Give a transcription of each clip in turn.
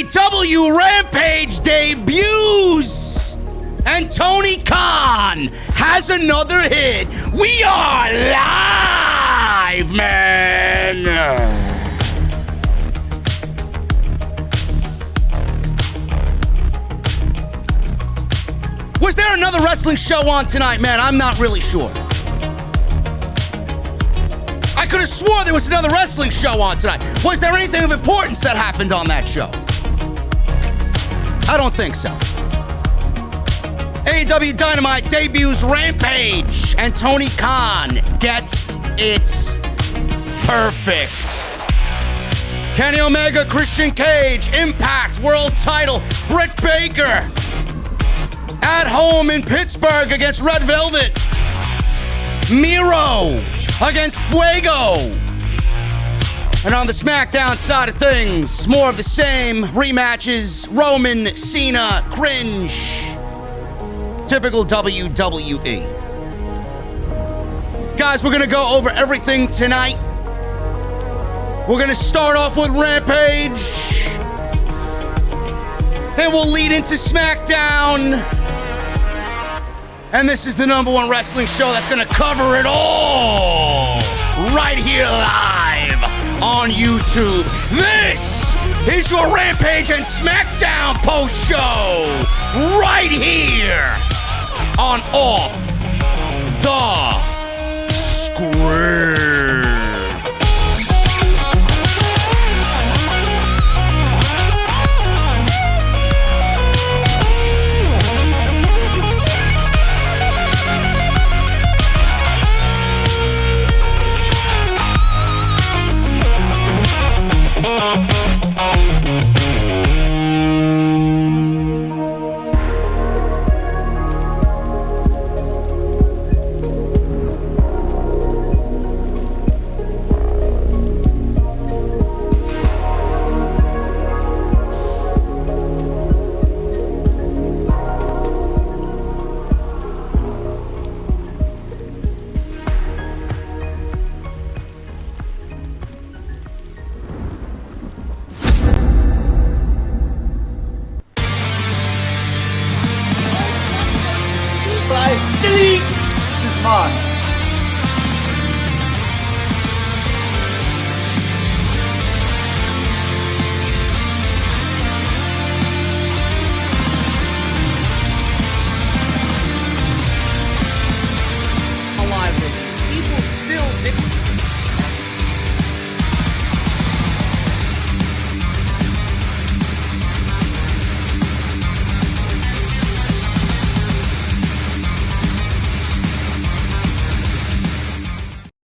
AEW Rampage debuts, and Tony Khan has another hit. We are live, man. Was there another wrestling show on tonight, man? I'm not really sure. I could have sworn there was another wrestling show on tonight. Was there anything of importance that happened on that show? I don't think so. AEW Dynamite debuts Rampage, and Tony Khan gets it perfect. Kenny Omega, Christian Cage, Impact World Title, Britt Baker at home in Pittsburgh against Red Velvet. Miro against Fuego. And on the SmackDown side of things, more of the same rematches. Roman, Cena, cringe. Typical WWE. Guys, we're going to go over everything tonight. We're going to start off with Rampage. Then we'll lead into SmackDown. And this is the #1 wrestling show that's going to cover it all right here live on YouTube. This is your Rampage and SmackDown post show right here on Off the Script.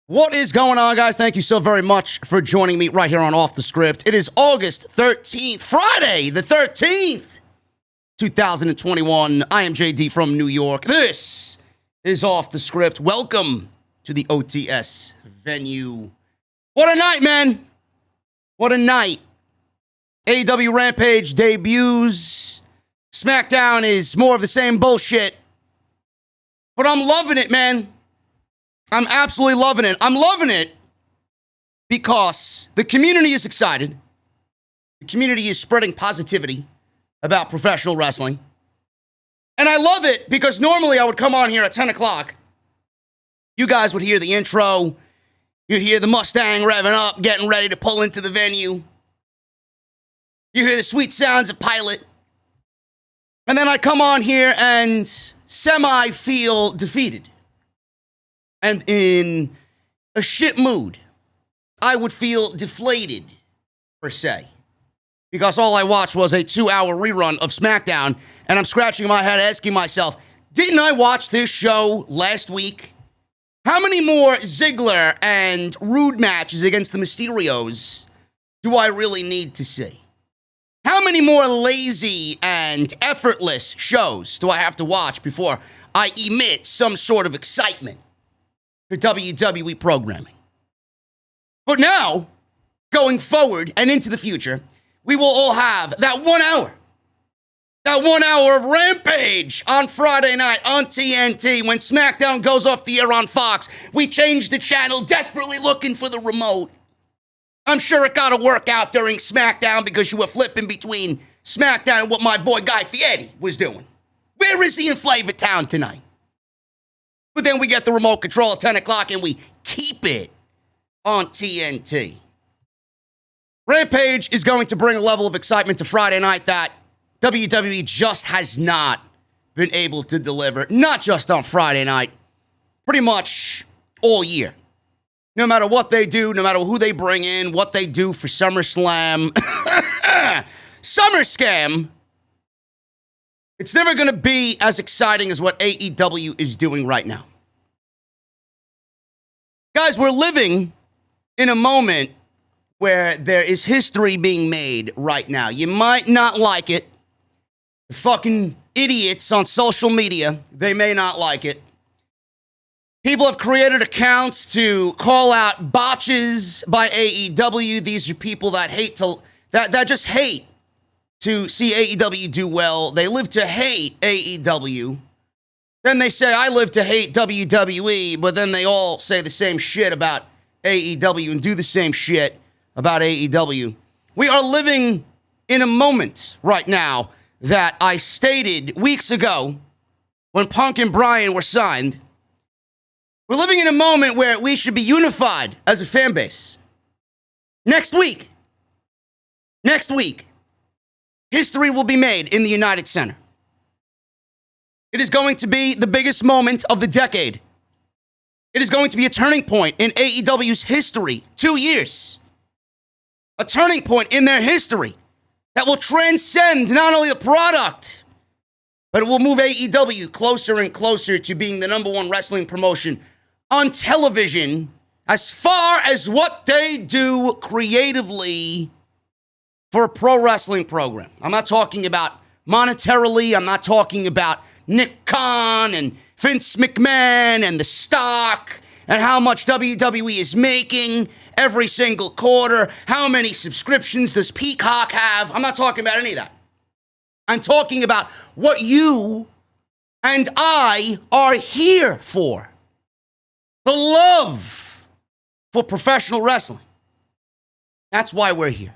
What is going on, guys? Thank you so very much for joining me right here on Off the Script. It is August 13th, Friday the 13th, 2021. I am JD from New York. This is Off the Script. Welcome to the OTS venue. What a night, man. What a night. AEW Rampage debuts. SmackDown is more of the same bullshit. But I'm loving it, man. I'm absolutely loving it. I'm loving it because the community is excited. The community is spreading positivity about professional wrestling. And I love it because normally I would come on here at 10 o'clock. You guys would hear the intro. You'd hear the Mustang revving up, getting ready to pull into the venue. You hear the sweet sounds of Pilot. And then I'd come on here and semi-feel defeated. And in a shit mood. I would feel deflated, per se. Because all I watched was a 2-hour rerun of SmackDown, and I'm scratching my head asking myself, didn't I watch this show last week? How many more Ziggler and Roode matches against the Mysterios do I really need to see? How many more lazy and effortless shows do I have to watch before I emit some sort of excitement for WWE programming? But now, going forward and into the future, we will all have that 1 hour. That 1 hour of Rampage on Friday night on TNT. When SmackDown goes off the air on Fox, we change the channel, desperately looking for the remote. I'm sure it got to work out during SmackDown because you were flipping between SmackDown and what my boy Guy Fieri was doing. Where is he in Flavor Town tonight? But then we get the remote control at 10 o'clock and we keep it on TNT. Rampage is going to bring a level of excitement to Friday night that WWE just has not been able to deliver. Not just on Friday night, pretty much all year. No matter what they do, no matter who they bring in, what they do for SummerSlam, SummerScam, it's never going to be as exciting as what AEW is doing right now. Guys, we're living in a moment where there is history being made right now. You might not like it. The fucking idiots on social media, they may not like it. People have created accounts to call out botches by AEW. These are people that that just hate to see AEW do well. They live to hate AEW. Then they say, I live to hate WWE, but then they all say the same shit about AEW and do the same shit about AEW. We are living in a moment right now that I stated weeks ago when Punk and Bryan were signed. We're living in a moment where we should be unified as a fan base. Next week, history will be made in the United Center. It is going to be the biggest moment of the decade. It is going to be a turning point in AEW's history. 2 years. A turning point in their history that will transcend not only the product, but it will move AEW closer and closer to being the number one wrestling promotion on television as far as what they do creatively for a pro wrestling program. I'm not talking about monetarily. I'm not talking about Nick Khan and Vince McMahon and the stock and how much WWE is making every single quarter. How many subscriptions does Peacock have? I'm not talking about any of that. I'm talking about what you and I are here for. The love for professional wrestling. That's why we're here.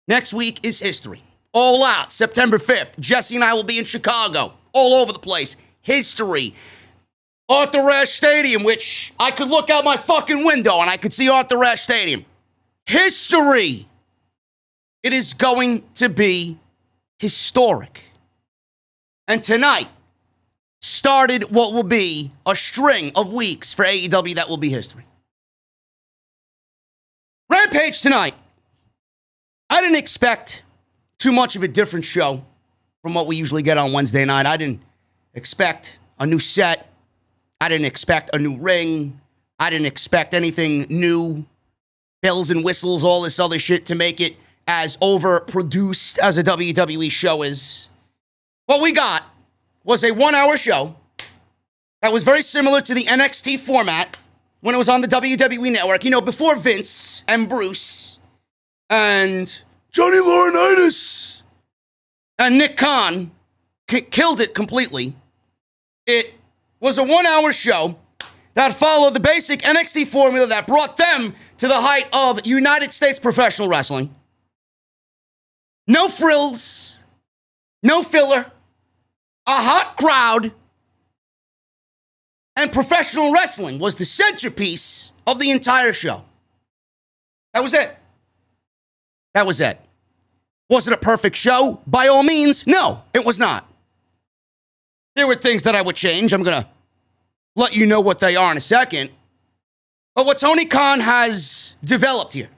Next week is history. All Out, September 5th. Jesse and I will be in Chicago. All over the place. History. Arthur Ashe Stadium, which I could look out my fucking window and I could see Arthur Ashe Stadium. History. It is going to be historic. And tonight started what will be a string of weeks for AEW that will be history. Rampage tonight. I didn't expect too much of a different show from what we usually get on Wednesday night. I didn't expect a new set. I didn't expect a new ring. I didn't expect anything new. Bells and whistles, all this other shit to make it as overproduced as a WWE show is. What we got was a 1-hour show that was very similar to the NXT format when it was on the WWE Network. You know, before Vince and Bruce and Johnny Laurinaitis and Nick Khan killed it completely. It was a 1-hour show that followed the basic NXT formula that brought them to the height of United States professional wrestling. No frills, no filler, a hot crowd, and professional wrestling was the centerpiece of the entire show. That was it. That was it. Was it a perfect show? By all means, no, it was not. There were things that I would change. I'm going to let you know what they are in a second. But what Tony Khan has developed here,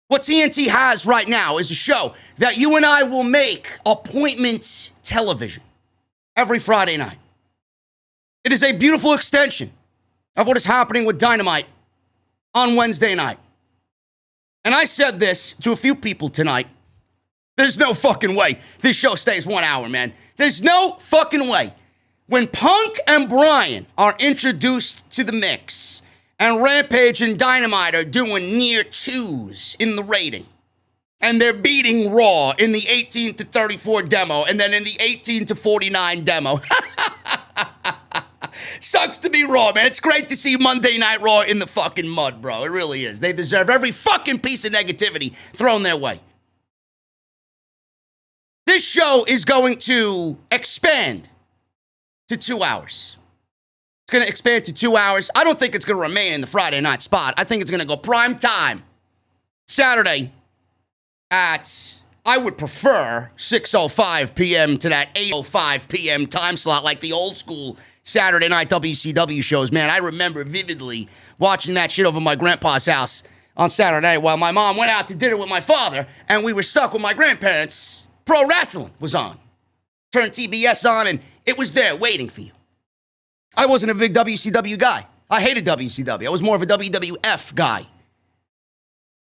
what TNT has right now is a show that you and I will make appointment television every Friday night. It is a beautiful extension of what is happening with Dynamite on Wednesday night. And I said this to a few people tonight. There's no fucking way this show stays 1 hour, man. There's no fucking way. When Punk and Bryan are introduced to the mix and Rampage and Dynamite are doing near 2s in the rating, and they're beating Raw in the 18-34 demo and then in the 18-49 demo, Sucks to be Raw, man. It's great to see Monday Night Raw in the fucking mud, bro. It really is. They deserve every fucking piece of negativity thrown their way. This show is going to expand to 2 hours. It's going to expand to 2 hours. I don't think it's going to remain in the Friday night spot. I think it's going to go prime time Saturday at, I would prefer 6:05 p.m. to that 8:05 p.m. time slot like the old school Saturday night WCW shows. Man, I remember vividly watching that shit over my grandpa's house on Saturday night while my mom went out to dinner with my father and we were stuck with my grandparents. Pro wrestling was on. Turned TBS on and it was there waiting for you. I wasn't a big WCW guy. I hated WCW. I was more of a WWF guy.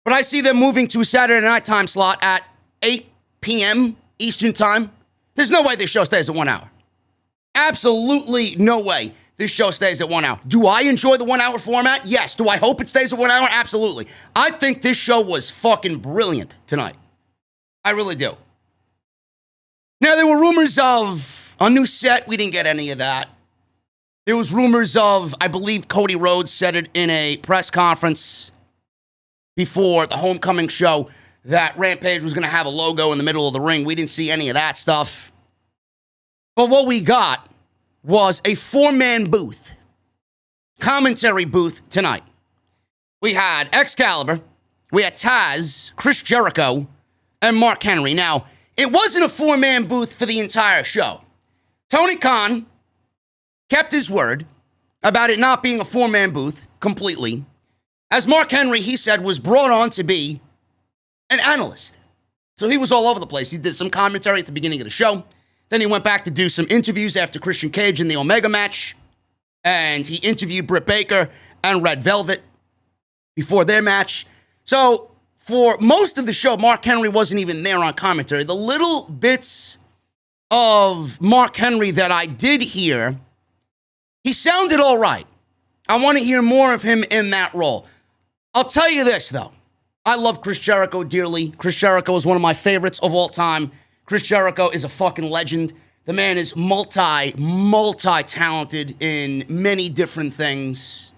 But I see them moving to a Saturday night time slot at 8 p.m. Eastern time. There's no way this show stays at 1 hour. Absolutely no way this show stays at 1 hour. Do I enjoy the 1 hour format? Yes. Do I hope it stays at 1 hour? Absolutely. I think this show was fucking brilliant tonight. I really do. Now, there were rumors of a new set. We didn't get any of that. There was rumors of, I believe Cody Rhodes said it in a press conference before the homecoming show, that Rampage was going to have a logo in the middle of the ring. We didn't see any of that stuff. But what we got was a 4-man booth, commentary booth tonight. We had Excalibur, we had Taz, Chris Jericho, and Mark Henry. Now, it wasn't a 4-man booth for the entire show. Tony Khan kept his word about it not being a 4-man booth completely. As Mark Henry, he said, was brought on to be an analyst. So he was all over the place. He did some commentary at the beginning of the show. Then he went back to do some interviews after Christian Cage in the Omega match. And he interviewed Britt Baker and Red Velvet before their match. So for most of the show, Mark Henry wasn't even there on commentary. The little bits of Mark Henry that I did hear, he sounded all right. I want to hear more of him in that role. I'll tell you this, though. I love Chris Jericho dearly. Chris Jericho is one of my favorites of all time. Chris Jericho is a fucking legend. The man is multi-talented in many different things.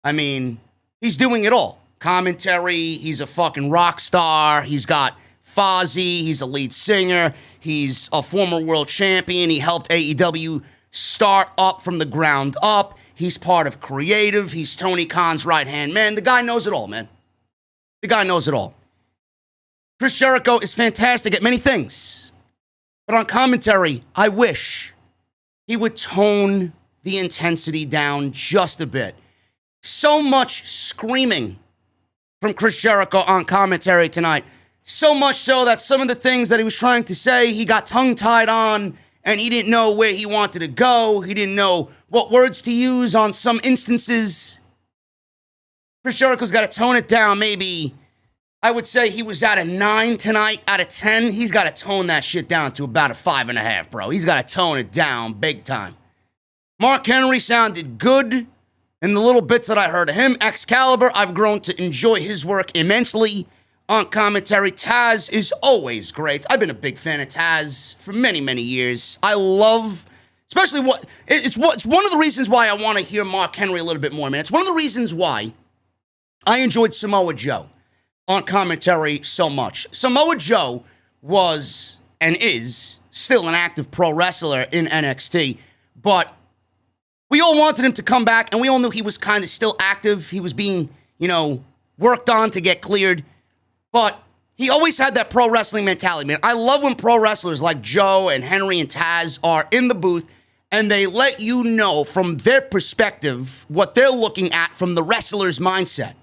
I mean, he's doing it all. Commentary, he's a fucking rock star. He's got Fozzy, he's a lead singer. He's a former world champion. He helped AEW start up from the ground up. He's part of creative. He's Tony Khan's right-hand man. The guy knows it all, man. The guy knows it all. Chris Jericho is fantastic at many things. But on commentary, I wish he would tone the intensity down just a bit. So much screaming from Chris Jericho on commentary tonight. So much so that some of the things that he was trying to say, he got tongue-tied on, and he didn't know where he wanted to go. He didn't know what words to use on some instances. Chris Jericho's got to tone it down. Maybe, I would say he was at a 9 tonight out of 10. He's got to tone that shit down to about a 5.5, bro. He's got to tone it down big time. Mark Henry sounded good in the little bits that I heard of him. Excalibur, I've grown to enjoy his work immensely on commentary. Taz is always great. I've been a big fan of Taz for many, many years. I love, especially it's one of the reasons why I want to hear Mark Henry a little bit more, man. It's one of the reasons why I enjoyed Samoa Joe on commentary so much. Samoa Joe was and is still an active pro wrestler in NXT, but we all wanted him to come back, and we all knew he was kind of still active. He was being, worked on to get cleared, but he always had that pro wrestling mentality, man. I love when pro wrestlers like Joe and Henry and Taz are in the booth, and they let you know from their perspective what they're looking at from the wrestler's mindset.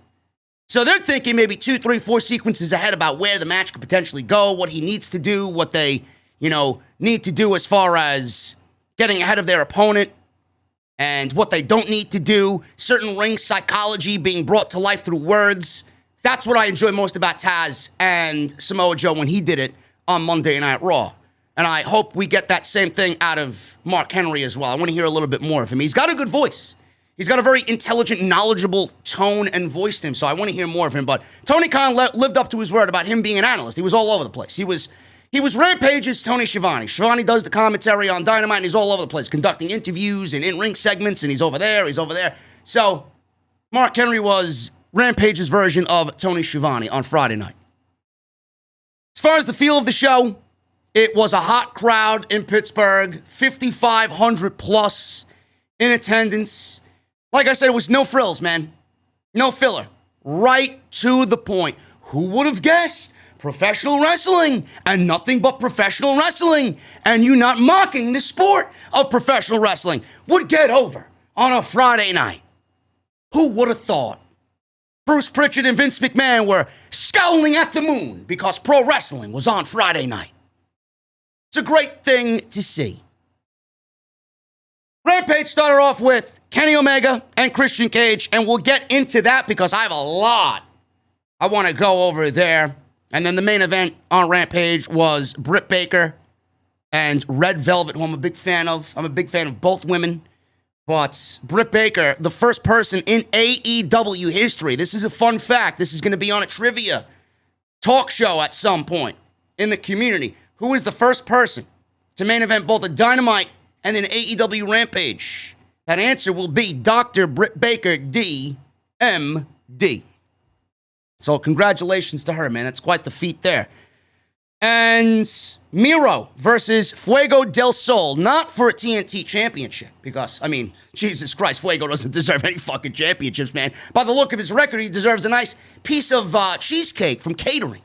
So they're thinking maybe 2, 3, 4 sequences ahead about where the match could potentially go, what he needs to do, what they, need to do as far as getting ahead of their opponent, and what they don't need to do, certain ring psychology being brought to life through words. That's what I enjoy most about Taz and Samoa Joe when he did it on Monday Night Raw. And I hope we get that same thing out of Mark Henry as well. I want to hear a little bit more of him. He's got a good voice. He's got a very intelligent, knowledgeable tone and voice to him, so I want to hear more of him. But Tony Khan lived up to his word about him being an analyst. He was all over the place. He was He was Rampage's Tony Schiavone. Schiavone does the commentary on Dynamite, and he's all over the place, conducting interviews and in-ring segments, and he's over there, he's over there. So, Mark Henry was Rampage's version of Tony Schiavone on Friday night. As far as the feel of the show, it was a hot crowd in Pittsburgh, 5,500 plus in attendance. Like I said, it was no frills, man. No filler. Right to the point. Who would have guessed? Professional wrestling and nothing but professional wrestling, and you not mocking the sport of professional wrestling would get over on a Friday night. Who would have thought? Bruce Pritchard and Vince McMahon were scowling at the moon because pro wrestling was on Friday night. It's a great thing to see. Rampage started off with Kenny Omega and Christian Cage, and we'll get into that because I have a lot I want to go over there. And then the main event on Rampage was Britt Baker and Red Velvet, who I'm a big fan of. I'm a big fan of both women. But Britt Baker, the first person in AEW history. This is a fun fact. This is going to be on a trivia talk show at some point in the community. Who is the first person to main event both a Dynamite and an AEW Rampage? That answer will be Dr. Britt Baker, D.M.D. So congratulations to her, man. That's quite the feat there. And Miro versus Fuego del Sol, not for a TNT championship, because, I mean, Jesus Christ, Fuego doesn't deserve any fucking championships, man. By the look of his record, he deserves a nice piece of cheesecake from catering.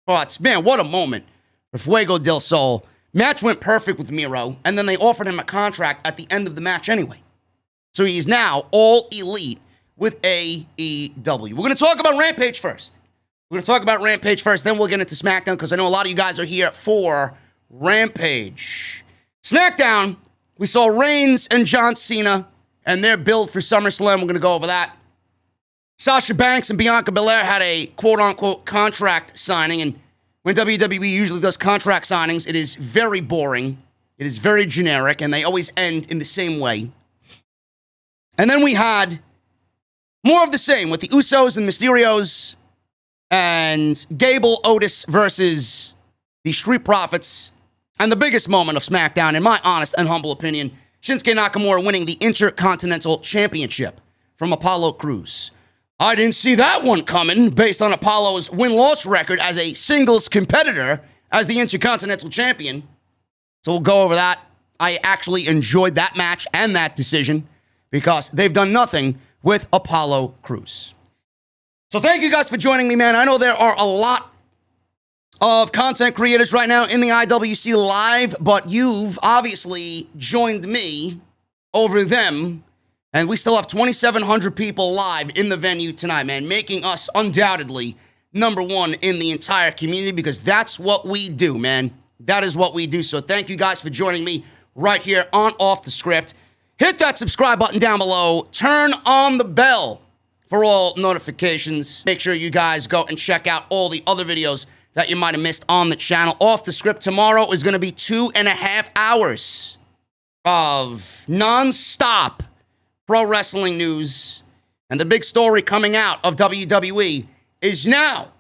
But, man, what a moment for Fuego del Sol. Match went perfect with Miro, and then they offered him a contract at the end of the match anyway. So he's now all elite with AEW. We're going to talk about Rampage first. Then we'll get into SmackDown, because I know a lot of you guys are here for Rampage. SmackDown, we saw Reigns and John Cena and their build for SummerSlam. We're going to go over that. Sasha Banks and Bianca Belair had a quote-unquote contract signing, and when WWE usually does contract signings, it is very boring, it is very generic, and they always end in the same way. And then we had more of the same with the Usos and Mysterios, and Gable Otis versus the Street Profits. And the biggest moment of SmackDown, in my honest and humble opinion, Shinsuke Nakamura winning the Intercontinental Championship from Apollo Crews. I didn't see that one coming based on Apollo's win-loss record as a singles competitor as the Intercontinental Champion. So we'll go over that. I actually enjoyed that match and that decision because they've done nothing with Apollo Crews. So thank you guys for joining me, man. I know there are a lot of content creators right now in the IWC Live, but you've obviously joined me over them, and we still have 2,700 people live in the venue tonight, man, making us undoubtedly number one in the entire community, because that's what we do, man. That is what we do. So thank you guys for joining me right here on Off the Script. Hit that subscribe button down below. Turn on the bell for all notifications. Make sure you guys go and check out all the other videos that you might have missed on the channel. Off the Script tomorrow is going to be 2.5 hours of non-stop pro wrestling news. And the big story coming out of WWE is now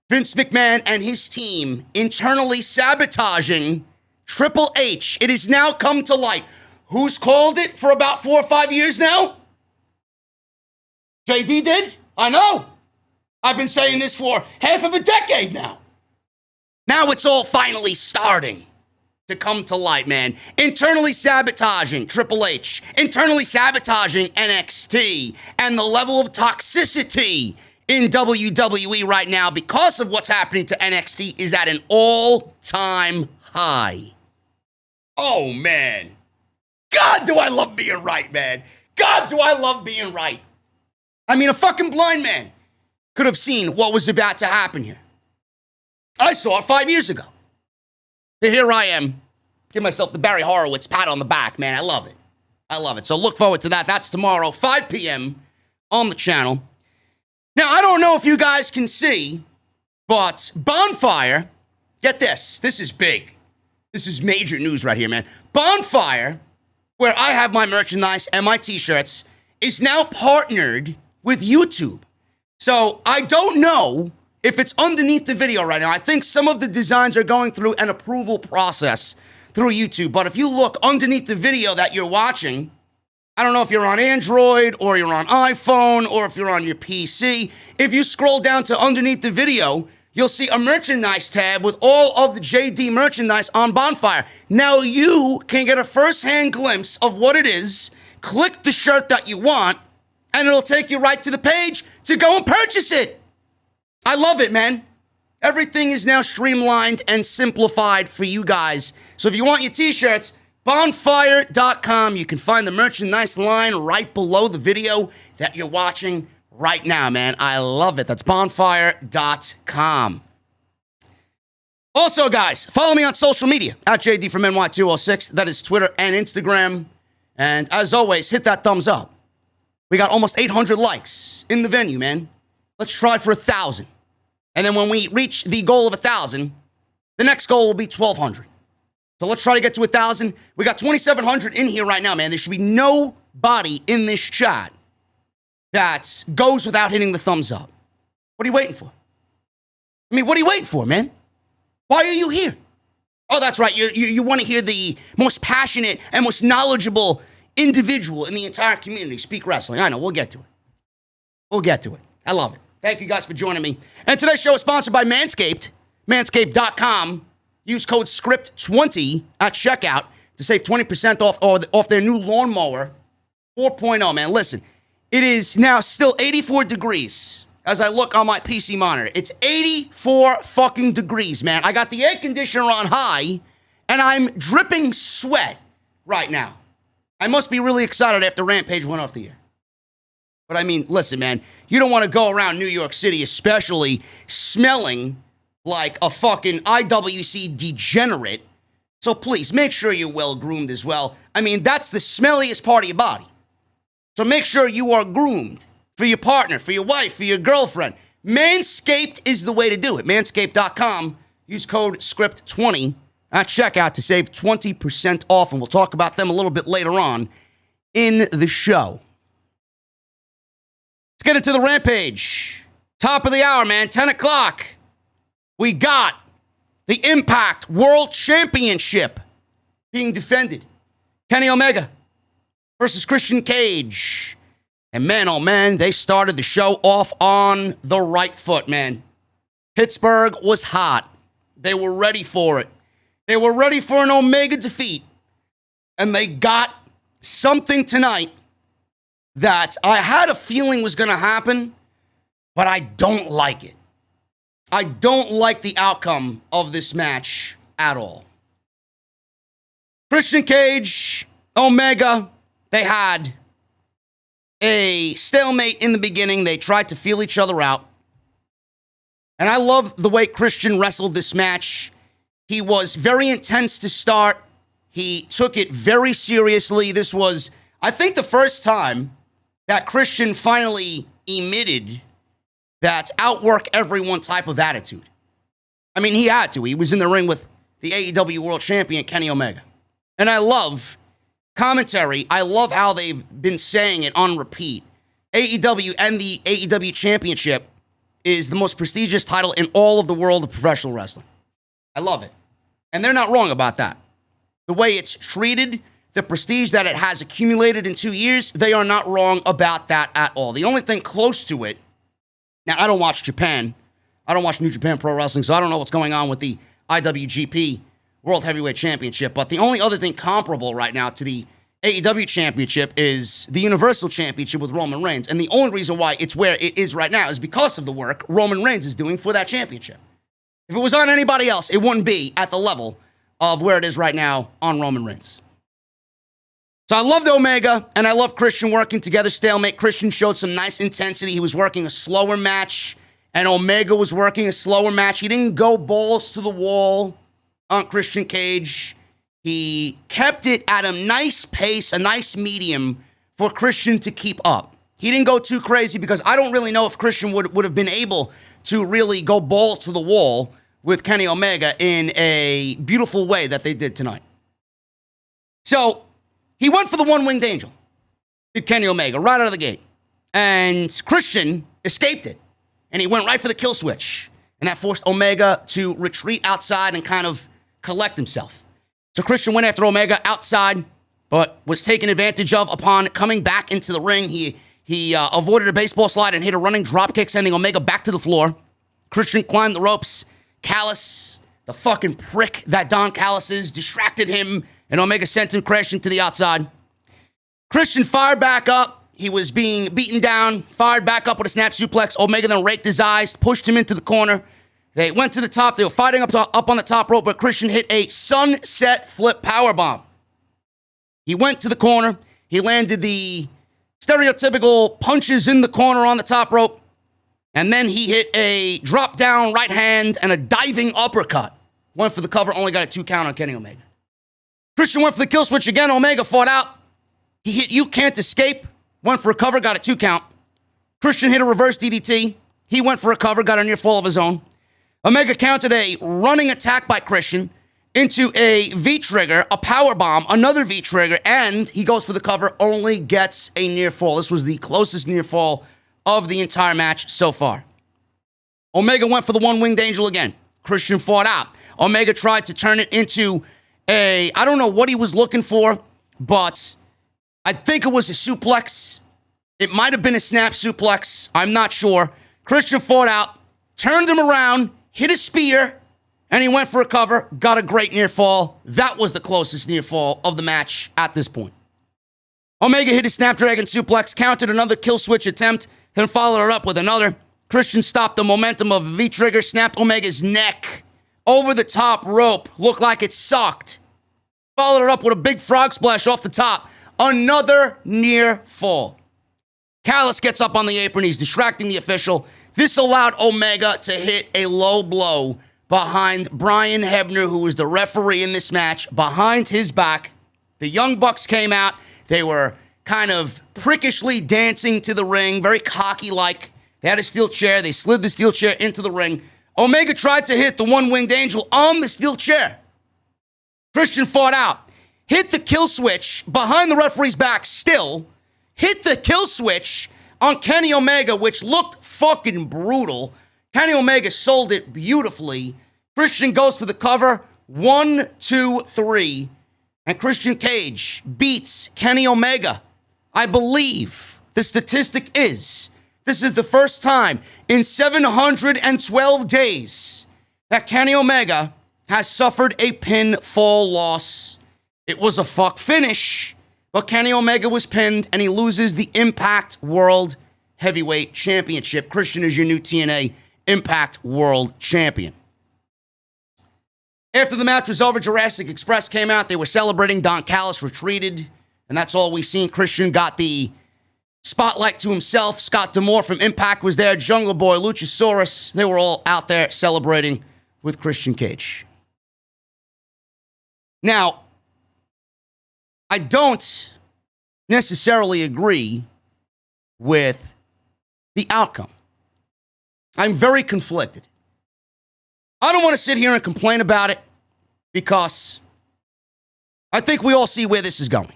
Vince McMahon and his team internally sabotaging Triple H. It has now come to light. Who's called it for about 4 or 5 years now? JD did? I know. I've been saying this for half of a decade now. Now it's all finally starting to come to light, man. Internally sabotaging Triple H. Internally sabotaging NXT. And the level of toxicity in WWE right now because of what's happening to NXT is at an all-time high. Oh, man. God, do I love being right, man. God, do I love being right. I mean, a fucking blind man could have seen what was about to happen here. I saw it 5 years ago. But here I am. Give myself the Barry Horowitz pat on the back, man. I love it. I love it. So look forward to that. That's tomorrow, 5 p.m. on the channel. Now, I don't know if you guys can see, but Bonfire, get this. This is big. This is major news right here, man. Bonfire, where I have my merchandise and my t-shirts, is now partnered with YouTube. So I don't know if it's underneath the video right now, I think some of the designs are going through an approval process through YouTube. But if you look underneath the video that you're watching, I don't know if you're on Android or you're on iPhone or if you're on your PC. If you scroll down to underneath the video, you'll see a merchandise tab with all of the JD merchandise on Bonfire. Now you can get a first-hand glimpse of what it is, click the shirt that you want, and it'll take you right to the page to go and purchase it. I love it, man. Everything is now streamlined and simplified for you guys. So if you want your t-shirts, bonfire.com. You can find the merchandise line right below the video that you're watching right now, man. I love it. That's bonfire.com. Also, guys, follow me on social media at JD from NY206. That is Twitter and Instagram. And as always, hit that thumbs up. We got almost 800 likes in the venue, man. Let's try for 1,000. And then when we reach the goal of 1,000, the next goal will be 1,200. So let's try to get to 1,000. We got 2,700 in here right now, man. There should be nobody in this chat that goes without hitting the thumbs up. What are you waiting for? I mean, what are you waiting for, man? Why are you here? Oh, that's right. You want to hear the most passionate and most knowledgeable individual in the entire community speak wrestling. I know. We'll get to it. We'll get to it. I love it. Thank you guys for joining me. And today's show is sponsored by Manscaped. Manscaped.com. Use code SCRIPT20 at checkout to save 20% off their new lawnmower 4.0, man. Listen, it is now still 84 degrees as I look on my PC monitor. It's 84 fucking degrees, man. I got the air conditioner on high, and I'm dripping sweat right now. I must be really excited after Rampage went off the air. But I mean, listen, man, you don't want to go around New York City, especially smelling like a fucking IWC degenerate. So please, make sure you're well-groomed as well. I mean, that's the smelliest part of your body. So make sure you are groomed for your partner, for your wife, for your girlfriend. Manscaped is the way to do it. Manscaped.com. Use code SCRIPT20 at checkout to save 20% off, and we'll talk about them a little bit later on in the show. Let's get into the Rampage. Top of the hour, man, 10 o'clock. We got the Impact World Championship being defended. Kenny Omega versus Christian Cage. And man, oh man, they started the show off on the right foot, man. Pittsburgh was hot. They were ready for it. They were ready for an Omega defeat. And they got something tonight that I had a feeling was going to happen, but I don't like it. I don't like the outcome of this match at all. Christian Cage, Omega, they had a stalemate in the beginning. They tried to feel each other out. And I love the way Christian wrestled this match. He was very intense to start. He took it very seriously. This was, I think, the first time that Christian finally emitted that outwork everyone type of attitude. I mean, he had to. He was in the ring with the AEW World Champion, Kenny Omega. And I love commentary. I love how they've been saying it on repeat. AEW and the AEW Championship is the most prestigious title in all of the world of professional wrestling. I love it. And they're not wrong about that. The way it's treated, the prestige that it has accumulated in 2 years, they are not wrong about that at all. The only thing close to it, now I don't watch Japan. I don't watch New Japan Pro Wrestling, so I don't know what's going on with the IWGP World Heavyweight Championship. But the only other thing comparable right now to the AEW Championship is the Universal Championship with Roman Reigns. And the only reason why it's where it is right now is because of the work Roman Reigns is doing for that championship. If it was on anybody else, it wouldn't be at the level of where it is right now on Roman Reigns. So I loved Omega, and I love Christian working together. Stalemate. Christian showed some nice intensity. He was working a slower match, and Omega was working a slower match. He didn't go balls to the wall on Christian Cage. He kept it at a nice pace, a nice medium for Christian to keep up. He didn't go too crazy because I don't really know if Christian would have been able to really go balls to the wall with Kenny Omega in a beautiful way that they did tonight. So he went for the one-winged angel, did Kenny Omega, right out of the gate. And Christian escaped it. and he went right for the kill switch. And that forced Omega to retreat outside and kind of collect himself. So Christian went after Omega outside, but was taken advantage of upon coming back into the ring. He avoided a baseball slide and hit a running dropkick, sending Omega back to the floor. Christian climbed the ropes. Callis, the fucking prick that Don Callis is, distracted him, and Omega sent him crashing to the outside. Christian fired back up. He was being beaten down, fired back up with a snap suplex. Omega then raked his eyes, pushed him into the corner. They went to the top. They were fighting up on the top rope, but Christian hit a sunset flip powerbomb. He went to the corner. He landed the stereotypical punches in the corner on the top rope. And then he hit a drop down right hand and a diving uppercut. Went for the cover, only got a 2 count on Kenny Omega. Christian went for the kill switch again. Omega fought out. He hit You Can't Escape. Went for a cover, got a 2 count. Christian hit a reverse DDT. He went for a cover, got a near fall of his own. Omega countered a running attack by Christian into a V-trigger, a power bomb, another V-trigger, and he goes for the cover, only gets a near fall. This was the closest near fall of the entire match so far. Omega went for the one-winged angel again. Christian fought out. Omega tried to turn it into I don't know what he was looking for, but I think it was a suplex. It might have been a snap suplex. I'm not sure. Christian fought out, turned him around, hit a spear, and he went for a cover, got a great near fall. That was the closest near fall of the match at this point. Omega hit a Snapdragon suplex, countered another kill switch attempt, then followed it up with another. Christian stopped the momentum of a V-trigger, snapped Omega's neck over the top rope. Looked like it sucked. Followed it up with a big frog splash off the top. Another near fall. Callis gets up on the apron. He's distracting the official. This allowed Omega to hit a low blow behind Brian Hebner, who was the referee in this match. Behind his back, the Young Bucks came out. They were kind of prickishly dancing to the ring, very cocky-like. They had a steel chair. They slid the steel chair into the ring. Omega tried to hit the one-winged angel on the steel chair. Christian fought out. Hit the kill switch behind the referee's back still. Hit the kill switch on Kenny Omega, which looked fucking brutal. Kenny Omega sold it beautifully. Christian goes for the cover. 1, 2, 3. And Christian Cage beats Kenny Omega. I believe the statistic is this is the first time in 712 days that Kenny Omega has suffered a pinfall loss. It was a fuck finish, but Kenny Omega was pinned, and he loses the Impact World Heavyweight Championship. Christian is your new TNA Impact World Champion. After the match was over, Jurassic Express came out. They were celebrating. Don Callis retreated, and that's all we seen. Christian got the spotlight to himself. Scott D'Amore from Impact was there. Jungle Boy, Luchasaurus. They were all out there celebrating with Christian Cage. Now, I don't necessarily agree with the outcome. I'm very conflicted. I don't want to sit here and complain about it because I think we all see where this is going.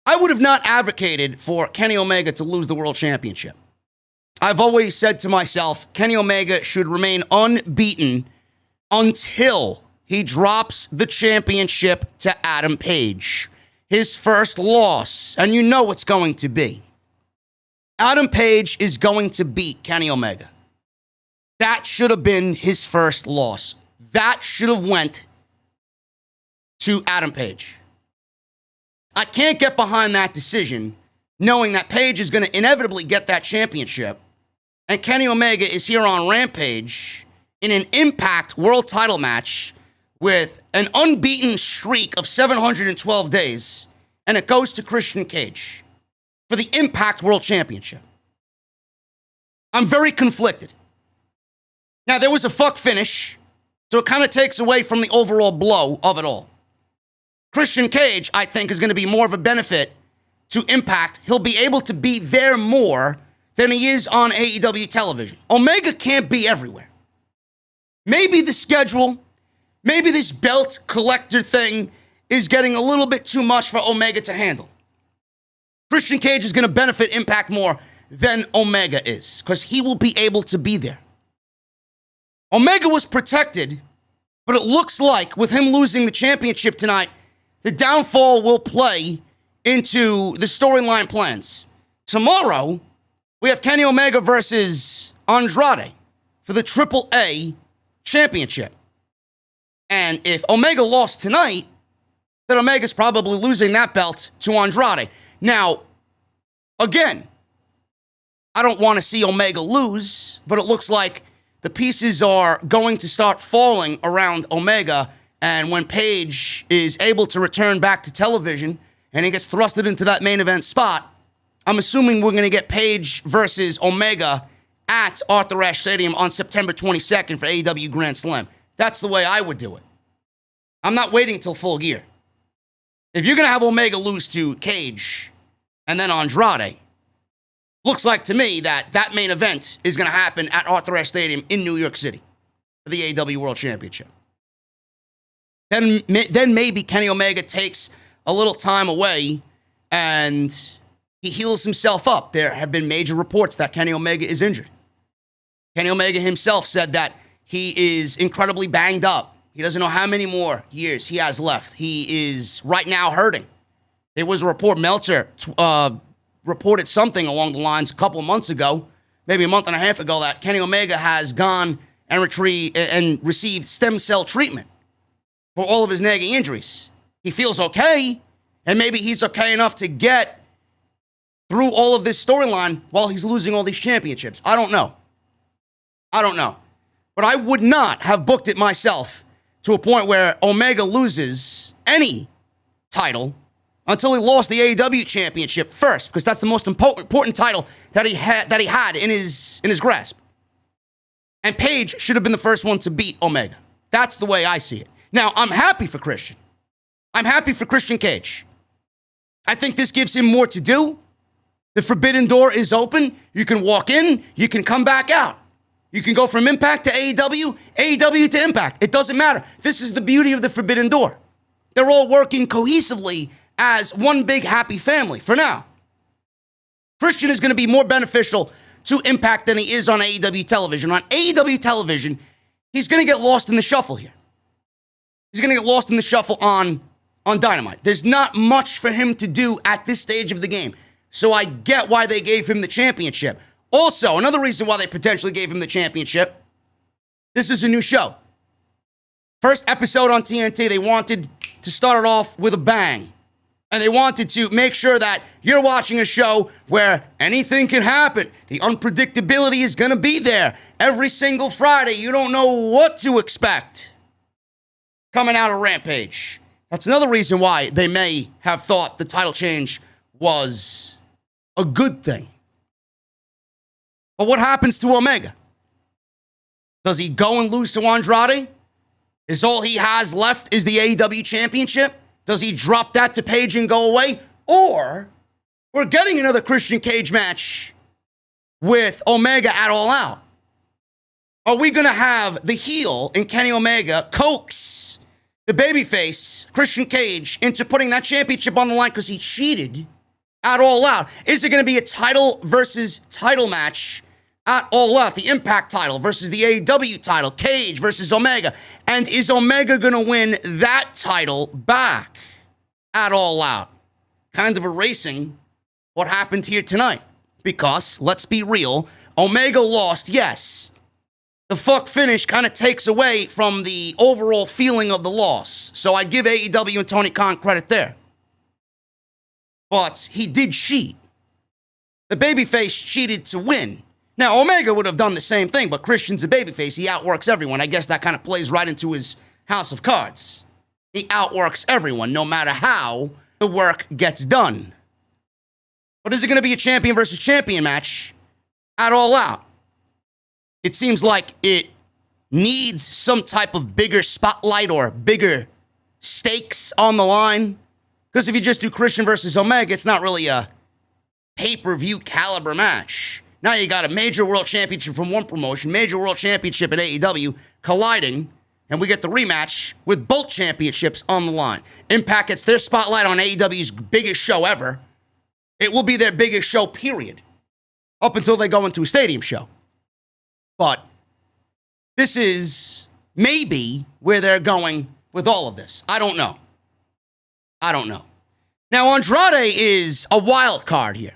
I would have not advocated for Kenny Omega to lose the World Championship. I've always said to myself, Kenny Omega should remain unbeaten until he drops the championship to Adam Page. His first loss, and you know what's going to be. Adam Page is going to beat Kenny Omega. That should have been his first loss. That should have went to Adam Page. I can't get behind that decision, knowing that Page is going to inevitably get that championship, and Kenny Omega is here on Rampage in an Impact World title match with an unbeaten streak of 712 days, and it goes to Christian Cage for the Impact World Championship. I'm very conflicted. Now, there was a fuck finish, so it kind of takes away from the overall blow of it all. Christian Cage, I think, is going to be more of a benefit to Impact. He'll be able to be there more than he is on AEW television. Omega can't be everywhere. Maybe the schedule, maybe this belt collector thing is getting a little bit too much for Omega to handle. Christian Cage is going to benefit Impact more than Omega is, because he will be able to be there. Omega was protected, but it looks like with him losing the championship tonight, the downfall will play into the storyline plans. Tomorrow, we have Kenny Omega versus Andrade for the AAA championship. And if Omega lost tonight, then Omega's probably losing that belt to Andrade. Now, again, I don't want to see Omega lose, but it looks like the pieces are going to start falling around Omega. And when Paige is able to return back to television and he gets thrusted into that main event spot, I'm assuming we're going to get Paige versus Omega at Arthur Ashe Stadium on September 22nd for AEW Grand Slam. That's the way I would do it. I'm not waiting till Full Gear. If you're going to have Omega lose to Cage and then Andrade, looks like to me that that main event is going to happen at Arthur Ashe Stadium in New York City for the AEW World Championship. Then maybe Kenny Omega takes a little time away and he heals himself up. There have been major reports that Kenny Omega is injured. Kenny Omega himself said that he is incredibly banged up. He doesn't know how many more years he has left. He is right now hurting. There was a report, Meltzer reported something along the lines a couple of months ago, maybe a month and a half ago, that Kenny Omega has gone and received stem cell treatment for all of his nagging injuries. He feels okay, and maybe he's okay enough to get through all of this storyline while he's losing all these championships. I don't know. But I would not have booked it myself to a point where Omega loses any title until he lost the AEW championship first, because that's the most important title that he had in his grasp. And Paige should have been the first one to beat Omega. That's the way I see it. Now, I'm happy for Christian. I'm happy for Christian Cage. I think this gives him more to do. The forbidden door is open. You can walk in, you can come back out. You can go from Impact to AEW, AEW to Impact. It doesn't matter. This is the beauty of the forbidden door. They're all working cohesively as one big happy family for now. Christian is going to be more beneficial to Impact than he is on AEW television. On AEW television, he's going to get lost in the shuffle here. He's going to get lost in the shuffle on Dynamite. There's not much for him to do at this stage of the game. So I get why they gave him the championship. Also, another reason why they potentially gave him the championship, this is a new show. First episode on TNT, they wanted to start it off with a bang. And they wanted to make sure that you're watching a show where anything can happen. The unpredictability is going to be there. Every single Friday, you don't know what to expect coming out of Rampage. That's another reason why they may have thought the title change was a good thing. But what happens to Omega? Does he go and lose to Andrade? Is all he has left is the AEW championship? Does he drop that to Paige and go away? Or we're getting another Christian Cage match with Omega at All Out. Are we going to have the heel in Kenny Omega coax the babyface, Christian Cage, into putting that championship on the line because he cheated at All Out? Is it going to be a title versus title match at All Out? The Impact title versus the AEW title, Cage versus Omega. And is Omega going to win that title back at All Out? Kind of erasing what happened here tonight. Because, let's be real, Omega lost, yes. The fuck finish kind of takes away from the overall feeling of the loss. So I give AEW and Tony Khan credit there. But he did cheat. The babyface cheated to win. Now, Omega would have done the same thing, but Christian's a babyface. He outworks everyone. I guess that kind of plays right into his house of cards. He outworks everyone, no matter how the work gets done. But is it going to be a champion versus champion match at All Out? It seems like it needs some type of bigger spotlight or bigger stakes on the line. Because if you just do Christian versus Omega, it's not really a pay-per-view caliber match. Now you got a major world championship from one promotion, major world championship at AEW colliding, and we get the rematch with both championships on the line. Impact gets their spotlight on AEW's biggest show ever. It will be their biggest show, period. up until they go into a stadium show. But this is maybe where they're going with all of this. I don't know. Now, Andrade is a wild card here.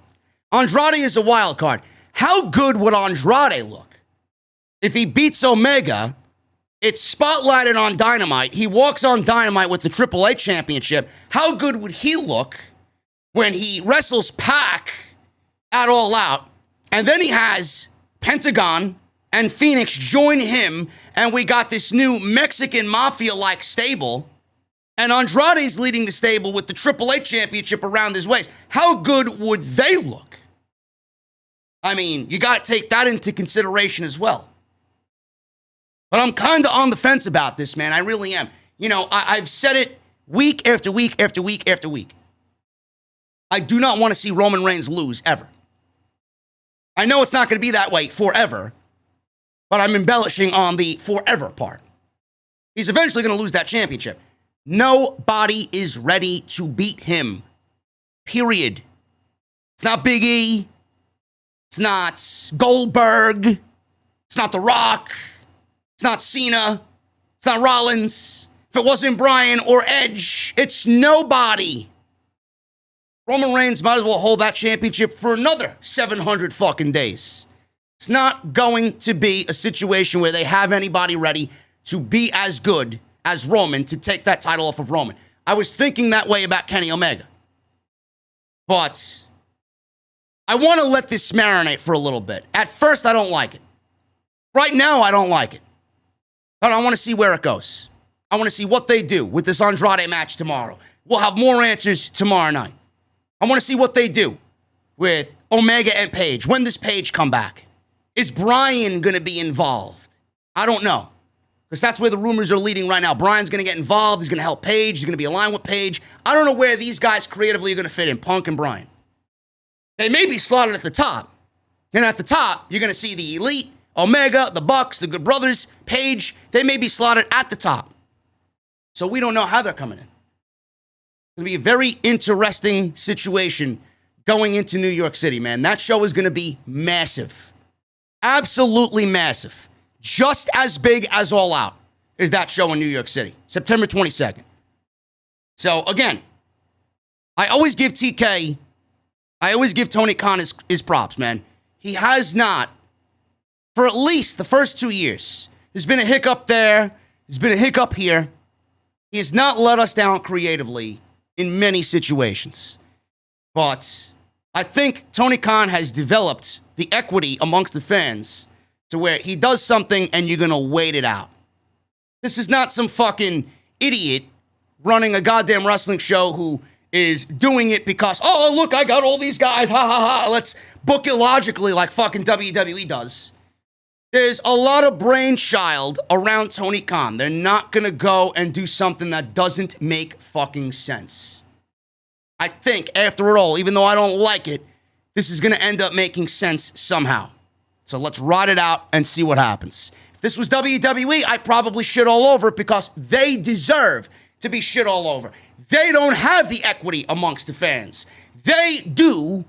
Andrade is a wild card. How good would Andrade look if he beats Omega? It's spotlighted on Dynamite. He walks on Dynamite with the AAA championship. How good would he look when he wrestles Pac at All Out? And then he has Pentagon and Phoenix join him, and we got this new Mexican Mafia-like stable, and Andrade's leading the stable with the AAA championship around his waist. How good would they look? I mean, you got to take that into consideration as well. But I'm kind of on the fence about this, man. I really am. You know, I've said it week after week after week after week. I do not want to see Roman Reigns lose ever. I know it's not going to be that way forever, but I'm embellishing on the forever part. He's eventually going to lose that championship. Nobody is ready to beat him. Period. It's not Big E. It's not Goldberg. It's not The Rock. It's not Cena. It's not Rollins. If it wasn't Bryan or Edge, it's nobody. Roman Reigns might as well hold that championship for another 700 fucking days. It's not going to be a situation where they have anybody ready to be as good as Roman to take that title off of Roman. I was thinking that way about Kenny Omega. But I want to let this marinate for a little bit. At first, I don't like it. Right now, I don't like it. But I want to see where it goes. I want to see what they do with this Andrade match tomorrow. We'll have more answers tomorrow night. I want to see what they do with Omega and Paige. When does Paige come back? Is Bryan going to be involved? I don't know. Because that's where the rumors are leading right now. Bryan's going to get involved. He's going to help Paige. He's going to be aligned with Paige. I don't know where these guys creatively are going to fit in, Punk and Bryan. They may be slotted at the top. And at the top, you're going to see the Elite, Omega, the Bucks, the Good Brothers, Paige. They may be slotted at the top. So we don't know how they're coming in. It's going to be a very interesting situation going into New York City, man. That show is going to be massive. Absolutely massive. Just as big as All Out is that show in New York City. September 22nd. So, again, I always give Tony Khan his props, man. He has not, for at least the first 2 years, there's been a hiccup there, there's been a hiccup here. He has not let us down creatively in many situations. But I think Tony Khan has developed the equity amongst the fans to where he does something and you're going to wait it out. This is not some fucking idiot running a goddamn wrestling show who is doing it because, oh, look, I got all these guys, ha, ha, ha, let's book it logically like fucking WWE does. There's a lot of brainchild around Tony Khan. They're not going to go and do something that doesn't make fucking sense. I think, after it all, even though I don't like it, this is going to end up making sense somehow. So let's ride it out and see what happens. If this was WWE, I'd probably shit all over it because they deserve to be shit all over. They don't have the equity amongst the fans. They do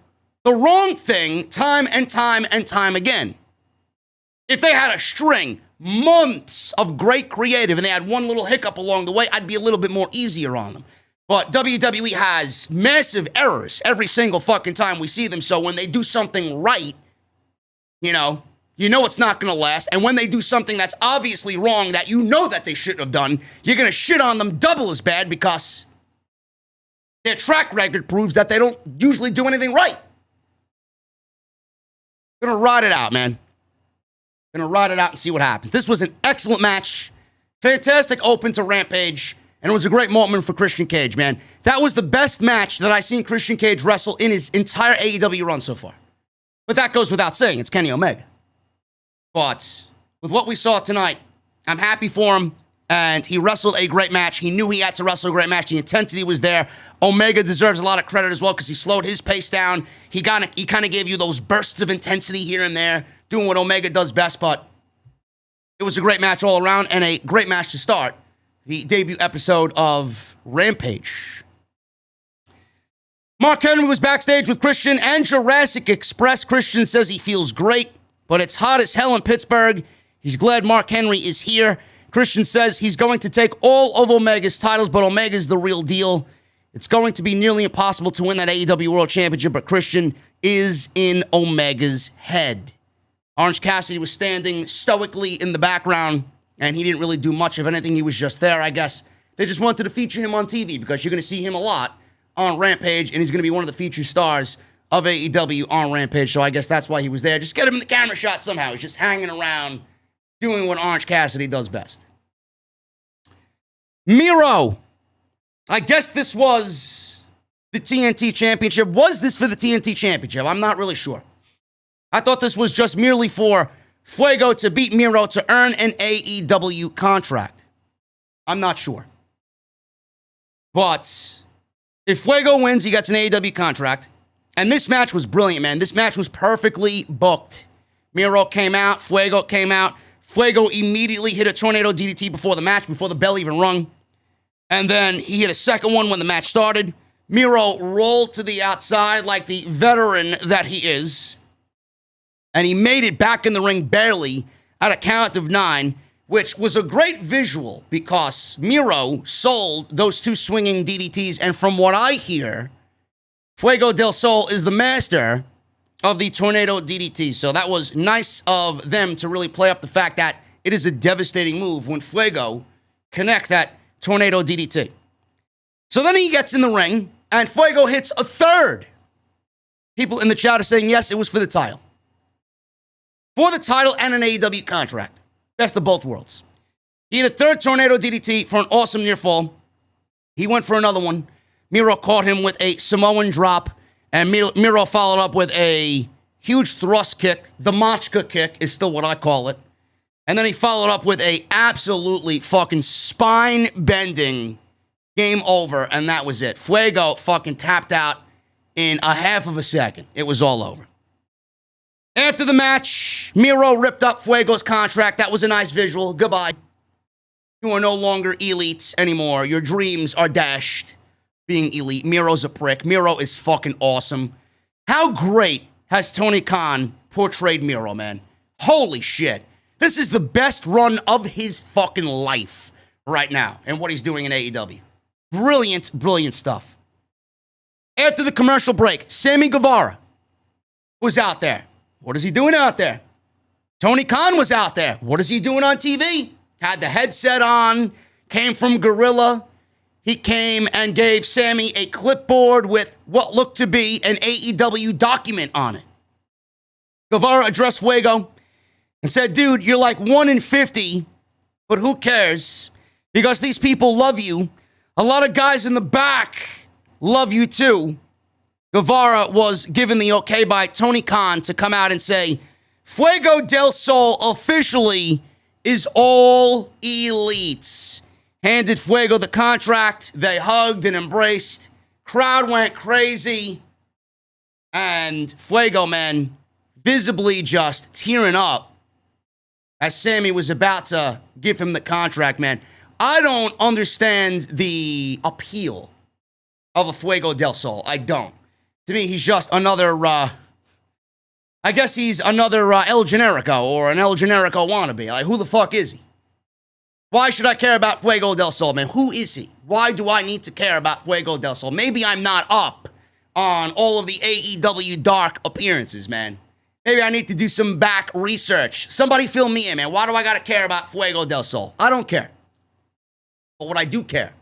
the wrong thing time and time and time again. If they had a string, months of great creative, and they had one little hiccup along the way, I'd be a little bit more easier on them. But WWE has massive errors every single fucking time we see them. So when they do something right, you know it's not going to last. And when they do something that's obviously wrong that you know that they shouldn't have done, you're going to shit on them double as bad because their track record proves that they don't usually do anything right. Gonna ride it out, man. Gonna ride it out and see what happens. This was an excellent match. Fantastic open to Rampage. And it was a great moment for Christian Cage, man. That was the best match that I've seen Christian Cage wrestle in his entire AEW run so far. But that goes without saying. It's Kenny Omega. But with what we saw tonight, I'm happy for him. And he wrestled a great match. He knew he had to wrestle a great match. The intensity was there. Omega deserves a lot of credit as well because he slowed his pace down. He kind of gave you those bursts of intensity here and there, doing what Omega does best. But it was a great match all around and a great match to start the debut episode of Rampage. Mark Henry was backstage with Christian and Jurassic Express. Christian says he feels great, but it's hot as hell in Pittsburgh. He's glad Mark Henry is here. Christian says he's going to take all of Omega's titles, but Omega's the real deal. It's going to be nearly impossible to win that AEW World Championship, but Christian is in Omega's head. Orange Cassidy was standing stoically in the background, and he didn't really do much of anything. He was just there, I guess. They just wanted to feature him on TV because you're going to see him a lot on Rampage, and he's going to be one of the featured stars of AEW on Rampage, so I guess that's why he was there. Just get him in the camera shot somehow. He's just hanging around doing what Orange Cassidy does best. Miro. I guess this was the TNT Championship. Was this for the TNT Championship? I'm not really sure. I thought this was just merely for Fuego to beat Miro to earn an AEW contract. I'm not sure. But if Fuego wins, he gets an AEW contract. And this match was brilliant, man. This match was perfectly booked. Miro came out. Fuego came out. Fuego immediately hit a tornado DDT before the match, before the bell even rung. And then he hit a second one when the match started. Miro rolled to the outside like the veteran that he is. And he made it back in the ring barely at a count of 9, which was a great visual because Miro sold those 2 swinging DDTs. And from what I hear, Fuego del Sol is the master of the tornado DDT. So that was nice of them to really play up the fact that it is a devastating move when Fuego connects that tornado DDT. So then he gets in the ring and Fuego hits a third. People in the chat are saying, yes, it was for the title. For the title and an AEW contract. Best of both worlds. He hit a third tornado DDT for an awesome near fall. He went for another one. Miro caught him with a Samoan drop, and Miro followed up with a huge thrust kick. The Machka kick is still what I call it. And then he followed up with a absolutely fucking spine-bending game over, and that was it. Fuego fucking tapped out in a half of a second. It was all over. After the match, Miro ripped up Fuego's contract. That was a nice visual. Goodbye. You are no longer elites anymore. Your dreams are dashed. Being elite. Miro's a prick. Miro is fucking awesome. How great has Tony Khan portrayed Miro, man? Holy shit. This is the best run of his fucking life right now and what he's doing in AEW. Brilliant, brilliant stuff. After the commercial break, Sammy Guevara was out there. What is he doing out there? Tony Khan was out there. What is he doing on TV? Had the headset on, came from Gorilla. He came and gave Sammy a clipboard with what looked to be an AEW document on it. Guevara addressed Fuego and said, dude, you're like 1 in 50, but who cares? Because these people love you. A lot of guys in the back love you too. Guevara was given the okay by Tony Khan to come out and say, Fuego del Sol officially is all elites. Handed Fuego the contract. They hugged and embraced. Crowd went crazy. And Fuego, man, visibly just tearing up as Sammy was about to give him the contract, man. I don't understand the appeal of a Fuego del Sol. I don't. To me, he's just another, I guess he's another El Generico or an El Generico wannabe. Like, who the fuck is he? Why should I care about Fuego del Sol, man? Who is he? Why do I need to care about Fuego del Sol? Maybe I'm not up on all of the AEW dark appearances, man. Maybe I need to do some back research. Somebody fill me in, man. Why do I got to care about Fuego del Sol? I don't care. But what I do care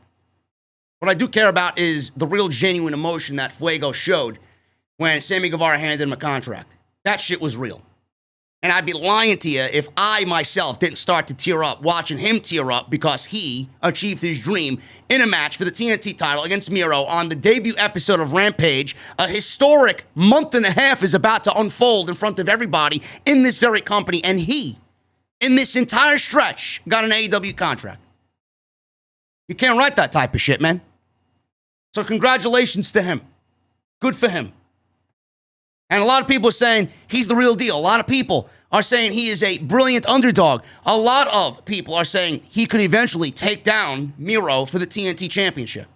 about is the real genuine emotion that Fuego showed when Sammy Guevara handed him a contract. That shit was real. And I'd be lying to you if I myself didn't start to tear up watching him tear up because he achieved his dream in a match for the TNT title against Miro on the debut episode of Rampage. A historic month and a half is about to unfold in front of everybody in this very company. And he, in this entire stretch, got an AEW contract. You can't write that type of shit, man. So congratulations to him. Good for him. And a lot of people are saying he's the real deal. A lot of people are saying he is a brilliant underdog. A lot of people are saying he could eventually take down Miro for the TNT Championship.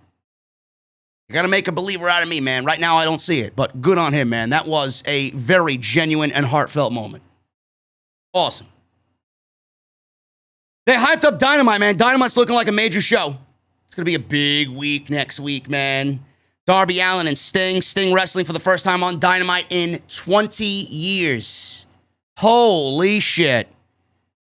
You got to make a believer out of me, man. Right now, I don't see it, but good on him, man. That was a very genuine and heartfelt moment. Awesome. They hyped up Dynamite, man. Dynamite's looking like a major show. It's going to be a big week next week, man. Darby Allin and Sting. Sting wrestling for the first time on Dynamite in 20 years. Holy shit.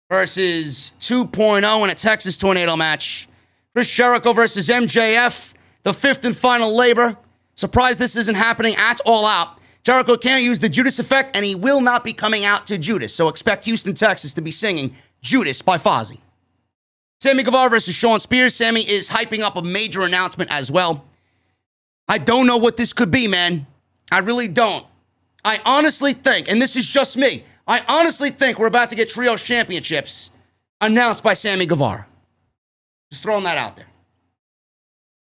Versus 2.0 in a Texas Tornado match. Chris Jericho versus MJF. The fifth and final labor. Surprised this isn't happening at All Out. Jericho can't use the Judas effect, and he will not be coming out to Judas. So expect Houston, Texas to be singing Judas by Fozzy. Sammy Guevara versus Shawn Spears. Sammy is hyping up a major announcement as well. I don't know what this could be, man. I really don't. I honestly think, and this is just me, I honestly think we're about to get Trios Championships announced by Sammy Guevara. Just throwing that out there.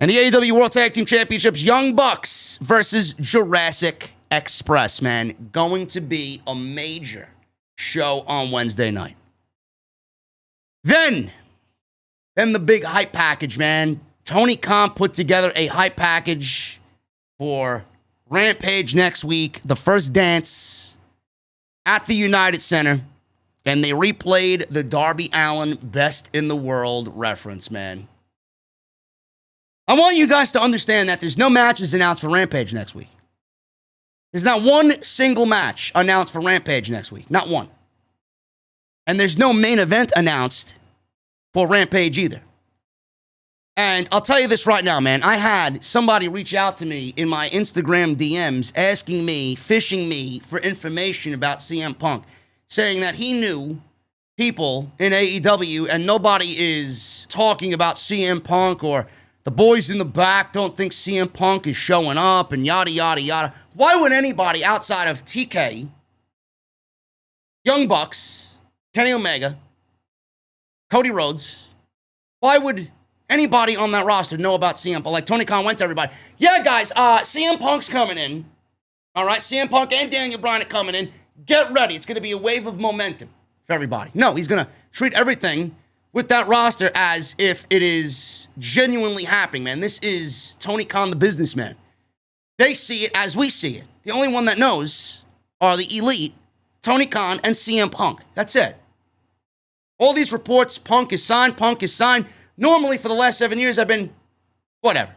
And the AEW World Tag Team Championships, Young Bucks versus Jurassic Express, man. Going to be a major show on Wednesday night. Then the big hype package, man. Tony Khan put together a hype package for Rampage next week. The first dance at the United Center. And they replayed the Darby Allin Best in the World reference, man. I want you guys to understand that there's no matches announced for Rampage next week. There's not one single match announced for Rampage next week. Not one. And there's no main event announced for Rampage either. And I'll tell you this right now, man. I had somebody reach out to me in my Instagram DMs asking me, fishing me for information about CM Punk, saying that he knew people in AEW and nobody is talking about CM Punk, or the boys in the back don't think CM Punk is showing up and yada, yada, yada. Why would anybody outside of TK, Young Bucks, Kenny Omega, Cody Rhodes, why would anybody on that roster know about CM Punk? Like Tony Khan went to everybody. Yeah, guys, CM Punk's coming in. All right, CM Punk and Daniel Bryan are coming in. Get ready. It's going to be a wave of momentum for everybody. No, he's going to treat everything with that roster as if it is genuinely happening, man. This is Tony Khan, the businessman. They see it as we see it. The only one that knows are the elite, Tony Khan and CM Punk. That's it. All these reports, Punk is signed. Normally, for the last 7 years, I've been, whatever.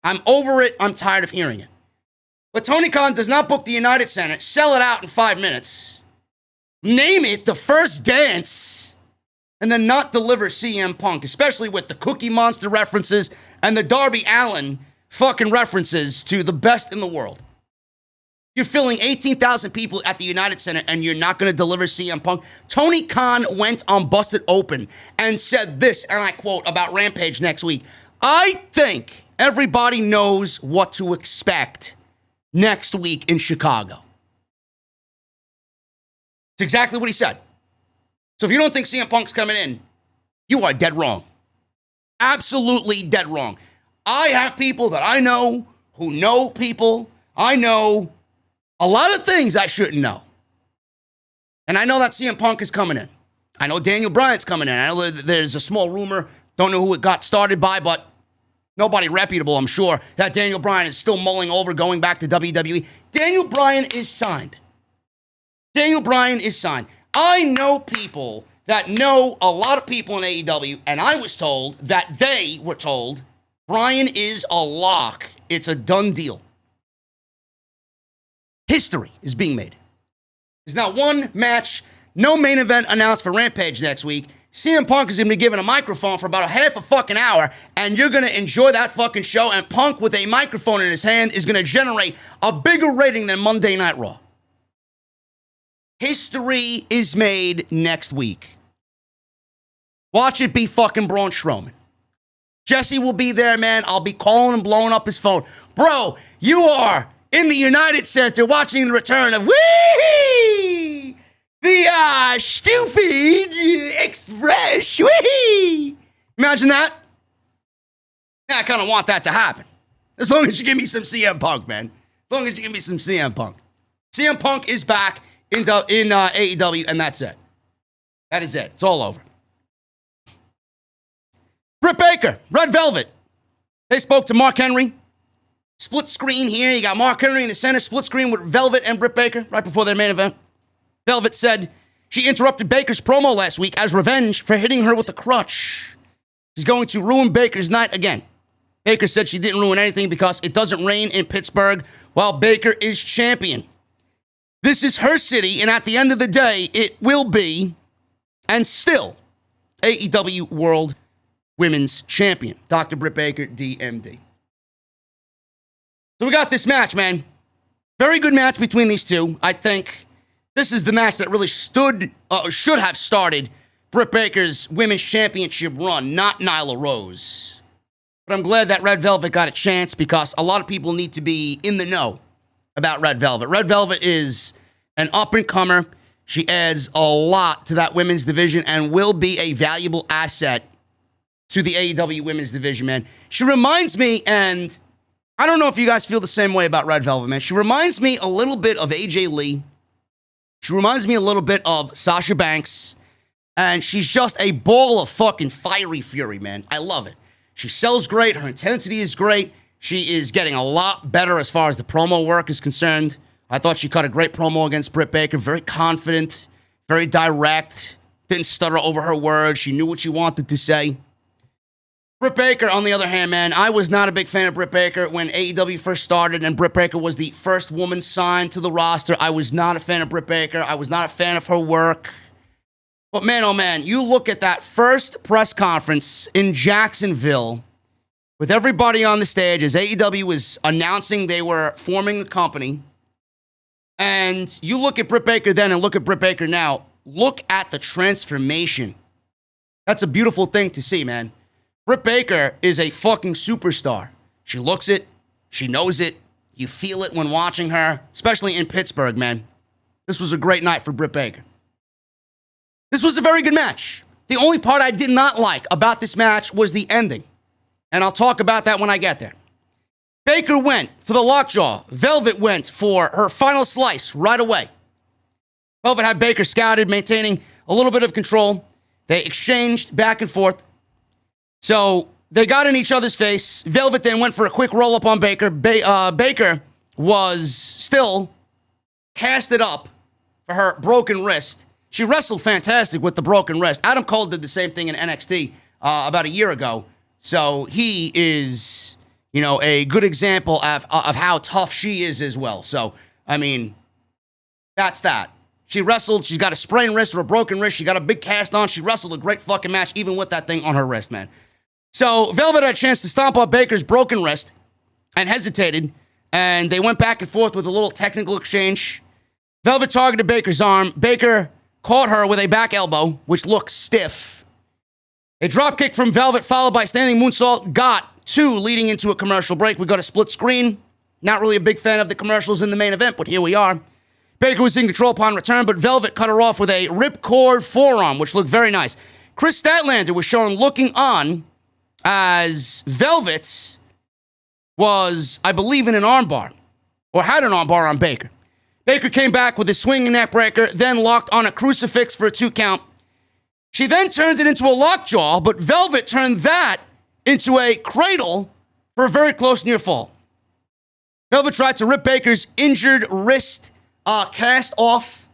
I'm over it. I'm tired of hearing it. But Tony Khan does not book the United Center, sell it out in 5 minutes, name it the first dance, and then not deliver CM Punk, especially with the Cookie Monster references and the Darby Allin fucking references to the best in the world. You're filling 18,000 people at the United Center and you're not going to deliver CM Punk. Tony Khan went on Busted Open and said this, and I quote, about Rampage next week. I think everybody knows what to expect next week in Chicago. It's exactly what he said. So if you don't think CM Punk's coming in, you are dead wrong. Absolutely dead wrong. I have people that I know who know people. I know a lot of things I shouldn't know. And I know that CM Punk is coming in. I know Daniel Bryan's coming in. I know there's a small rumor. Don't know who it got started by, but nobody reputable, I'm sure, that Daniel Bryan is still mulling over going back to WWE. Daniel Bryan is signed. Daniel Bryan is signed. I know people that know a lot of people in AEW, and I was told that they were told Bryan is a lock. It's a done deal. History is being made. There's not one match, no main event announced for Rampage next week. CM Punk is going to be given a microphone for about a half a fucking hour, and you're going to enjoy that fucking show, and Punk with a microphone in his hand is going to generate a bigger rating than Monday Night Raw. History is made next week. Watch it be fucking Braun Strowman. Jesse will be there, man. I'll be calling and blowing up his phone. Bro, you are in the United Center watching the return of the stupid Express. Imagine that. Yeah, I kind of want that to happen. As long as you give me some CM Punk, man. As long as you give me some CM Punk. CM Punk is back in AEW, and that's it. That is it. It's all over. Britt Baker, Red Velvet. They spoke to Mark Henry. Split screen here. You got Mark Henry in the center. Split screen with Velvet and Britt Baker right before their main event. Velvet said she interrupted Baker's promo last week as revenge for hitting her with a crutch. She's going to ruin Baker's night again. Baker said she didn't ruin anything because it doesn't rain in Pittsburgh while Baker is champion. This is her city, and at the end of the day, it will be, and still, AEW World Women's Champion. Dr. Britt Baker, DMD. So we got this match, man. Very good match between these two. I think this is the match that really should have started Britt Baker's Women's Championship run, not Nyla Rose. But I'm glad that Red Velvet got a chance because a lot of people need to be in the know about Red Velvet. Red Velvet is an up-and-comer. She adds a lot to that women's division and will be a valuable asset to the AEW women's division, man. She reminds me, and I don't know if you guys feel the same way about Red Velvet, man. She reminds me a little bit of AJ Lee. She reminds me a little bit of Sasha Banks. And she's just a ball of fucking fiery fury, man. I love it. She sells great. Her intensity is great. She is getting a lot better as far as the promo work is concerned. I thought she cut a great promo against Britt Baker. Very confident, very direct. Didn't stutter over her words. She knew what she wanted to say. Britt Baker, on the other hand, man, I was not a big fan of Britt Baker when AEW first started and Britt Baker was the first woman signed to the roster. I was not a fan of Britt Baker. I was not a fan of her work. But man, oh man, you look at that first press conference in Jacksonville with everybody on the stage as AEW was announcing they were forming the company. And you look at Britt Baker then and look at Britt Baker now. Look at the transformation. That's a beautiful thing to see, man. Britt Baker is a fucking superstar. She looks it. She knows it. You feel it when watching her, especially in Pittsburgh, man. This was a great night for Britt Baker. This was a very good match. The only part I did not like about this match was the ending. And I'll talk about that when I get there. Baker went for the lockjaw. Velvet went for her final slice right away. Velvet had Baker scouted, maintaining a little bit of control. They exchanged back and forth. So they got in each other's face. Velvet then went for a quick roll-up on Baker. Baker was still casted up for her broken wrist. She wrestled fantastic with the broken wrist. Adam Cole did the same thing in NXT about a year ago. So he is, you know, a good example of how tough she is as well. So, I mean, that's that. She wrestled. She's got a sprained wrist or a broken wrist. She got a big cast on. She wrestled a great fucking match, even with that thing on her wrist, man. So Velvet had a chance to stomp on Baker's broken wrist and hesitated. And they went back and forth with a little technical exchange. Velvet targeted Baker's arm. Baker caught her with a back elbow, which looked stiff. A dropkick from Velvet, followed by standing moonsault. Got two, leading into a commercial break. We got a split screen. Not really a big fan of the commercials in the main event, but here we are. Baker was in control upon return, but Velvet cut her off with a ripcord forearm, which looked very nice. Chris Statlander was shown looking on as Velvet was, I believe, in an armbar, or had an armbar on Baker. Baker came back with a swinging neck breaker, then locked on a crucifix for a 2 count. She then turns it into a lockjaw, but Velvet turned that into a cradle for a very close near fall. Velvet tried to rip Baker's injured wrist cast off,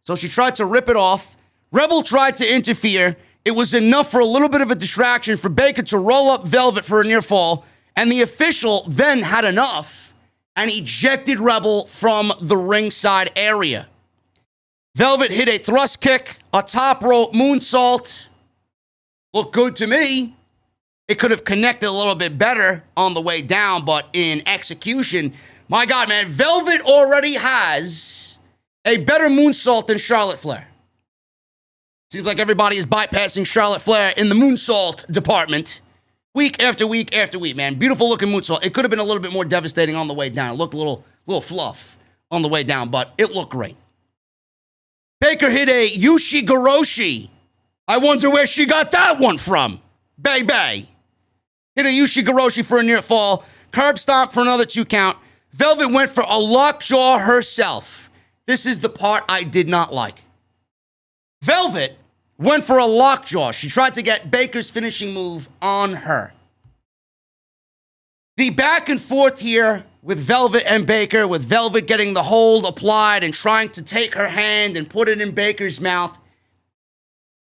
so she tried to rip it off. Rebel tried to interfere. It was enough for a little bit of a distraction for Baker to roll up Velvet for a near fall, and the official then had enough and ejected Rebel from the ringside area. Velvet hit a thrust kick, a top rope moonsault. Looked good to me. It could have connected a little bit better on the way down, but in execution, my God, man, Velvet already has a better moonsault than Charlotte Flair. Seems like everybody is bypassing Charlotte Flair in the moonsault department. Week after week after week, man. Beautiful looking moonsault. It could have been a little bit more devastating on the way down. It looked a little fluff on the way down, but it looked great. Baker hit a Ushigoroshi. I wonder where she got that one from. Bay. Hit a Ushigoroshi for a near fall. Curb stomp for another 2 count. Velvet went for a lockjaw herself. This is the part I did not like. Velvet went for a lockjaw. She tried to get Baker's finishing move on her. The back and forth here with Velvet and Baker, with Velvet getting the hold applied and trying to take her hand and put it in Baker's mouth.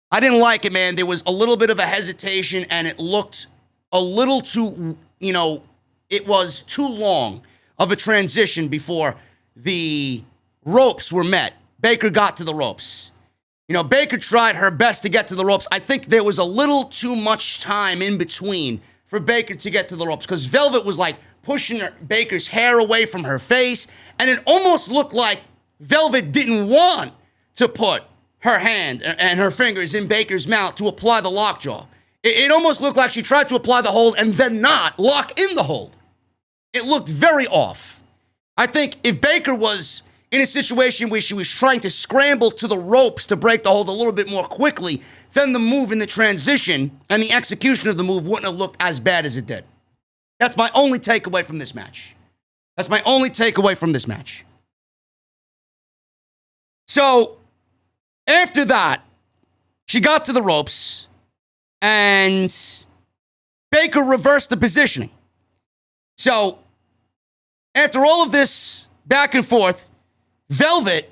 I didn't like it, man. There was a little bit of a hesitation, and it looked a little too, it was too long of a transition before the ropes were met. Baker got to the ropes. Baker tried her best to get to the ropes. I think there was a little too much time in between for Baker to get to the ropes because Velvet was like pushing Baker's hair away from her face, and it almost looked like Velvet didn't want to put her hand and her fingers in Baker's mouth to apply the lockjaw. It almost looked like she tried to apply the hold and then not lock in the hold. It looked very off. I think if Baker was in a situation where she was trying to scramble to the ropes to break the hold a little bit more quickly, then the move in the transition and the execution of the move wouldn't have looked as bad as it did. That's my only takeaway from this match. So, after that, she got to the ropes, and Baker reversed the positioning. So, after all of this back and forth, Velvet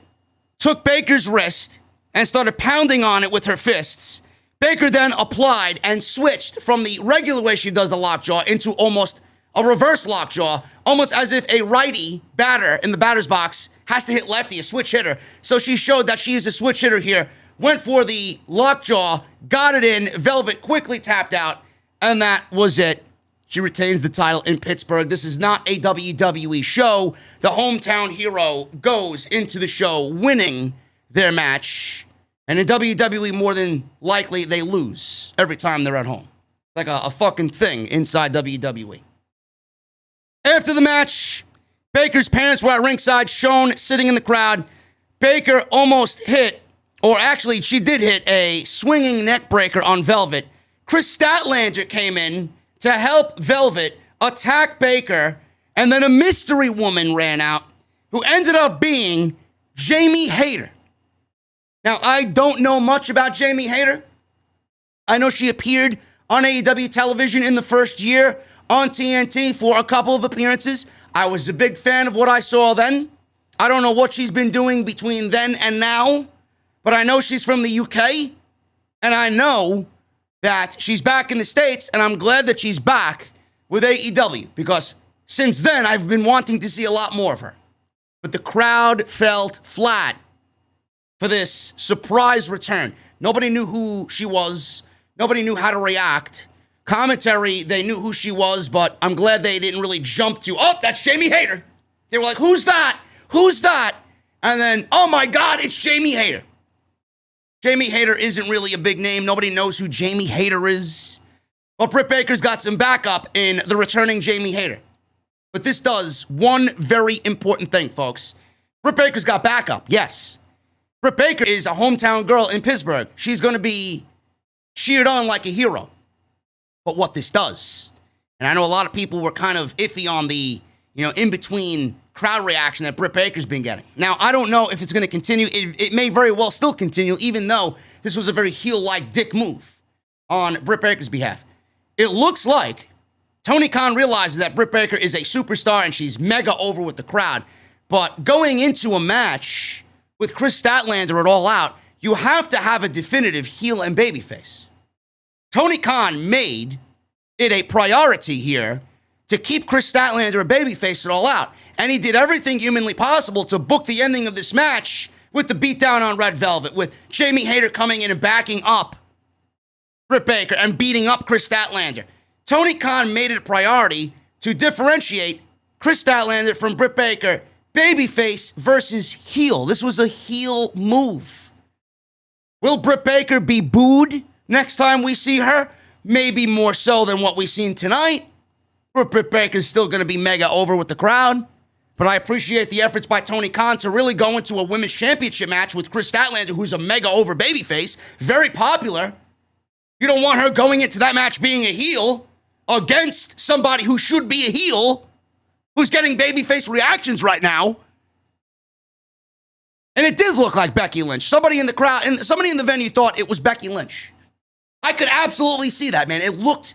took Baker's wrist and started pounding on it with her fists. Baker then applied and switched from the regular way she does the lockjaw into almost a reverse lockjaw, almost as if a righty batter in the batter's box has to hit lefty, a switch hitter. So she showed that she is a switch hitter here, went for the lockjaw, got it in, Velvet quickly tapped out, and that was it. She retains the title in Pittsburgh. This is not a WWE show. The hometown hero goes into the show winning their match. And in WWE, more than likely, they lose every time they're at home. It's like a fucking thing inside WWE. After the match, Baker's parents were at ringside, shown sitting in the crowd. Baker almost hit, or actually, she did hit a swinging neck breaker on Velvet. Chris Statlander came in to help Velvet attack Baker, and then a mystery woman ran out who ended up being Jamie Hayter. Now, I don't know much about Jamie Hayter. I know she appeared on AEW television in the first year on TNT for a couple of appearances. I was a big fan of what I saw then. I don't know what she's been doing between then and now, but I know she's from the UK, and I know that she's back in the States, and I'm glad that she's back with AEW, because since then, I've been wanting to see a lot more of her. But the crowd felt flat for this surprise return. Nobody knew who she was. Nobody knew how to react. Commentary, they knew who she was, but I'm glad they didn't really jump to, oh, that's Jamie Hayter. They were like, who's that? Who's that? And then, oh my God, it's Jamie Hayter. Jamie Hayter isn't really a big name. Nobody knows who Jamie Hayter is. But Britt Baker's got some backup in the returning Jamie Hayter. But this does one very important thing, folks. Britt Baker's got backup, yes. Britt Baker is a hometown girl in Pittsburgh. She's going to be cheered on like a hero. But what this does, and I know a lot of people were kind of iffy on the, in-between crowd reaction that Britt Baker's been getting. Now, I don't know if it's going to continue. It may very well still continue, even though this was a very heel-like dick move on Britt Baker's behalf. It looks like Tony Khan realizes that Britt Baker is a superstar and she's mega over with the crowd. But going into a match with Chris Statlander at All Out, you have to have a definitive heel and babyface. Tony Khan made it a priority here to keep Chris Statlander a babyface at All Out. And he did everything humanly possible to book the ending of this match with the beatdown on Red Velvet, with Jamie Hayter coming in and backing up Britt Baker and beating up Chris Statlander. Tony Khan made it a priority to differentiate Chris Statlander from Britt Baker, babyface versus heel. This was a heel move. Will Britt Baker be booed next time we see her? Maybe more so than what we've seen tonight. But Britt Baker's still going to be mega over with the crowd. But I appreciate the efforts by Tony Khan to really go into a women's championship match with Chris Statlander, who's a mega over babyface, very popular. You don't want her going into that match being a heel against somebody who should be a heel, who's getting babyface reactions right now. And it did look like Becky Lynch. Somebody in the crowd, and somebody in the venue thought it was Becky Lynch. I could absolutely see that, man. It looked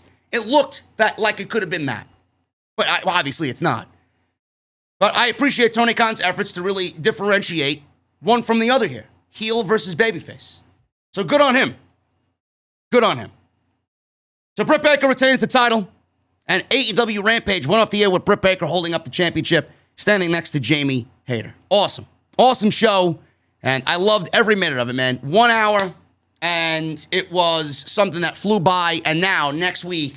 that like it could have been that. But obviously it's not. But I appreciate Tony Khan's efforts to really differentiate one from the other here. Heel versus babyface. So good on him. Good on him. So Britt Baker retains the title. And AEW Rampage went off the air with Britt Baker holding up the championship, standing next to Jamie Hayter. Awesome. Awesome show. And I loved every minute of it, man. 1 hour. And it was something that flew by. And now, next week,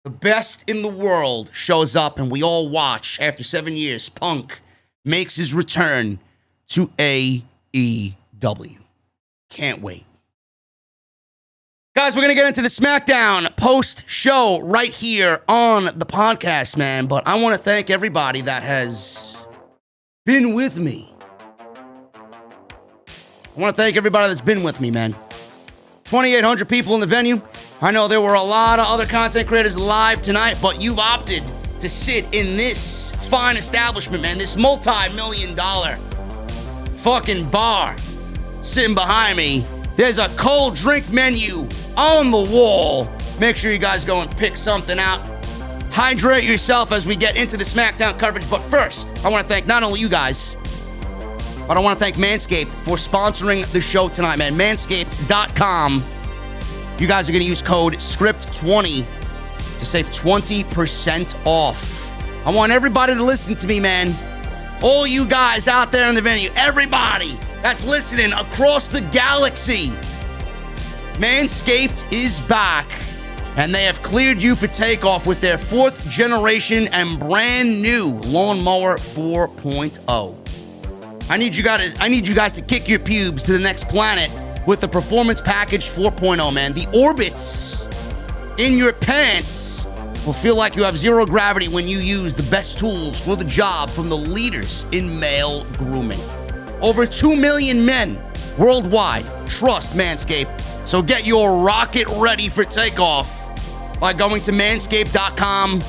the best in the world shows up and we all watch after 7 years. Punk makes his return to AEW. Can't wait. Guys, we're going to get into the SmackDown post-show right here on the podcast, man. But I want to thank everybody that has been with me. I want to thank everybody that's been with me, man. 2,800 people in the venue. I know there were a lot of other content creators live tonight, but you've opted to sit in this fine establishment, man. This multi-million-dollar fucking bar sitting behind me. There's a cold drink menu on the wall. Make sure you guys go and pick something out. Hydrate yourself as we get into the SmackDown coverage. But first, I want to thank not only you guys, but I want to thank Manscaped for sponsoring the show tonight, man. Manscaped.com. You guys are going to use code SCRIPT20 to save 20% off. I want everybody to listen to me, man. All you guys out there in the venue, everybody that's listening across the galaxy. Manscaped is back, and they have cleared you for takeoff with their 4th generation and brand new Lawnmower 4.0. I need you guys to kick your pubes to the next planet with the Performance Package 4.0, man. The orbits in your pants will feel like you have zero gravity when you use the best tools for the job from the leaders in male grooming. Over 2 million men worldwide trust Manscaped, so get your rocket ready for takeoff by going to manscaped.com.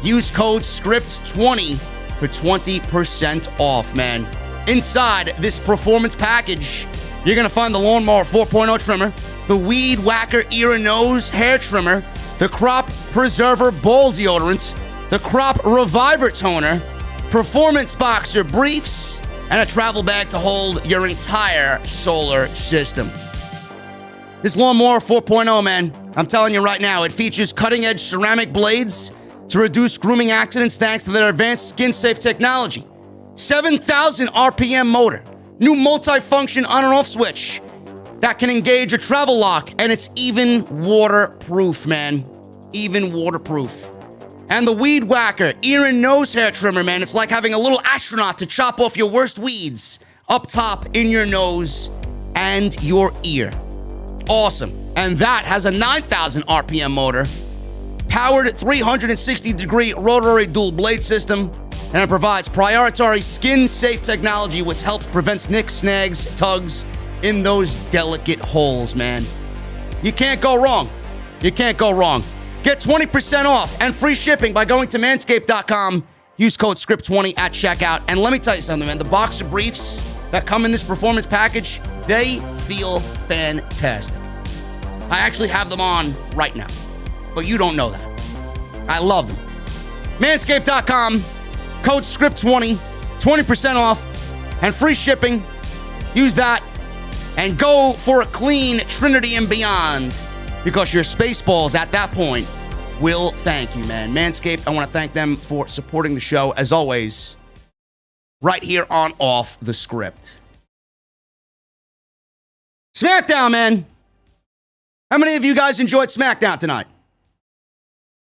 Use code SCRIPT20 for 20% off, man. Inside this performance package, you're going to find the Lawnmower 4.0 trimmer, the Weed Whacker ear and nose hair trimmer, the Crop Preserver ball deodorant, the Crop Reviver toner, Performance Boxer briefs, and a travel bag to hold your entire solar system. This Lawnmower 4.0, man, I'm telling you right now, it features cutting-edge ceramic blades to reduce grooming accidents thanks to their advanced skin-safe technology. 7,000 RPM motor, new multi-function on and off switch that can engage a travel lock, and it's even waterproof, man. Even waterproof. And the Weed Whacker ear and nose hair trimmer, man. It's like having a little astronaut to chop off your worst weeds up top in your nose and your ear. Awesome. And that has a 9,000 RPM motor, powered 360-degree rotary dual blade system, and it provides proprietary skin-safe technology which helps prevent nicks, snags, tugs in those delicate holes, man. You can't go wrong. You can't go wrong. Get 20% off and free shipping by going to manscaped.com. Use code SCRIPT20 at checkout. And let me tell you something, man. The boxer briefs that come in this performance package, they feel fantastic. I actually have them on right now, but you don't know that. I love them. Manscaped.com. Code SCRIPT20, 20% off, and free shipping. Use that, and go for a clean Trinity and beyond, because your Spaceballs at that point will thank you, man. Manscaped, I want to thank them for supporting the show, as always, right here on Off the Script. SmackDown, man. How many of you guys enjoyed SmackDown tonight?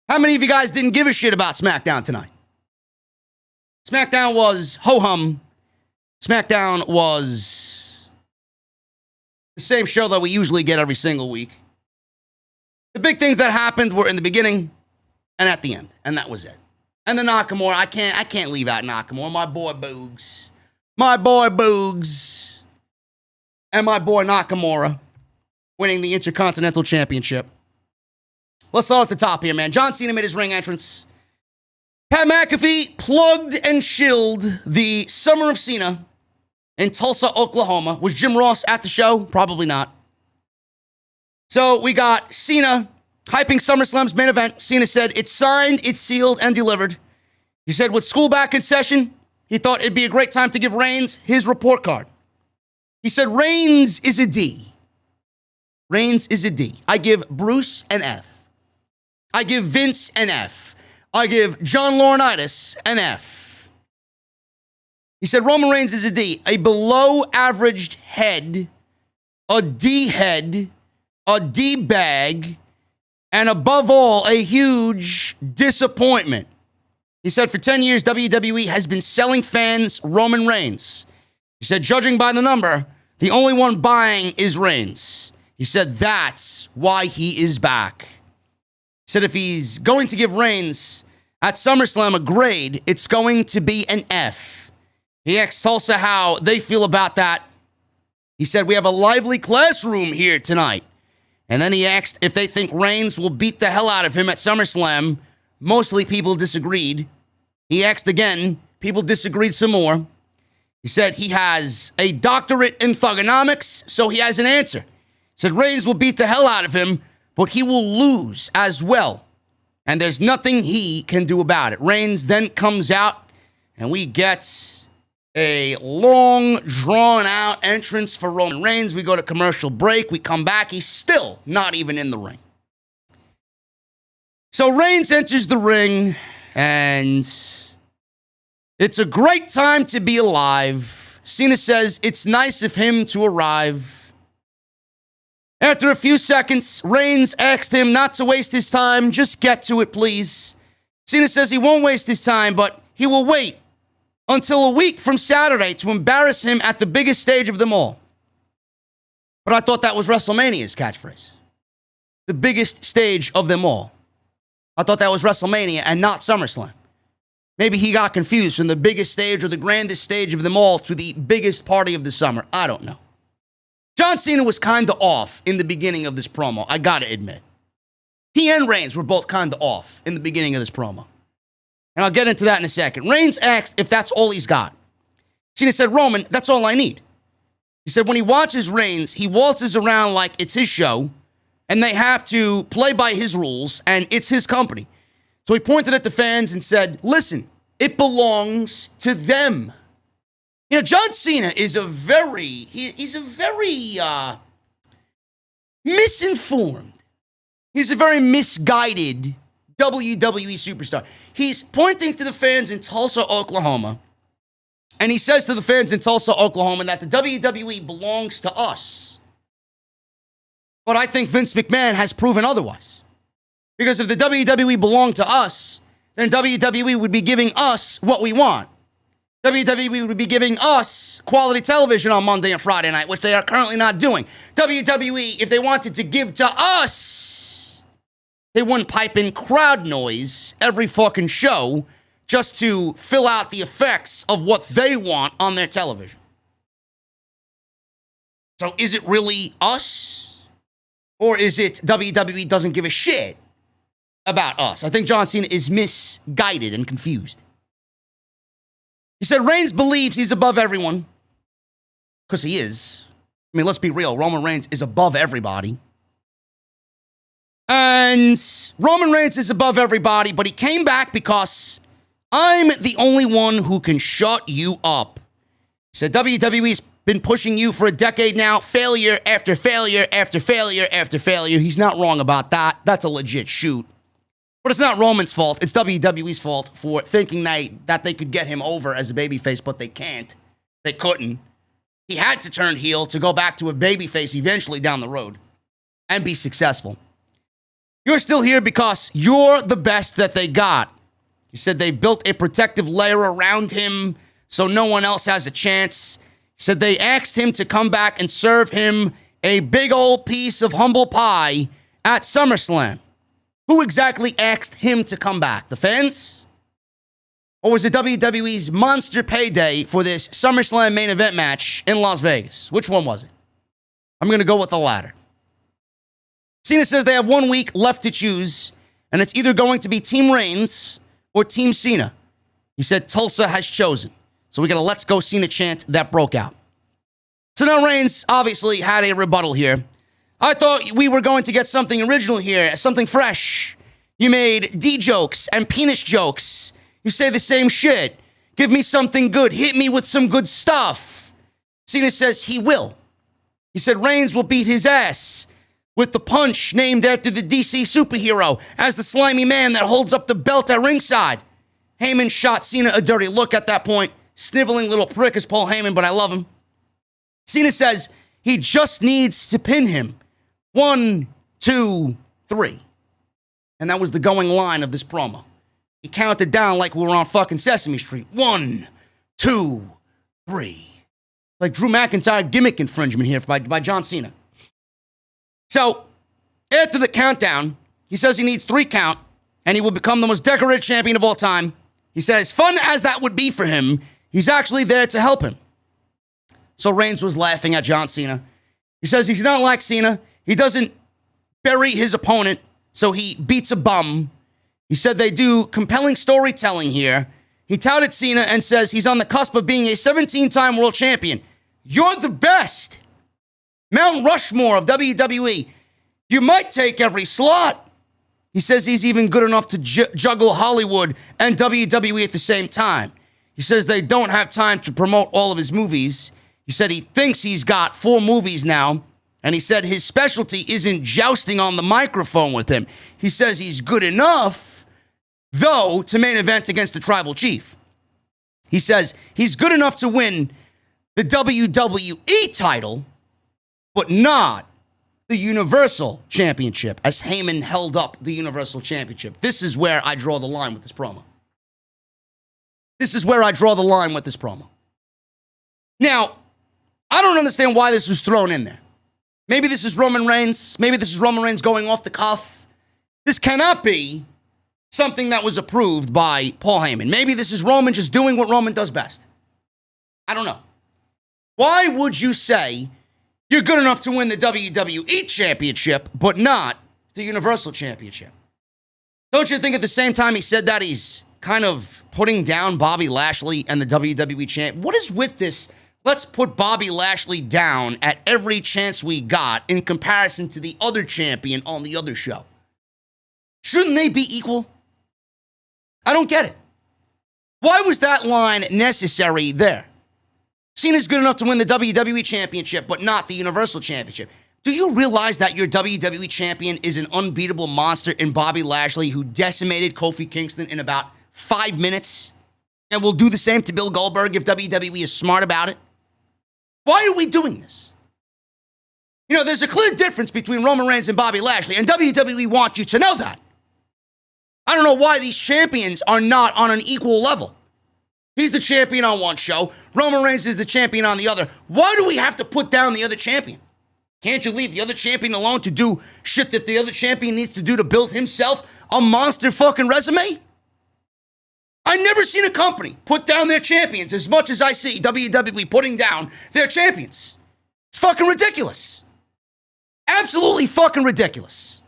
How many of you guys didn't give a shit about SmackDown tonight? SmackDown was ho-hum. SmackDown was the same show that we usually get every single week. The big things that happened were in the beginning and at the end, and that was it. And the Nakamura, I can't leave out Nakamura. My boy Boogs. My boy Boogs. And my boy Nakamura winning the Intercontinental Championship. Let's start at the top here, man. John Cena made his ring entrance. Pat McAfee plugged and shilled the Summer of Cena in Tulsa, Oklahoma. Was Jim Ross at the show? Probably not. So we got Cena hyping SummerSlam's main event. Cena said, "It's signed, it's sealed, and delivered." He said, "With school back in session, he thought it'd be a great time to give Reigns his report card. He said, Reigns is a D. Reigns is a D. I give Bruce an F. I give Vince an F. I give John Laurinaitis an F. He said Roman Reigns is a D. A below-averaged head, a D head, a D bag, and above all, a huge disappointment. He said for 10 years, WWE has been selling fans Roman Reigns. He said, judging by the number, the only one buying is Reigns. He said that's why he is back. He said if he's going to give Reigns at SummerSlam a grade, it's going to be an F. He asked Tulsa how they feel about that. He said, we have a lively classroom here tonight. And then he asked if they think Reigns will beat the hell out of him at SummerSlam. Mostly people disagreed. He asked again. People disagreed some more. He said he has a doctorate in thugonomics, so he has an answer. He said Reigns will beat the hell out of him, but he will lose as well. And there's nothing he can do about it. Reigns then comes out, and we get a long, drawn-out entrance for Roman Reigns. We go to commercial break. We come back. He's still not even in the ring. So Reigns enters the ring, and it's a great time to be alive. Cena says it's nice of him to arrive. After a few seconds, Reigns asked him not to waste his time. Just get to it, please. Cena says he won't waste his time, but he will wait until a week from Saturday to embarrass him at the biggest stage of them all. But I thought that was WrestleMania's catchphrase. The biggest stage of them all. I thought that was WrestleMania and not SummerSlam. Maybe he got confused from the biggest stage or the grandest stage of them all to the biggest party of the summer. I don't know. John Cena was kind of off in the beginning of this promo, I gotta admit. He and Reigns were both kind of off in the beginning of this promo. And I'll get into that in a second. Reigns asked if that's all he's got. Cena said, Roman, that's all I need. He said when he watches Reigns, he waltzes around like it's his show, and they have to play by his rules, and it's his company. So he pointed at the fans and said, listen, it belongs to them. You know, John Cena is he's a very misinformed. He's a very misguided WWE superstar. He's pointing to the fans in Tulsa, Oklahoma, and he says to the fans in Tulsa, Oklahoma, that the WWE belongs to us. But I think Vince McMahon has proven otherwise. Because if the WWE belonged to us, then WWE would be giving us what we want. WWE would be giving us quality television on Monday and Friday night, which they are currently not doing. WWE, if they wanted to give to us, they wouldn't pipe in crowd noise every fucking show just to fill out the effects of what they want on their television. So is it really us? Or is it WWE doesn't give a shit about us? I think John Cena is misguided and confused. He said Reigns believes he's above everyone. Because he is. I mean, let's be real. Roman Reigns is above everybody. And Roman Reigns is above everybody, but he came back because I'm the only one who can shut you up. He said WWE's been pushing you for a decade now. Failure after failure after failure after failure. He's not wrong about that. That's a legit shoot. But it's not Roman's fault. It's WWE's fault for thinking that they could get him over as a babyface, but they can't. They couldn't. He had to turn heel to go back to a babyface eventually down the road and be successful. You're still here because you're the best that they got. He said they built a protective layer around him so no one else has a chance. He said they asked him to come back and serve him a big old piece of humble pie at SummerSlam. Who exactly asked him to come back? The fans? Or was it WWE's monster payday for this SummerSlam main event match in Las Vegas? Which one was it? I'm going to go with the latter. Cena says they have 1 week left to choose, and it's either going to be Team Reigns or Team Cena. He said Tulsa has chosen. So we got a Let's Go Cena chant that broke out. So now Reigns obviously had a rebuttal here. I thought we were going to get something original here, something fresh. You made D jokes and penis jokes. You say the same shit. Give me something good. Hit me with some good stuff. Cena says he will. He said Reigns will beat his ass with the punch named after the DC superhero as the slimy man that holds up the belt at ringside. Heyman shot Cena a dirty look at that point. Sniveling little prick is Paul Heyman, but I love him. Cena says he just needs to pin him. 1, 2, 3. And that was the going line of this promo. He counted down like we were on fucking Sesame Street. 1, 2, 3. Like Drew McIntyre gimmick infringement here by John Cena. So, after the countdown, he says he needs 3 count, and he will become the most decorated champion of all time. He said, as fun as that would be for him, he's actually there to help him. So Reigns was laughing at John Cena. He says he's not like Cena. He doesn't bury his opponent, so he beats a bum. He said they do compelling storytelling here. He touted Cena and says he's on the cusp of being a 17-time world champion. You're the best. Mount Rushmore of WWE. You might take every slot. He says he's even good enough to juggle Hollywood and WWE at the same time. He says they don't have time to promote all of his movies. He said he thinks he's got 4 movies now. And he said his specialty isn't jousting on the microphone with him. He says he's good enough, though, to main event against the Tribal Chief. He says he's good enough to win the WWE title, but not the Universal Championship, as Heyman held up the Universal Championship. This is where I draw the line with this promo. This is where I draw the line with this promo. Now, I don't understand why this was thrown in there. Maybe this is Roman Reigns. Maybe this is Roman Reigns going off the cuff. This cannot be something that was approved by Paul Heyman. Maybe this is Roman just doing what Roman does best. I don't know. Why would you say you're good enough to win the WWE Championship, but not the Universal Championship? Don't you think at the same time he said that he's kind of putting down Bobby Lashley and the WWE Champ? What is with this? Let's put Bobby Lashley down at every chance we got in comparison to the other champion on the other show. Shouldn't they be equal? I don't get it. Why was that line necessary there? Cena's good enough to win the WWE Championship, but not the Universal Championship. Do you realize that your WWE Champion is an unbeatable monster in Bobby Lashley who decimated Kofi Kingston in about 5 minutes and will do the same to Bill Goldberg if WWE is smart about it? Why are we doing this? You know, there's a clear difference between Roman Reigns and Bobby Lashley, and WWE wants you to know that. I don't know why these champions are not on an equal level. He's the champion on one show. Roman Reigns is the champion on the other. Why do we have to put down the other champion? Can't you leave the other champion alone to do shit that the other champion needs to do to build himself a monster fucking resume? I've never seen a company put down their champions as much as I see WWE putting down their champions. It's fucking ridiculous. Absolutely fucking ridiculous.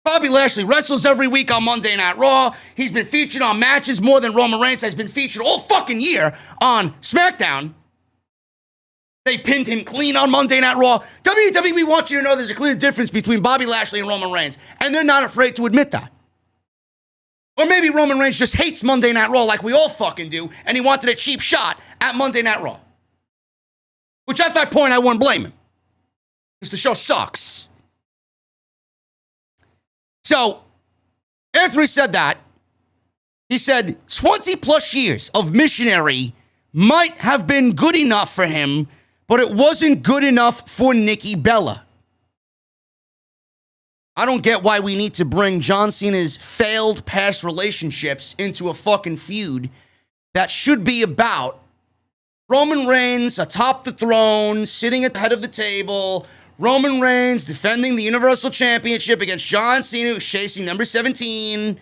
Bobby Lashley wrestles every week on Monday Night Raw. He's been featured on matches more than Roman Reigns has been featured all fucking year on SmackDown. They've pinned him clean on Monday Night Raw. WWE wants you to know there's a clear difference between Bobby Lashley and Roman Reigns, and they're not afraid to admit that. Or maybe Roman Reigns just hates Monday Night Raw like we all fucking do, and he wanted a cheap shot at Monday Night Raw. Which at that point I wouldn't blame him, because the show sucks. So, after he said that, he said 20 plus years of missionary might have been good enough for him, but it wasn't good enough for Nikki Bella. I don't get why we need to bring John Cena's failed past relationships into a fucking feud that should be about Roman Reigns atop the throne, sitting at the head of the table, Roman Reigns defending the Universal Championship against John Cena, who's chasing number 17.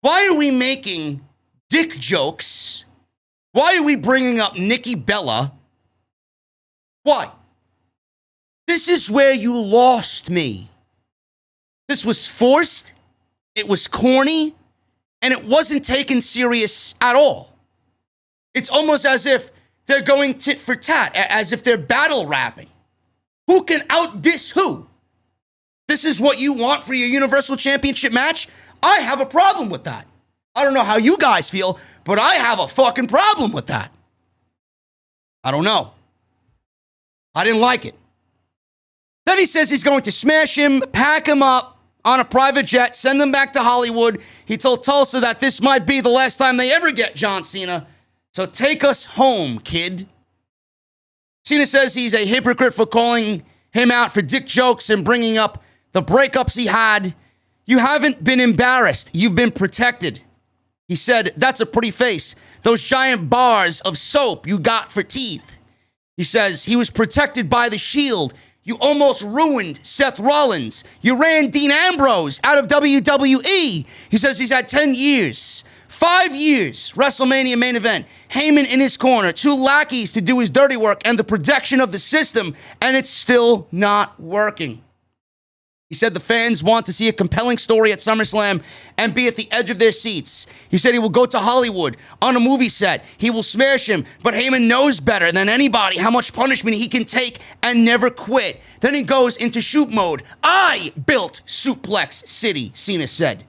Why are we making dick jokes? Why are we bringing up Nikki Bella? Why? This is where you lost me. This was forced, it was corny, and it wasn't taken serious at all. It's almost as if they're going tit for tat, as if they're battle rapping. Who can outdiss who? This is what you want for your Universal Championship match? I have a problem with that. I don't know how you guys feel, But I have a fucking problem with that. I don't know. I didn't like it. Then he says he's going to smash him, pack him up on a private jet, send him back to Hollywood. He told Tulsa that this might be the last time they ever get John Cena. So take us home, kid. Cena says he's a hypocrite for calling him out for dick jokes and bringing up the breakups he had. You haven't been embarrassed. You've been protected. He said, that's a pretty face. Those giant bars of soap you got for teeth. He says he was protected by the Shield. You almost ruined Seth Rollins. You ran Dean Ambrose out of WWE. He says he's had 10 years. 5 years, WrestleMania main event. Heyman in his corner. 2 lackeys to do his dirty work and the protection of the system. And it's still not working. He said the fans want to see a compelling story at SummerSlam and be at the edge of their seats. He said he will go to Hollywood on a movie set. He will smash him, but Heyman knows better than anybody how much punishment he can take and never quit. Then he goes into shoot mode. I built Suplex City, Cena said.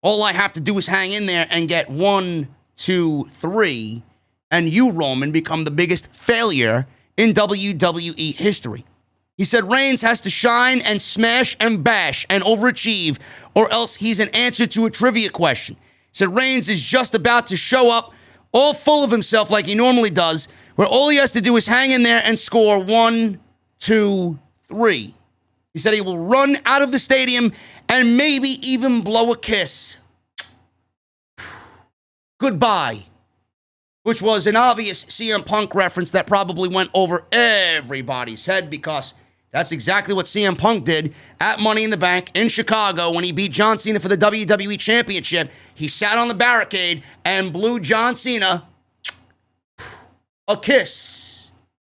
All I have to do is hang in there and get 1, 2, 3, and you, Roman, become the biggest failure in WWE history. He said Reigns has to shine and smash and bash and overachieve, or else he's an answer to a trivia question. He said Reigns is just about to show up all full of himself like he normally does, where all he has to do is hang in there and score 1, 2, 3. He said he will run out of the stadium and maybe even blow a kiss. Goodbye. Which was an obvious CM Punk reference that probably went over everybody's head because that's exactly what CM Punk did at Money in the Bank in Chicago when he beat John Cena for the WWE Championship. He sat on the barricade and blew John Cena a kiss.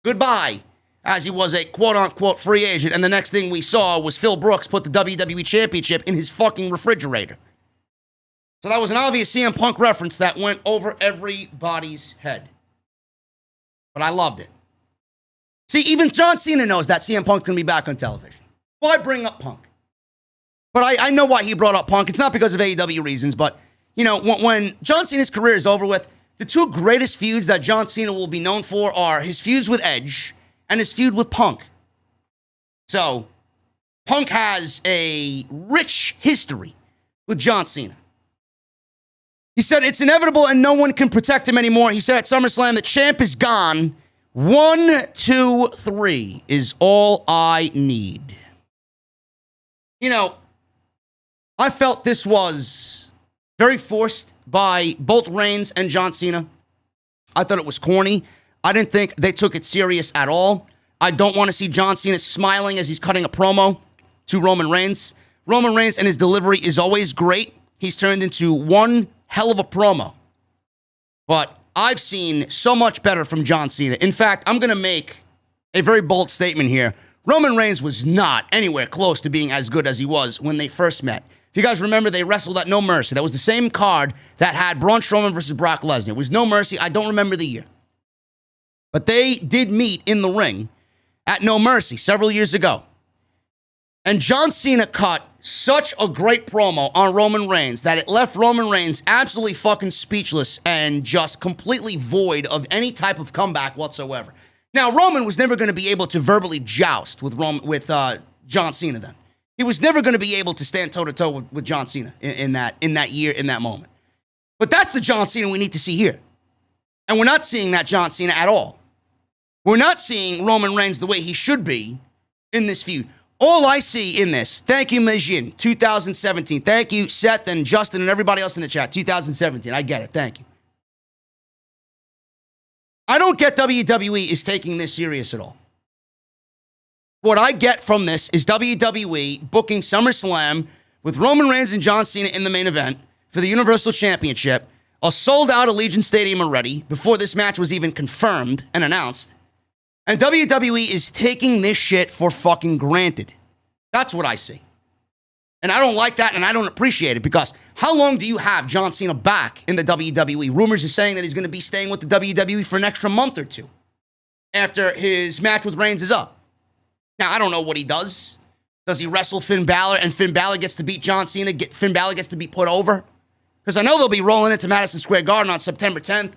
Goodbye. As he was a quote-unquote free agent. And the next thing we saw was Phil Brooks put the WWE Championship in his fucking refrigerator. So that was an obvious CM Punk reference that went over everybody's head. But I loved it. See, even John Cena knows that CM Punk's going to be back on television. Why bring up Punk? But I know why he brought up Punk. It's not because of AEW reasons, but, you know, when John Cena's career is over with, the 2 greatest feuds that John Cena will be known for are his feuds with Edge and his feud with Punk. So, Punk has a rich history with John Cena. He said it's inevitable and no one can protect him anymore. He said at SummerSlam, the champ is gone. 1, 2, 3 is all I need. You know, I felt this was very forced by both Reigns and John Cena. I thought it was corny. I didn't think they took it serious at all. I don't want to see John Cena smiling as he's cutting a promo to Roman Reigns. Roman Reigns and his delivery is always great. He's turned into one hell of a promo. But I've seen so much better from John Cena. In fact, I'm going to make a very bold statement here. Roman Reigns was not anywhere close to being as good as he was when they first met. If you guys remember, they wrestled at No Mercy. That was the same card that had Braun Strowman versus Brock Lesnar. It was No Mercy. I don't remember the year. But they did meet in the ring at No Mercy several years ago. And John Cena cut such a great promo on Roman Reigns that it left Roman Reigns absolutely fucking speechless and just completely void of any type of comeback whatsoever. Now, Roman was never going to be able to verbally joust with John Cena then. He was never going to be able to stand toe-to-toe with John Cena in that year, in that moment. But that's the John Cena we need to see here. And we're not seeing that John Cena at all. We're not seeing Roman Reigns the way he should be in this feud. All I see in this, thank you, Majin, 2017. Thank you, Seth and Justin and everybody else in the chat, 2017. I get it. Thank you. I don't get WWE is taking this serious at all. What I get from this is WWE booking SummerSlam with Roman Reigns and John Cena in the main event for the Universal Championship, a sold-out Allegiant Stadium already before this match was even confirmed and announced. And WWE is taking this shit for fucking granted. That's what I see. And I don't like that, and I don't appreciate it, because how long do you have John Cena back in the WWE? Rumors are saying that he's going to be staying with the WWE for an extra month or two after his match with Reigns is up. Now, I don't know what he does. Does he wrestle Finn Balor, and Finn Balor gets to beat John Cena? Finn Balor gets to be put over? Because I know they'll be rolling into Madison Square Garden on September 10th.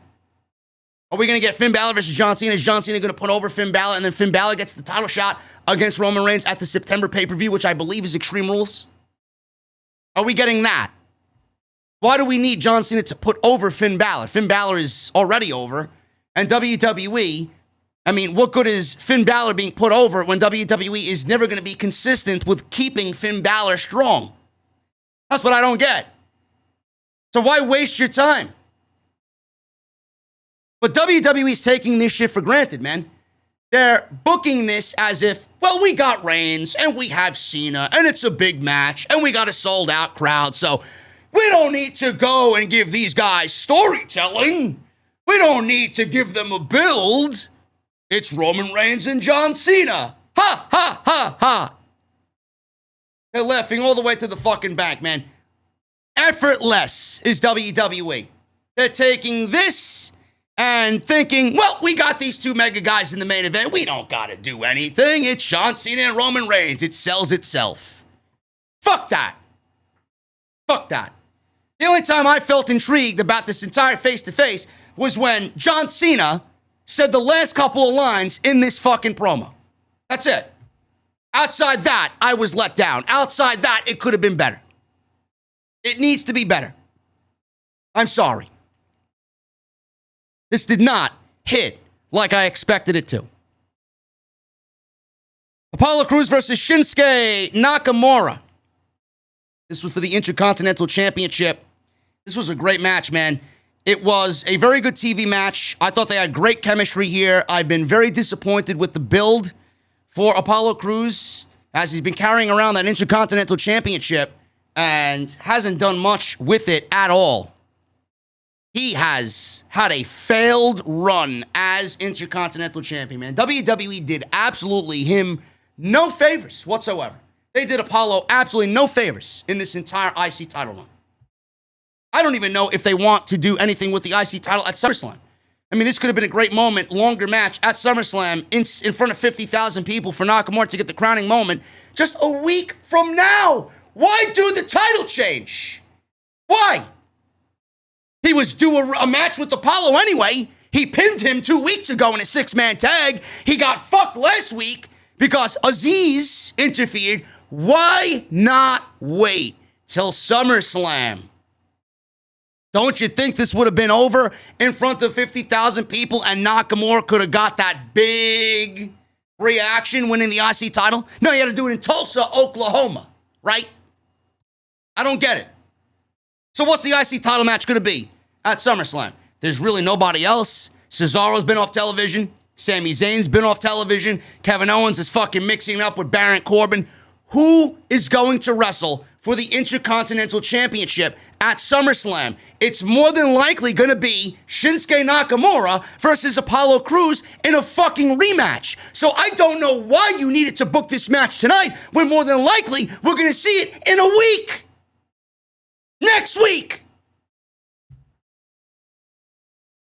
Are we going to get Finn Balor versus John Cena? Is John Cena going to put over Finn Balor, and then Finn Balor gets the title shot against Roman Reigns at the September pay-per-view, which I believe is Extreme Rules? Are we getting that? Why do we need John Cena to put over Finn Balor? Finn Balor is already over. And WWE, I mean, what good is Finn Balor being put over when WWE is never going to be consistent with keeping Finn Balor strong? That's what I don't get. So why waste your time? But WWE's taking this shit for granted, man. They're booking this as if, well, we got Reigns, and we have Cena, and it's a big match, and we got a sold-out crowd, so we don't need to go and give these guys storytelling. We don't need to give them a build. It's Roman Reigns and John Cena. Ha, ha, ha, ha. They're laughing all the way to the fucking bank, man. Effortless is WWE. They're taking this and thinking, well, we got these two mega guys in the main event. We don't got to do anything. It's John Cena and Roman Reigns. It sells itself. Fuck that. Fuck that. The only time I felt intrigued about this entire face-to-face was when John Cena said the last couple of lines in this fucking promo. That's it. Outside that, I was let down. Outside that, it could have been better. It needs to be better. I'm sorry. This did not hit like I expected it to. Apollo Crews versus Shinsuke Nakamura. This was for the Intercontinental Championship. This was a great match, man. It was a very good TV match. I thought they had great chemistry here. I've been very disappointed with the build for Apollo Crews as he's been carrying around that Intercontinental Championship and hasn't done much with it at all. He has had a failed run as Intercontinental Champion, man. WWE did absolutely him no favors whatsoever. They did Apollo absolutely no favors in this entire IC title run. I don't even know if they want to do anything with the IC title at SummerSlam. I mean, this could have been a great moment, longer match at SummerSlam in front of 50,000 people for Nakamura to get the crowning moment just a week from now. Why do the title change? Why? He was due a match with Apollo anyway. He pinned him 2 weeks ago in a six-man tag. He got fucked last week because Aziz interfered. Why not wait till SummerSlam? Don't you think this would have been over in front of 50,000 people and Nakamura could have got that big reaction winning the IC title? No, you had to do it in Tulsa, Oklahoma, right? I don't get it. So what's the IC title match going to be at SummerSlam? There's really nobody else. Cesaro's been off television. Sami Zayn's been off television. Kevin Owens is fucking mixing up with Baron Corbin. Who is going to wrestle for the Intercontinental Championship at SummerSlam? It's more than likely going to be Shinsuke Nakamura versus Apollo Crews in a fucking rematch. So I don't know why you needed to book this match tonight when more than likely we're going to see it in a week. Next week.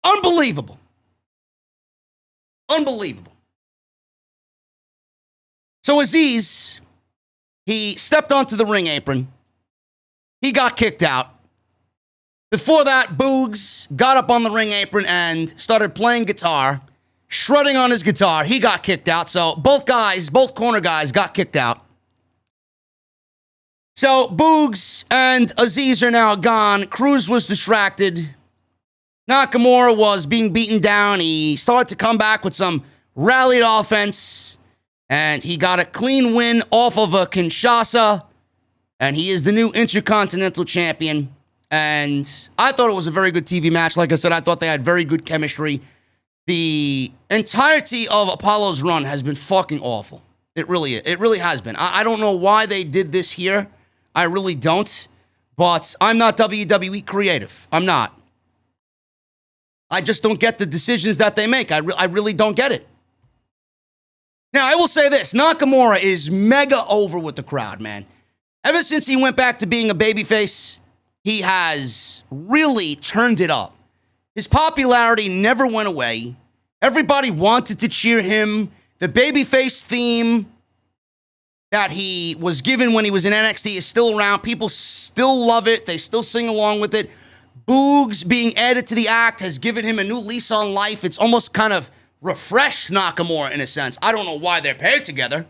Unbelievable. Unbelievable. So Aziz, he stepped onto the ring apron. He got kicked out. Before that, Boogs got up on the ring apron and started playing guitar, shredding on his guitar. He got kicked out. So both corner guys got kicked out. So Boogs and Aziz are now gone. Crews was distracted. Nakamura was being beaten down. He started to come back with some rallied offense. And he got a clean win off of a Kinshasa. And he is the new Intercontinental Champion. And I thought it was a very good TV match. Like I said, I thought they had very good chemistry. The entirety of Apollo's run has been fucking awful. It really has been. I don't know why they did this here. I really don't. But I'm not WWE creative. I'm not. I just don't get the decisions that they make. I really don't get it. Now, I will say this. Nakamura is mega over with the crowd, man. Ever since he went back to being a babyface, he has really turned it up. His popularity never went away. Everybody wanted to cheer him. The babyface theme that he was given when he was in NXT is still around. People still love it. They still sing along with it. Boogs being added to the act has given him a new lease on life. It's almost kind of refreshed Nakamura in a sense. I don't know why they're paired together.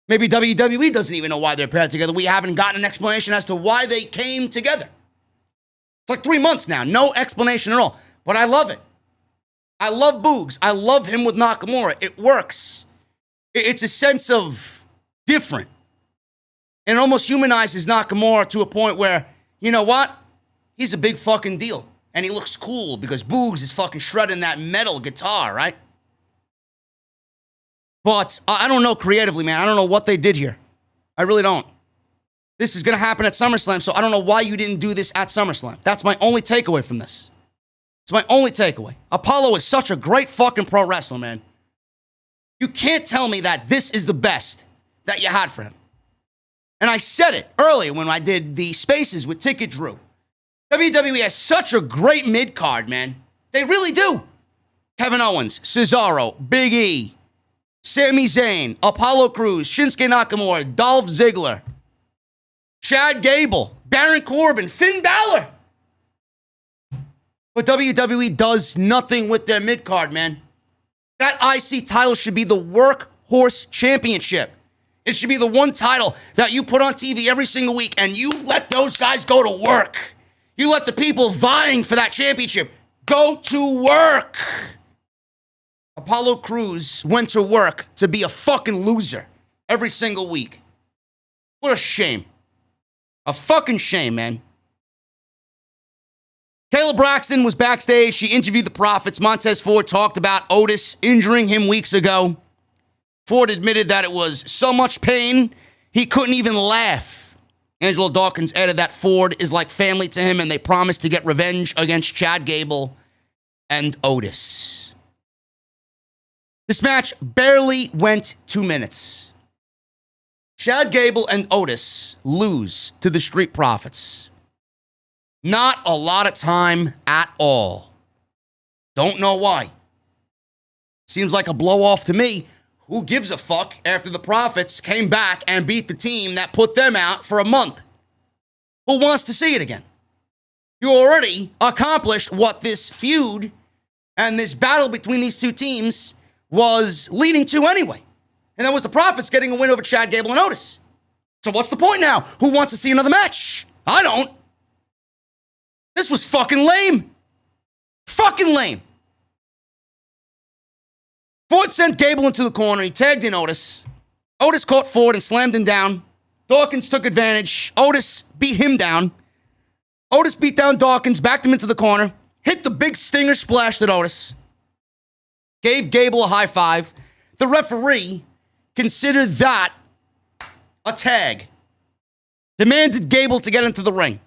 Maybe WWE doesn't even know why they're paired together. We haven't gotten an explanation as to why they came together. It's like 3 months now. No explanation at all. But I love it. I love Boogs. I love him with Nakamura. It works. It's a sense of different. And it almost humanizes Nakamura to a point where, you know what? He's a big fucking deal. And he looks cool because Boogs is fucking shredding that metal guitar, right? But I don't know creatively, man. I don't know what they did here. I really don't. This is going to happen at SummerSlam, so I don't know why you didn't do this at SummerSlam. That's my only takeaway from this. It's my only takeaway. Apollo is such a great fucking pro wrestler, man. You can't tell me that this is the best that you had for him. And I said it earlier when I did the spaces with Ticket Drew. WWE has such a great mid-card, man. They really do. Kevin Owens, Cesaro, Big E, Sami Zayn, Apollo Crews, Shinsuke Nakamura, Dolph Ziggler, Chad Gable, Baron Corbin, Finn Balor. But WWE does nothing with their mid-card, man. That IC title should be the workhorse championship. It should be the one title that you put on TV every single week and you let those guys go to work. You let the people vying for that championship go to work. Apollo Crews went to work to be a fucking loser every single week. What a shame. A fucking shame, man. Kayla Braxton was backstage. She interviewed the Prophets. Montez Ford talked about Otis injuring him weeks ago. Ford admitted that it was so much pain, he couldn't even laugh. Angelo Dawkins added that Ford is like family to him, and they promised to get revenge against Chad Gable and Otis. This match barely went 2 minutes. Chad Gable and Otis lose to the Street Profits. Not a lot of time at all. Don't know why. Seems like a blow-off to me. Who gives a fuck after the Profits came back and beat the team that put them out for a month? Who wants to see it again? You already accomplished what this feud and this battle between these two teams was leading to anyway. And that was the Profits getting a win over Chad Gable and Otis. So what's the point now? Who wants to see another match? I don't. This was fucking lame. Fucking lame. Ford sent Gable into the corner. He tagged in Otis. Otis caught Ford and slammed him down. Dawkins took advantage. Otis beat him down. Otis beat down Dawkins, backed him into the corner, hit the big stinger splash at Otis, gave Gable a high five. The referee considered that a tag. Demanded Gable to get into the ring.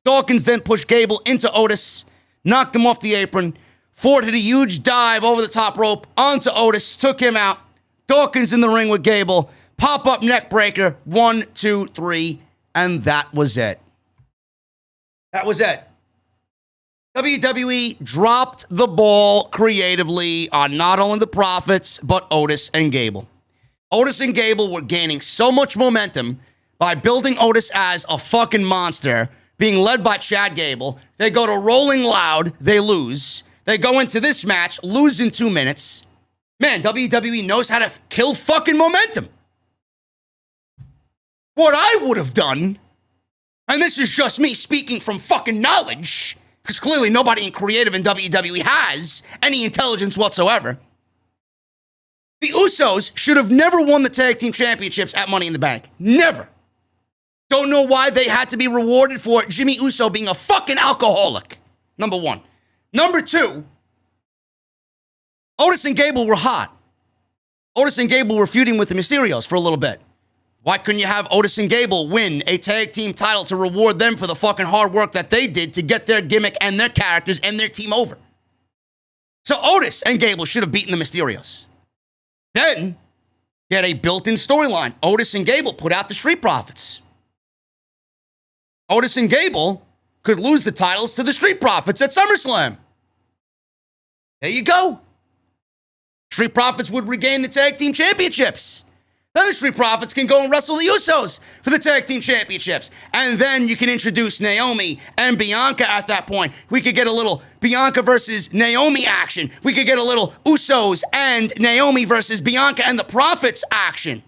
Dawkins then pushed Gable into Otis, knocked him off the apron. Ford hit a huge dive over the top rope onto Otis, took him out. Dawkins in the ring with Gable. Pop-up neck breaker. 1, 2, 3. And that was it. That was it. WWE dropped the ball creatively on not only the Profits, but Otis and Gable. Otis and Gable were gaining so much momentum by building Otis as a fucking monster, being led by Chad Gable. They go to Rolling Loud. They lose. They go into this match, lose in 2 minutes. Man, WWE knows how to kill fucking momentum. What I would have done, and this is just me speaking from fucking knowledge, because clearly nobody in creative in WWE has any intelligence whatsoever. The Usos should have never won the tag team championships at Money in the Bank. Never. Don't know why they had to be rewarded for Jimmy Uso being a fucking alcoholic. Number one. Number two, Otis and Gable were hot. Otis and Gable were feuding with the Mysterios for a little bit. Why couldn't you have Otis and Gable win a tag team title to reward them for the fucking hard work that they did to get their gimmick and their characters and their team over? So Otis and Gable should have beaten the Mysterios. Then, you had a built-in storyline. Otis and Gable put out the Street Profits. Otis and Gable could lose the titles to the Street Profits at SummerSlam. There you go. Street Profits would regain the tag team championships. Then the Street Profits can go and wrestle the Usos for the tag team championships. And then you can introduce Naomi and Bianca at that point. We could get a little Bianca versus Naomi action. We could get a little Usos and Naomi versus Bianca and the Profits action.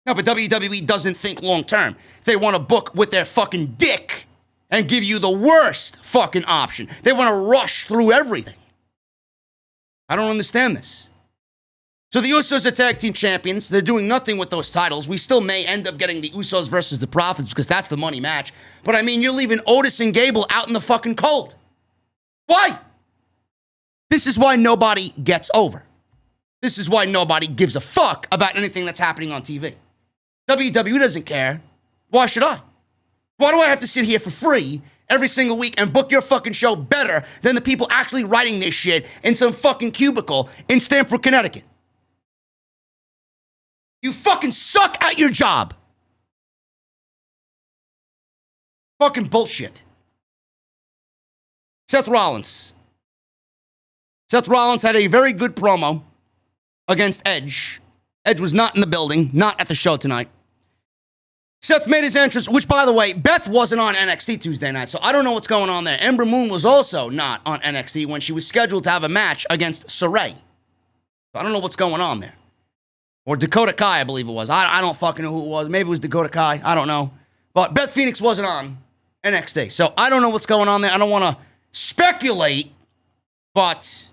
No, but WWE doesn't think long term. They want to book with their fucking dick and give you the worst fucking option. They want to rush through everything. I don't understand this. So the Usos are tag team champions. They're doing nothing with those titles. We still may end up getting the Usos versus the Profits because that's the money match. But I mean, you're leaving Otis and Gable out in the fucking cold. Why? This is why nobody gets over. This is why nobody gives a fuck about anything that's happening on TV. WWE doesn't care. Why should I? Why do I have to sit here for free every single week and book your fucking show better than the people actually writing this shit in some fucking cubicle in Stamford, Connecticut? You fucking suck at your job. Fucking bullshit. Seth Rollins. Seth Rollins had a very good promo against Edge. Edge was not in the building, not at the show tonight. Seth made his entrance, which, by the way, Beth wasn't on NXT Tuesday night, so I don't know what's going on there. Ember Moon was also not on NXT when she was scheduled to have a match against Saray. So I don't know what's going on there. Or Dakota Kai, I believe it was. I don't fucking know who it was. Maybe it was Dakota Kai. I don't know. But Beth Phoenix wasn't on NXT. So I don't know what's going on there. I don't want to speculate. But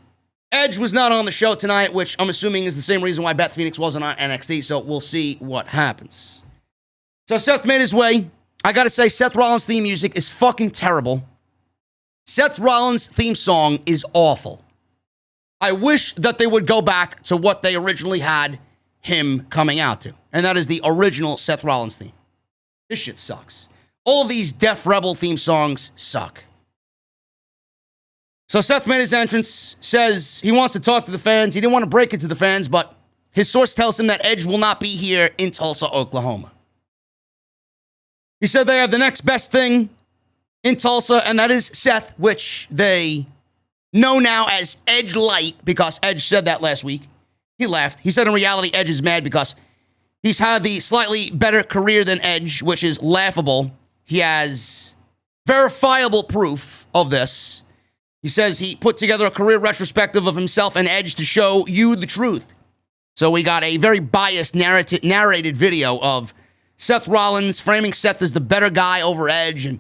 Edge was not on the show tonight, which I'm assuming is the same reason why Beth Phoenix wasn't on NXT. So we'll see what happens. So Seth made his way. I got to say, Seth Rollins' theme music is fucking terrible. Seth Rollins' theme song is awful. I wish that they would go back to what they originally had him coming out to. And that is the original Seth Rollins theme. This shit sucks. All these Def Rebel theme songs suck. So Seth made his entrance, says he wants to talk to the fans. He didn't want to break it to the fans, but his source tells him that Edge will not be here in Tulsa, Oklahoma. He said they have the next best thing in Tulsa, and that is Seth, which they know now as Edge Light, because Edge said that last week. He laughed. He said in reality, Edge is mad because he's had the slightly better career than Edge, which is laughable. He has verifiable proof of this. He says he put together a career retrospective of himself and Edge to show you the truth. So we got a very biased narrated video of Seth Rollins framing Seth as the better guy over Edge, and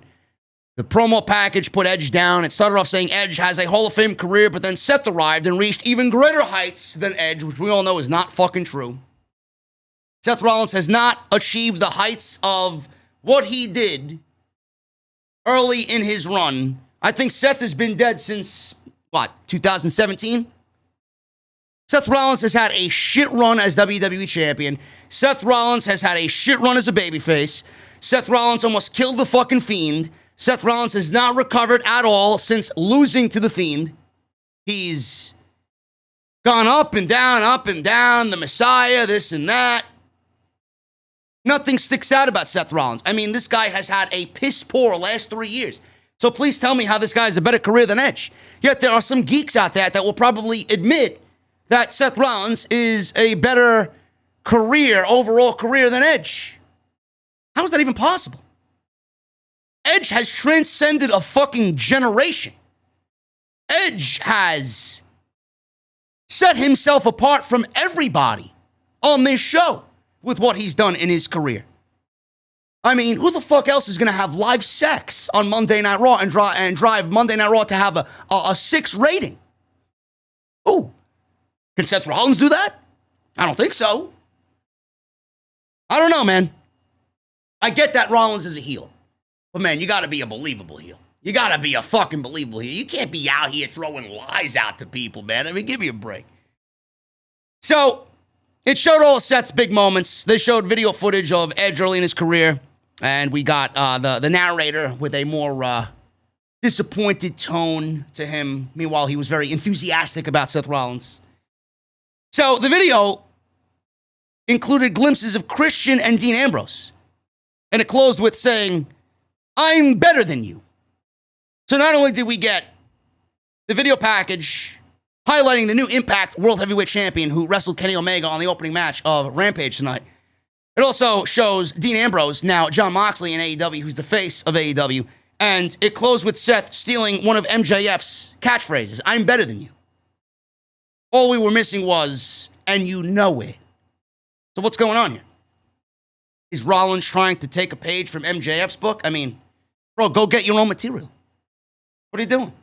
the promo package put Edge down. It started off saying Edge has a Hall of Fame career, but then Seth arrived and reached even greater heights than Edge, which we all know is not fucking true. Seth Rollins has not achieved the heights of what he did early in his run. I think Seth has been dead since, 2017? Seth Rollins has had a shit run as WWE champion. Seth Rollins has had a shit run as a babyface. Seth Rollins almost killed the fucking Fiend. Seth Rollins has not recovered at all since losing to the Fiend. He's gone up and down, the Messiah, this and that. Nothing sticks out about Seth Rollins. I mean, this guy has had a piss-poor last 3 years. So please tell me how this guy has a better career than Edge. Yet there are some geeks out there that will probably admit that Seth Rollins is a better overall career than Edge. How is that even possible? Edge has transcended a fucking generation. Edge has set himself apart from everybody on this show with what he's done in his career. I mean, who the fuck else is going to have live sex on Monday Night Raw and drive Monday Night Raw to have a 6 rating? Ooh, can Seth Rollins do that? I don't think so. I don't know, man. I get that Rollins is a heel. But, man, you got to be a believable heel. You got to be a fucking believable heel. You can't be out here throwing lies out to people, man. I mean, give me a break. So, it showed all of Seth's big moments. They showed video footage of Edge early in his career. And we got the narrator with a more disappointed tone to him. Meanwhile, he was very enthusiastic about Seth Rollins. So, the video included glimpses of Christian and Dean Ambrose. And it closed with saying, "I'm better than you." So not only did we get the video package highlighting the new Impact World Heavyweight Champion who wrestled Kenny Omega on the opening match of Rampage tonight. It also shows Dean Ambrose, now John Moxley in AEW, who's the face of AEW. And it closed with Seth stealing one of MJF's catchphrases, I'm better than you. All we were missing was, and you know it. So what's going on here? Is Rollins trying to take a page from MJF's book? I mean, bro, go get your own material. What are you doing?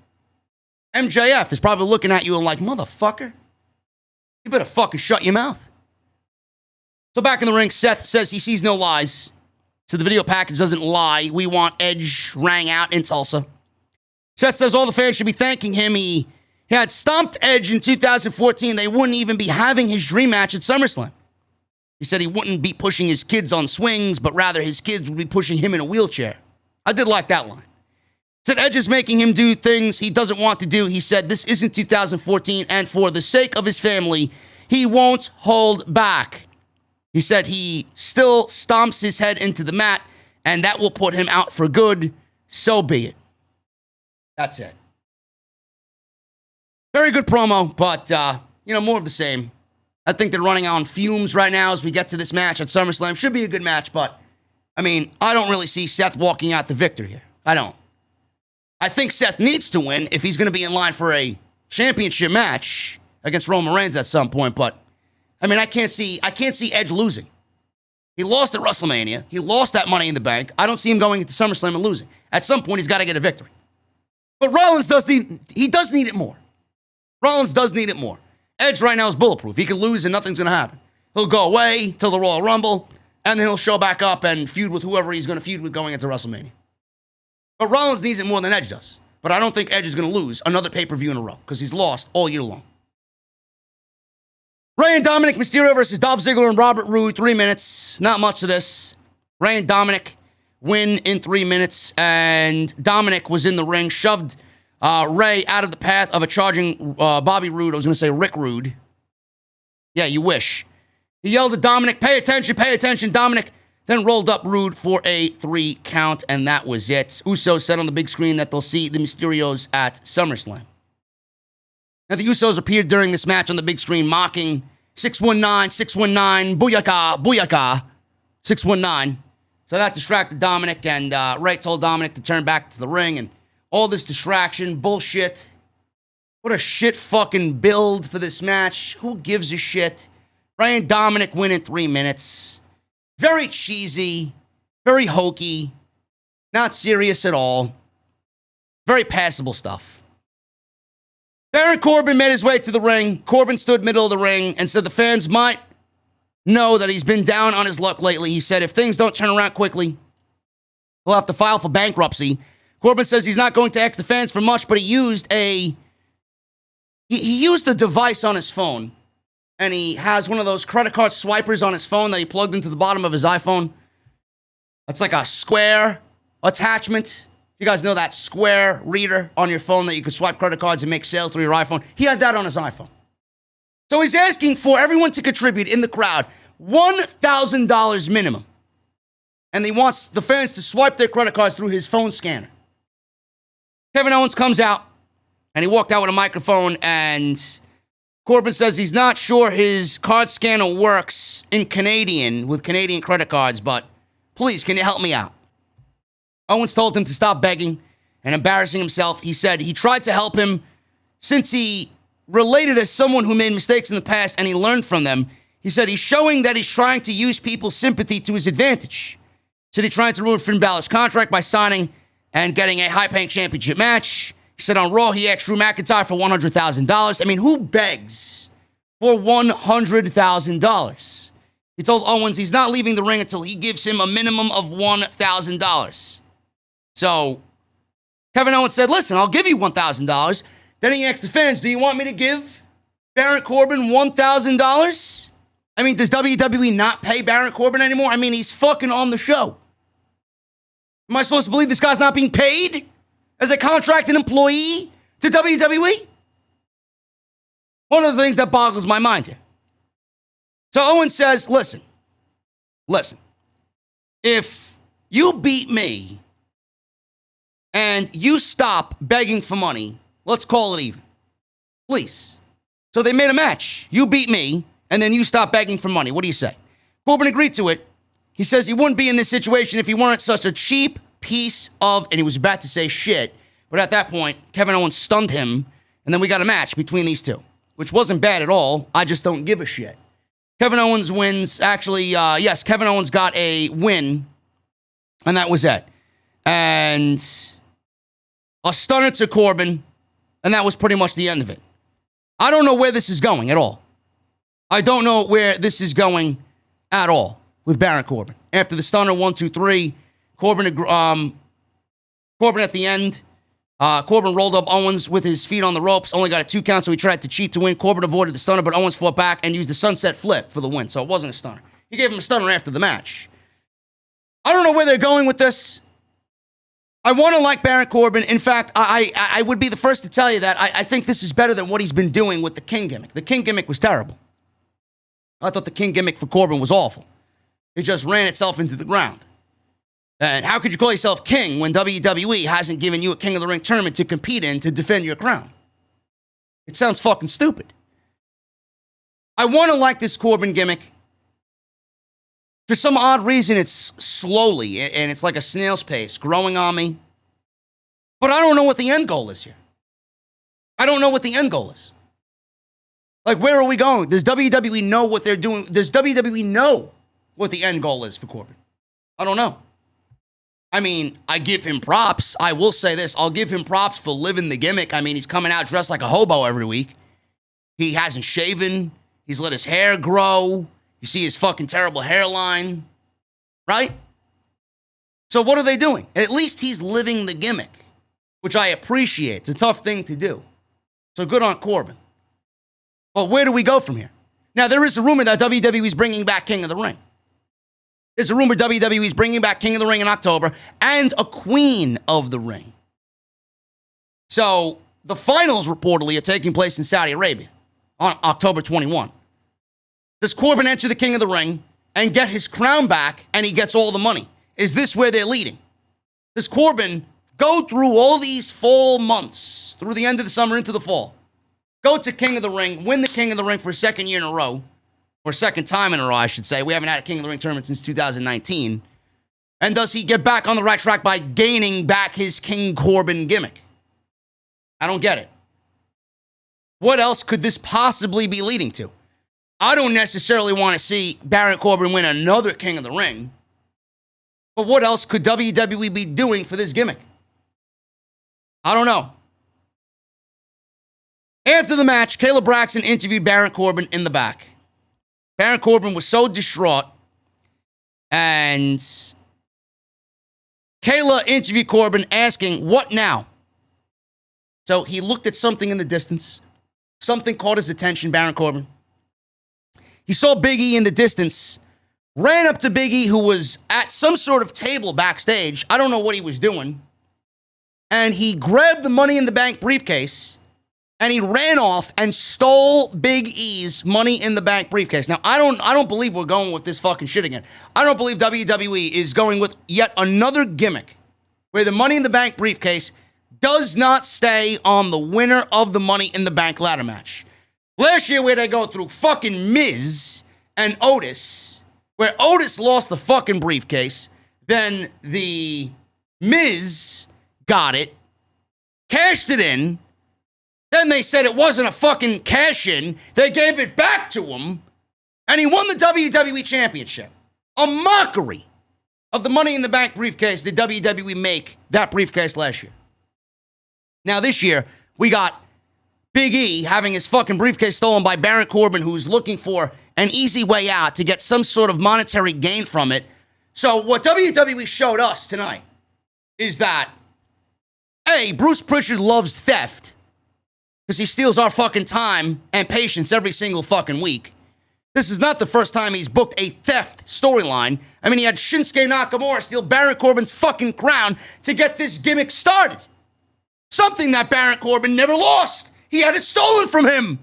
MJF is probably looking at you and like, motherfucker, you better fucking shut your mouth. So back in the ring, Seth says he sees no lies. So the video package doesn't lie. We want Edge rang out in Tulsa. Seth says all the fans should be thanking him. He had stomped Edge in 2014. They wouldn't even be having his dream match at SummerSlam. He said he wouldn't be pushing his kids on swings, but rather his kids would be pushing him in a wheelchair. I did like that line. Said Edge is making him do things he doesn't want to do. He said this isn't 2014, and for the sake of his family, he won't hold back. He said he still stomps his head into the mat, and that will put him out for good. So be it. That's it. Very good promo, but, more of the same. I think they're running on fumes right now as we get to this match at SummerSlam. Should be a good match, but, I don't really see Seth walking out the victor here. I don't. I think Seth needs to win if he's going to be in line for a championship match against Roman Reigns at some point, but, I can't see Edge losing. He lost at WrestleMania. He lost that Money in the Bank. I don't see him going into SummerSlam and losing. At some point, he's got to get a victory. But Rollins does need it more. Rollins does need it more. Edge right now is bulletproof. He can lose and nothing's going to happen. He'll go away till the Royal Rumble, and then he'll show back up and feud with whoever he's going to feud with going into WrestleMania. But Rollins needs it more than Edge does. But I don't think Edge is going to lose another pay-per-view in a row because he's lost all year long. Rey and Dominic Mysterio versus Dolph Ziggler and Robert Roode, 3 minutes. Not much to this. Rey and Dominic win in 3 minutes, and Dominic was in the ring, shoved Rey out of the path of a charging Bobby Roode. I was going to say Rick Rude. Yeah, you wish. He yelled at Dominic, pay attention, Dominic. Then rolled up Roode for a 3 count, and that was it. Usos said on the big screen that they'll see the Mysterios at SummerSlam. Now, the Usos appeared during this match on the big screen mocking 619, booyaka, 619. So that distracted Dominic, and Rey told Dominic to turn back to the ring, and all this distraction, bullshit. What a shit fucking build for this match. Who gives a shit? Rey and Dominic win in 3 minutes. Very cheesy, very hokey, not serious at all. Very passable stuff. Baron Corbin made his way to the ring. Corbin stood middle of the ring and said the fans might know that he's been down on his luck lately. He said if things don't turn around quickly, he'll have to file for bankruptcy. Corbin says he's not going to ask the fans for much, but he used a device on his phone, and he has one of those credit card swipers on his phone that he plugged into the bottom of his iPhone. That's like a Square attachment. You guys know that Square reader on your phone that you can swipe credit cards and make sales through your iPhone? He had that on his iPhone. So he's asking for everyone to contribute in the crowd $1,000 minimum. And he wants the fans to swipe their credit cards through his phone scanner. Kevin Owens comes out, and he walked out with a microphone, and Corbin says he's not sure his card scanner works in Canadian with Canadian credit cards, but please, can you help me out? Owens told him to stop begging and embarrassing himself. He said he tried to help him since he related as someone who made mistakes in the past and he learned from them. He said he's showing that he's trying to use people's sympathy to his advantage. He said he tried to ruin Finn Balor's contract by signing and getting a high-paying championship match. He said on Raw he asked Drew McIntyre for $100,000. Who begs for $100,000? He told Owens he's not leaving the ring until he gives him a minimum of $1,000. So Kevin Owens said, listen, I'll give you $1,000. Then he asked the fans, do you want me to give Baron Corbin $1,000? Does WWE not pay Baron Corbin anymore? He's fucking on the show. Am I supposed to believe this guy's not being paid as a contracted employee to WWE? One of the things that boggles my mind here. So Owens says, listen, if you beat me and you stop begging for money, let's call it even. Please. So they made a match. You beat me, and then you stop begging for money. What do you say? Corbin agreed to it. He says he wouldn't be in this situation if he weren't such a cheap piece of, and he was about to say shit, but at that point, Kevin Owens stunned him, and then we got a match between these two, which wasn't bad at all. I just don't give a shit. Kevin Owens wins. Actually, yes, Kevin Owens got a win, and that was it. And a stunner to Corbin, and that was pretty much the end of it. I don't know where this is going at all. I don't know where this is going at all with Baron Corbin. After the stunner, 1, 2, 3, Corbin at the end. Corbin rolled up Owens with his feet on the ropes. Only got a 2 count, so he tried to cheat to win. Corbin avoided the stunner, but Owens fought back and used the sunset flip for the win, so it wasn't a stunner. He gave him a stunner after the match. I don't know where they're going with this. I want to like Baron Corbin. In fact, I would be the first to tell you that I think this is better than what he's been doing with the King gimmick. The King gimmick was terrible. I thought the King gimmick for Corbin was awful. It just ran itself into the ground. And how could you call yourself king when WWE hasn't given you a King of the Ring tournament to compete in to defend your crown? It sounds fucking stupid. I want to like this Corbin gimmick. For some odd reason, it's slowly, and it's like a snail's pace, growing on me. But I don't know what the end goal is here. I don't know what the end goal is. Like, where are we going? Does WWE know what they're doing? Does WWE know what the end goal is for Corbin? I don't know. I mean, I give him props. I will say this. I'll give him props for living the gimmick. I mean, he's coming out dressed like a hobo every week. He hasn't shaven. He's let his hair grow. You see his fucking terrible hairline, right? So what are they doing? At least he's living the gimmick, which I appreciate. It's a tough thing to do. So good on Corbin. But where do we go from here? Now, there is a rumor that WWE is bringing back King of the Ring. There's a rumor WWE is bringing back King of the Ring in October and a Queen of the Ring. So the finals reportedly are taking place in Saudi Arabia on October 21. Does Corbin enter the King of the Ring and get his crown back and he gets all the money? Is this where they're leading? Does Corbin go through all these fall months, through the end of the summer into the fall, go to King of the Ring, win the King of the Ring for a second year in a row, or second time in a row, I should say. We haven't had a King of the Ring tournament since 2019. And does he get back on the right track by gaining back his King Corbin gimmick? I don't get it. What else could this possibly be leading to? I don't necessarily want to see Baron Corbin win another King of the Ring. But what else could WWE be doing for this gimmick? I don't know. After the match, Kayla Braxton interviewed Baron Corbin in the back. Baron Corbin was so distraught, and Kayla interviewed Corbin asking, "What now?" So he looked at something in the distance. Something caught his attention, Baron Corbin. He saw Big E in the distance, ran up to Big E, who was at some sort of table backstage. I don't know what he was doing. And he grabbed the Money in the Bank briefcase, and he ran off and stole Big E's Money in the Bank briefcase. Now, I don't believe we're going with this fucking shit again. I don't believe WWE is going with yet another gimmick where the Money in the Bank briefcase does not stay on the winner of the Money in the Bank ladder match. Last year, where they go through fucking Miz and Otis, where Otis lost the fucking briefcase, then the Miz got it, cashed it in, then they said it wasn't a fucking cash-in, they gave it back to him, and he won the WWE Championship. A mockery of the Money in the Bank briefcase did WWE make that briefcase last year. Now this year, we got Big E having his fucking briefcase stolen by Baron Corbin, who's looking for an easy way out to get some sort of monetary gain from it. So what WWE showed us tonight is that, A, Bruce Pritchard loves theft because he steals our fucking time and patience every single fucking week. This is not the first time he's booked a theft storyline. I mean, he had Shinsuke Nakamura steal Baron Corbin's fucking crown to get this gimmick started. Something that Baron Corbin never lost. He had it stolen from him.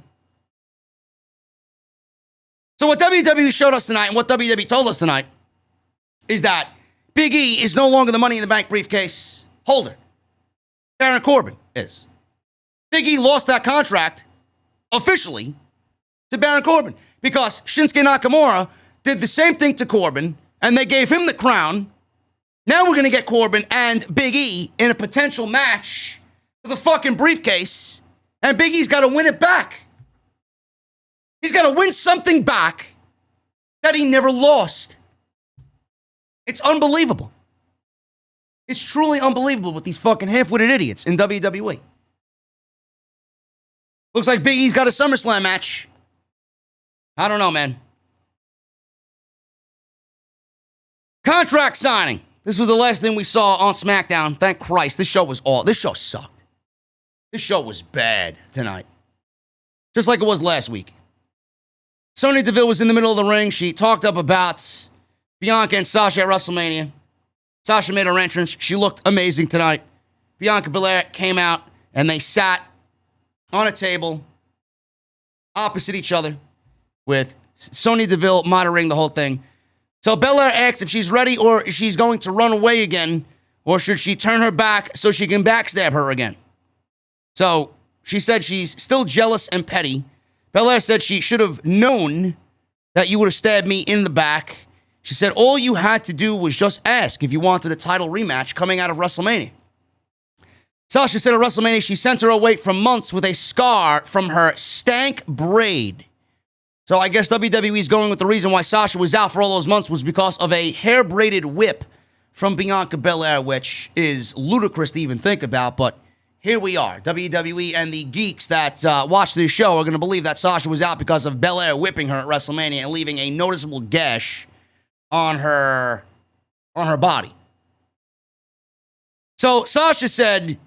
So what WWE showed us tonight and what WWE told us tonight is that Big E is no longer the Money in the Bank briefcase holder. Baron Corbin is. Big E lost that contract officially to Baron Corbin. Because Shinsuke Nakamura did the same thing to Corbin, and they gave him the crown. Now we're going to get Corbin and Big E in a potential match for the fucking briefcase, and Big E's got to win it back. He's got to win something back that he never lost. It's unbelievable. It's truly unbelievable with these fucking half-witted idiots in WWE. Looks like Big E's got a SummerSlam match. I don't know, man. Contract signing. This was the last thing we saw on SmackDown. Thank Christ. This show sucked. This show was bad tonight. Just like it was last week. Sonya Deville was in the middle of the ring. She talked up about Bianca and Sasha at WrestleMania. Sasha made her entrance. She looked amazing tonight. Bianca Belair came out, and they sat on a table opposite each other with Sonya Deville monitoring the whole thing. So Belair asked if she's ready or if she's going to run away again, or should she turn her back so she can backstab her again. So she said she's still jealous and petty. Belair said she should have known that you would have stabbed me in the back. She said all you had to do was just ask if you wanted a title rematch coming out of WrestleMania. Sasha said at WrestleMania she sent her away for months with a scar from her stank braid. So I guess WWE is going with the reason why Sasha was out for all those months was because of a hair-braided whip from Bianca Belair, which is ludicrous to even think about, but here we are. WWE and the geeks that watch this show are going to believe that Sasha was out because of Belair whipping her at WrestleMania and leaving a noticeable gash on her body. So Sasha said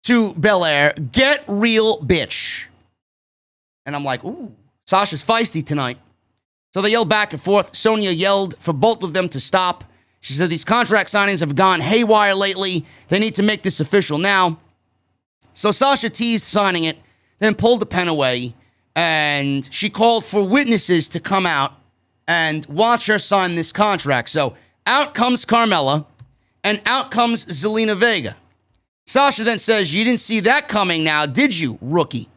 to Belair, "Get real, bitch." And I'm like, ooh. Sasha's feisty tonight. So they yelled back and forth. Sonya yelled for both of them to stop. She said these contract signings have gone haywire lately. They need to make this official now. So Sasha teased signing it, then pulled the pen away, and she called for witnesses to come out and watch her sign this contract. So out comes Carmella, and out comes Zelina Vega. Sasha then says, "You didn't see that coming now, did you, rookie?"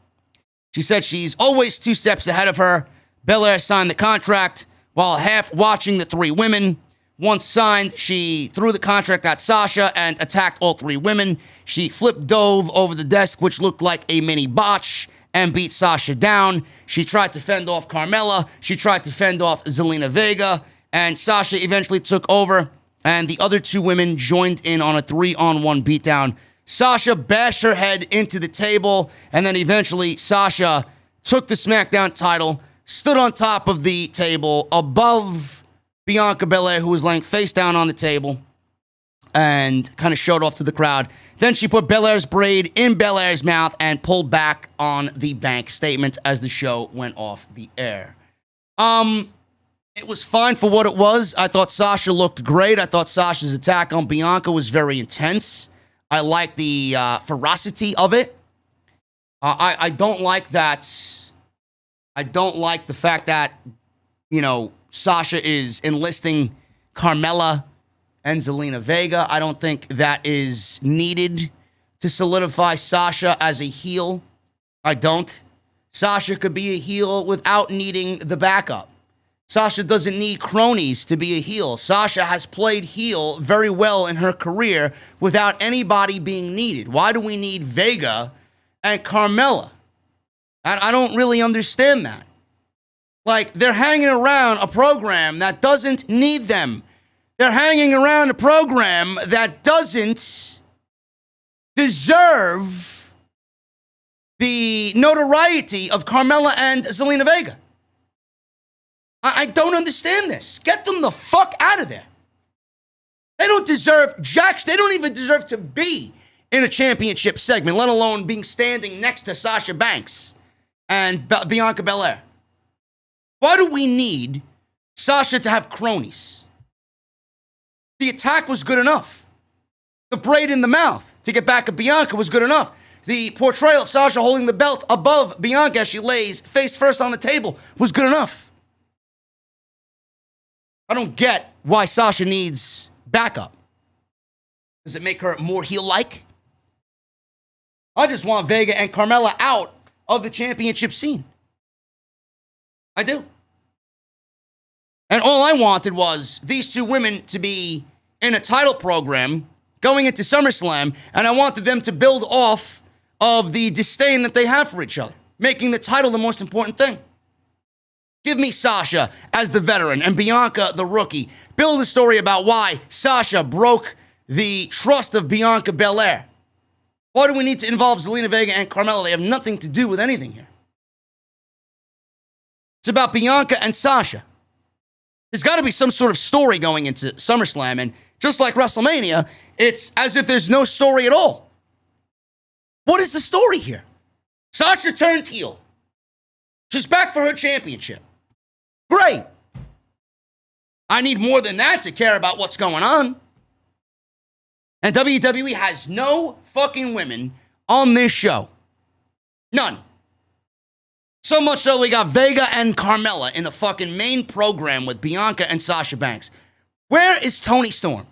She said she's always 2 steps ahead of her. Belair signed the contract while half watching the 3 women. Once signed, she threw the contract at Sasha and attacked all 3 women. She flip-dove over the desk, which looked like a mini botch, and beat Sasha down. She tried to fend off Carmella. She tried to fend off Zelina Vega. And Sasha eventually took over, and the other 2 women joined in on a 3-on-1 beatdown. Sasha bashed her head into the table, and then eventually Sasha took the SmackDown title, stood on top of the table above Bianca Belair, who was laying face down on the table, and kind of showed off to the crowd. Then she put Belair's braid in Belair's mouth and pulled back on the bank statement as the show went off the air. It was fine for what it was. I thought Sasha looked great. I thought Sasha's attack on Bianca was very intense. I like the ferocity of it. I don't like that. I don't like the fact that, Sasha is enlisting Carmella and Zelina Vega. I don't think that is needed to solidify Sasha as a heel. I don't. Sasha could be a heel without needing the backup. Sasha doesn't need cronies to be a heel. Sasha has played heel very well in her career without anybody being needed. Why do we need Vega and Carmella? I don't really understand that. Like, they're hanging around a program that doesn't need them. They're hanging around a program that doesn't deserve the notoriety of Carmella and Zelina Vega. I don't understand this. Get them the fuck out of there. They don't deserve they don't even deserve to be in a championship segment, let alone being standing next to Sasha Banks and Bianca Belair. Why do we need Sasha to have cronies? The attack was good enough. The braid in the mouth to get back at Bianca was good enough. The portrayal of Sasha holding the belt above Bianca as she lays face first on the table was good enough. I don't get why Sasha needs backup. Does it make her more heel-like? I just want Vega and Carmella out of the championship scene. I do. And all I wanted was these two women to be in a title program going into SummerSlam, and I wanted them to build off of the disdain that they have for each other, making the title the most important thing. Give me Sasha as the veteran and Bianca the rookie. Build a story about why Sasha broke the trust of Bianca Belair. Why do we need to involve Zelina Vega and Carmella? They have nothing to do with anything here. It's about Bianca and Sasha. There's got to be some sort of story going into SummerSlam, and just like WrestleMania, it's as if there's no story at all. What is the story here? Sasha turned heel. She's back for her championship. Great. I need more than that to care about what's going on. And WWE has no fucking women on this show. None. So much so we got Vega and Carmella in the fucking main program with Bianca and Sasha Banks. Where is Toni Storm?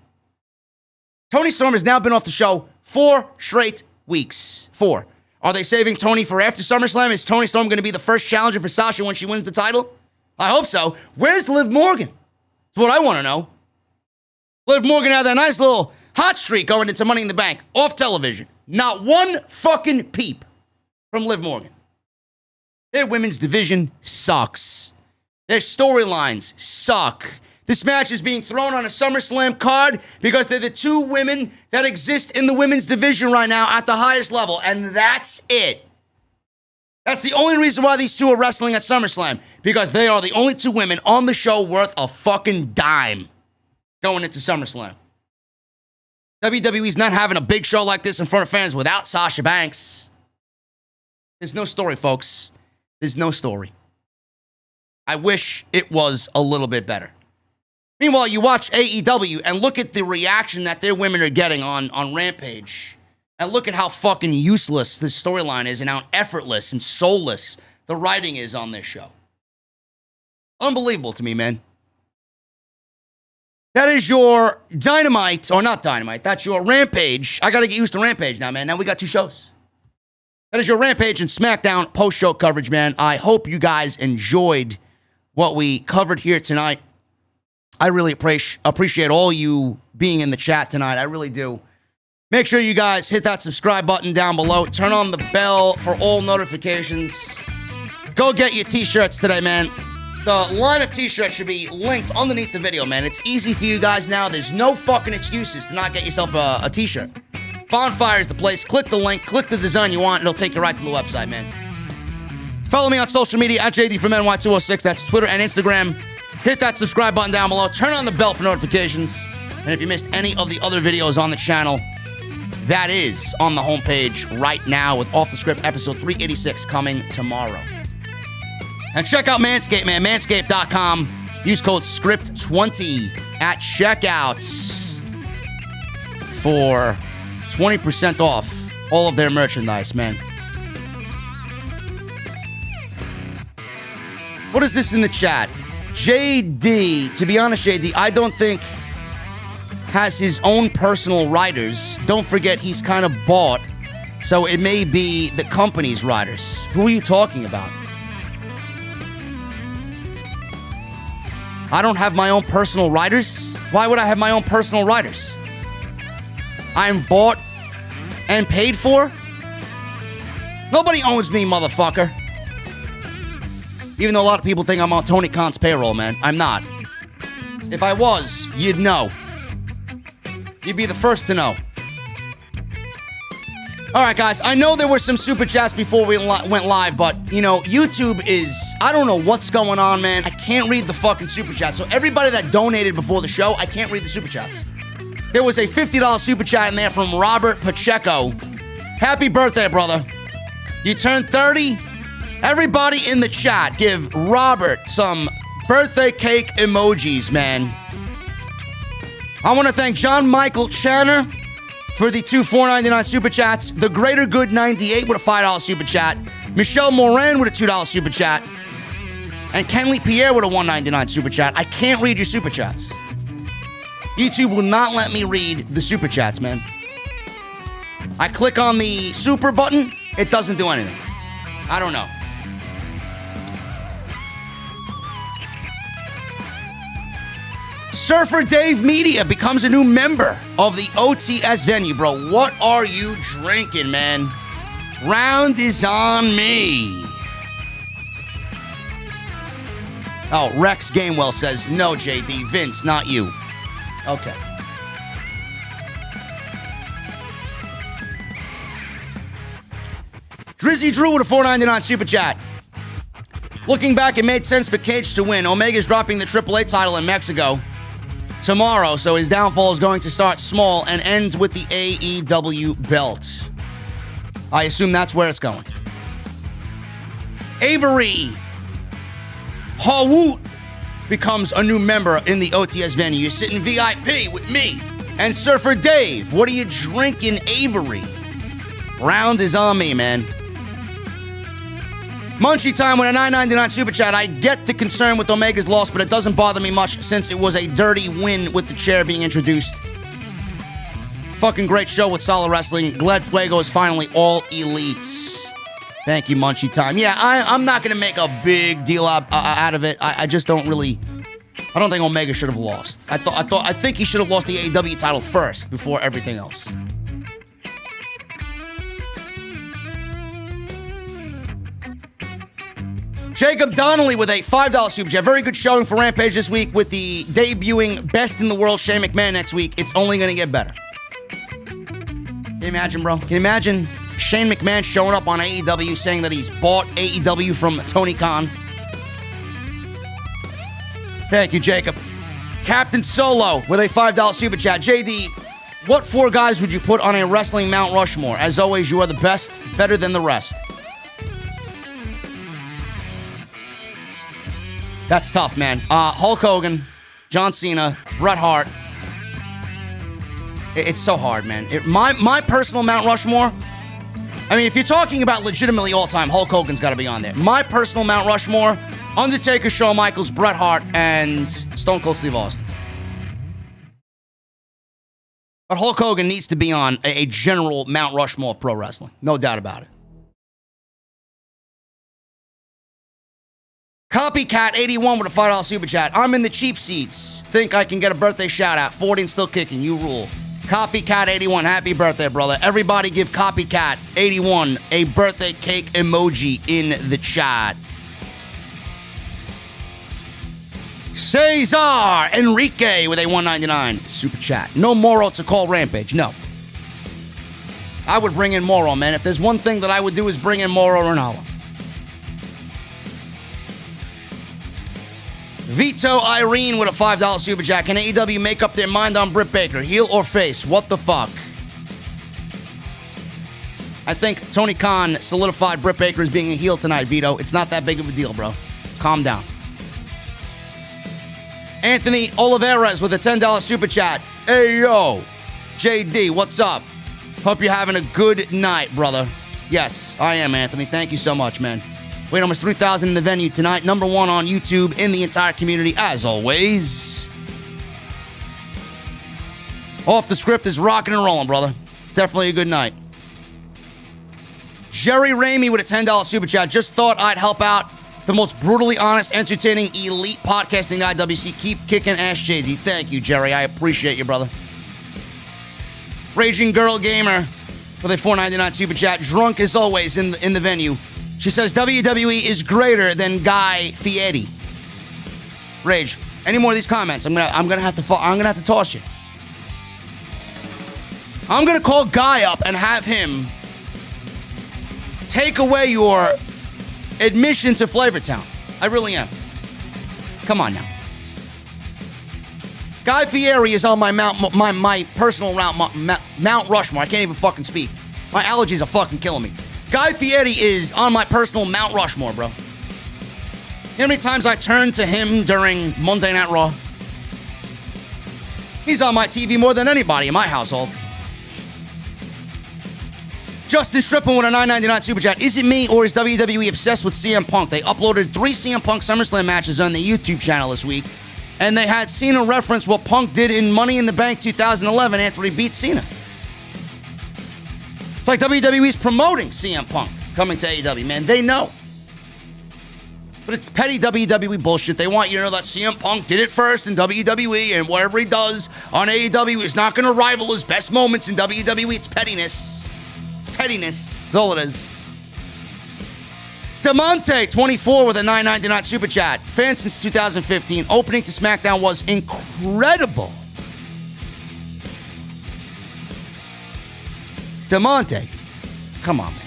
Toni Storm has now been off the show 4 straight weeks. 4. Are they saving Toni for after SummerSlam? Is Toni Storm going to be the first challenger for Sasha when she wins the title? I hope so. Where's Liv Morgan? That's what I want to know. Liv Morgan had that nice little hot streak going into Money in the Bank off television. Not one fucking peep from Liv Morgan. Their women's division sucks. Their storylines suck. This match is being thrown on a SummerSlam card because they're the two women that exist in the women's division right now at the highest level, and that's it. That's the only reason why these two are wrestling at SummerSlam, because they are the only two women on the show worth a fucking dime going into SummerSlam. WWE's not having a big show like this in front of fans without Sasha Banks. There's no story, folks. There's no story. I wish it was a little bit better. Meanwhile, you watch AEW and look at the reaction that their women are getting on Rampage. And look at how fucking useless this storyline is and how effortless and soulless the writing is on this show. Unbelievable to me, man. That is your Dynamite, or not Dynamite, that's your Rampage. I got to get used to Rampage now, man. Now we got 2 shows. That is your Rampage and SmackDown post-show coverage, man. I hope you guys enjoyed what we covered here tonight. I really appreciate all you being in the chat tonight. I really do. Make sure you guys hit that subscribe button down below. Turn on the bell for all notifications. Go get your t-shirts today, man. The line of t-shirts should be linked underneath the video, man. It's easy for you guys now. There's no fucking excuses to not get yourself a t-shirt. Bonfire is the place. Click the link. Click the design you want. It'll take you right to the website, man. Follow me on social media at JD from NY206. That's Twitter and Instagram. Hit that subscribe button down below. Turn on the bell for notifications. And if you missed any of the other videos on the channel, that is on the homepage right now with Off the Script episode 386 coming tomorrow. And check out Manscaped, man. Manscaped.com. Use code SCRIPT20 at checkouts for 20% off all of their merchandise, man. What is this in the chat? JD, to be honest, JD, I don't think has his own personal writers. Don't forget, he's kind of bought, so it may be the company's writers. Who are you talking about? I don't have my own personal writers? Why would I have my own personal writers? I'm bought and paid for? Nobody owns me, motherfucker. Even though a lot of people think I'm on Tony Khan's payroll, man. I'm not. If I was, you'd know. You'd be the first to know. All right, guys. I know there were some super chats before we went live, but, you know, YouTube is... I don't know what's going on, man. I can't read the fucking super chats. So everybody that donated before the show, I can't read the super chats. There was a $50 super chat in there from Robert Pacheco. Happy birthday, brother. You turned 30. Everybody in the chat, give Robert some birthday cake emojis, man. I want to thank John Michael Channer for the 2 $4.99 super chats. The Greater Good 98 with a $5 super chat. Michelle Moran with a $2 super chat. And Kenley Pierre with a $1.99 super chat. I can't read your super chats. YouTube will not let me read the super chats, man. I click on the super button, it doesn't do anything. I don't know. Surfer Dave Media becomes a new member of the OTS venue, bro. What are you drinking, man? Round is on me. Oh, Rex Gamewell says, no, JD. Vince, not you. Okay. Drizzy Drew with a $4.99 super chat. Looking back, it made sense for Cage to win. Omega's dropping the AAA title in Mexico tomorrow, so his downfall is going to start small and end with the AEW belt. I assume that's where it's going. Avery Hawoot becomes a new member in the OTS venue. You're sitting VIP with me and Surfer Dave. What are you drinking, Avery? Round is on me, man. Munchie Time with a $9.99 super chat. I get the concern with Omega's loss, but it doesn't bother me much since it was a dirty win with the chair being introduced. Fucking great show with solid wrestling. Glad Fuego is finally all elites. Thank you, Munchie Time. Yeah, I'm not going to make a big deal out of it. I just don't really... I don't think Omega should have lost. I think he should have lost the AEW title first before everything else. Jacob Donnelly with a $5 super chat. Very good showing for Rampage this week with the debuting Best in the World Shane McMahon next week. It's only going to get better. Can you imagine, bro? Can you imagine Shane McMahon showing up on AEW saying that he's bought AEW from Tony Khan? Thank you, Jacob. Captain Solo with a $5 super chat. JD, what 4 guys would you put on a wrestling Mount Rushmore? As always, you are the best, better than the rest. That's tough, man. Hulk Hogan, John Cena, Bret Hart. It's so hard, man. My personal Mount Rushmore, I mean, if you're talking about legitimately all-time, Hulk Hogan's got to be on there. My personal Mount Rushmore, Undertaker, Shawn Michaels, Bret Hart, and Stone Cold Steve Austin. But Hulk Hogan needs to be on a general Mount Rushmore of pro wrestling. No doubt about it. Copycat81 with a $5 super chat. I'm in the cheap seats. Think I can get a birthday shout out. 40 and still kicking. You rule. Copycat81. Happy birthday, brother. Everybody give Copycat81 a birthday cake emoji in the chat. Cesar Enrique with a $1.99 super chat. No Moro to call Rampage. No. I would bring in Moro, man. If there's one thing that I would do is bring in Moro Ronaldo. Vito Irene with a $5 super chat. Can AEW make up their mind on Britt Baker? Heel or face? What the fuck? I think Tony Khan solidified Britt Baker as being a heel tonight, Vito. It's not that big of a deal, bro. Calm down. Anthony Oliveras with a $10 super chat. Hey, yo. JD, what's up? Hope you're having a good night, brother. Yes, I am, Anthony. Thank you so much, man. Wait, almost 3,000 in the venue tonight. Number 1 on YouTube in the entire community, as always. Off the Script is rocking and rolling, brother. It's definitely a good night. Jerry Ramey with a $10 super chat. Just thought I'd help out the most brutally honest, entertaining, elite podcasting IWC. Keep kicking ass, JD. Thank you, Jerry. I appreciate you, brother. Raging Girl Gamer with a $4.99 super chat. Drunk as always in the venue. She says WWE is greater than Guy Fieri. Rage. Any more of these comments? I'm gonna have to toss you. I'm gonna call Guy up and have him take away your admission to Flavortown. I really am. Come on now. Guy Fieri is on my personal Mount Rushmore. I can't even fucking speak. My allergies are fucking killing me. Guy Fieri is on my personal Mount Rushmore, bro. You know how many times I turned to him during Monday Night Raw? He's on my TV more than anybody in my household. Justin Strippin with a $9.99 super chat. Is it me or is WWE obsessed with CM Punk? They uploaded 3 CM Punk SummerSlam matches on the YouTube channel this week, and they had Cena reference what Punk did in Money in the Bank 2011 after he beat Cena. It's like WWE's promoting CM Punk. coming to AEW, man. They know. But it's petty WWE bullshit. They want you to know that CM Punk did it first in WWE, and whatever he does on AEW is not going to rival his best moments in WWE. It's pettiness. It's pettiness. That's all it is. DeMonte, 24 with a $9.99 super chat. Fan since 2015. Opening to SmackDown was incredible. DeMonte, come on, man.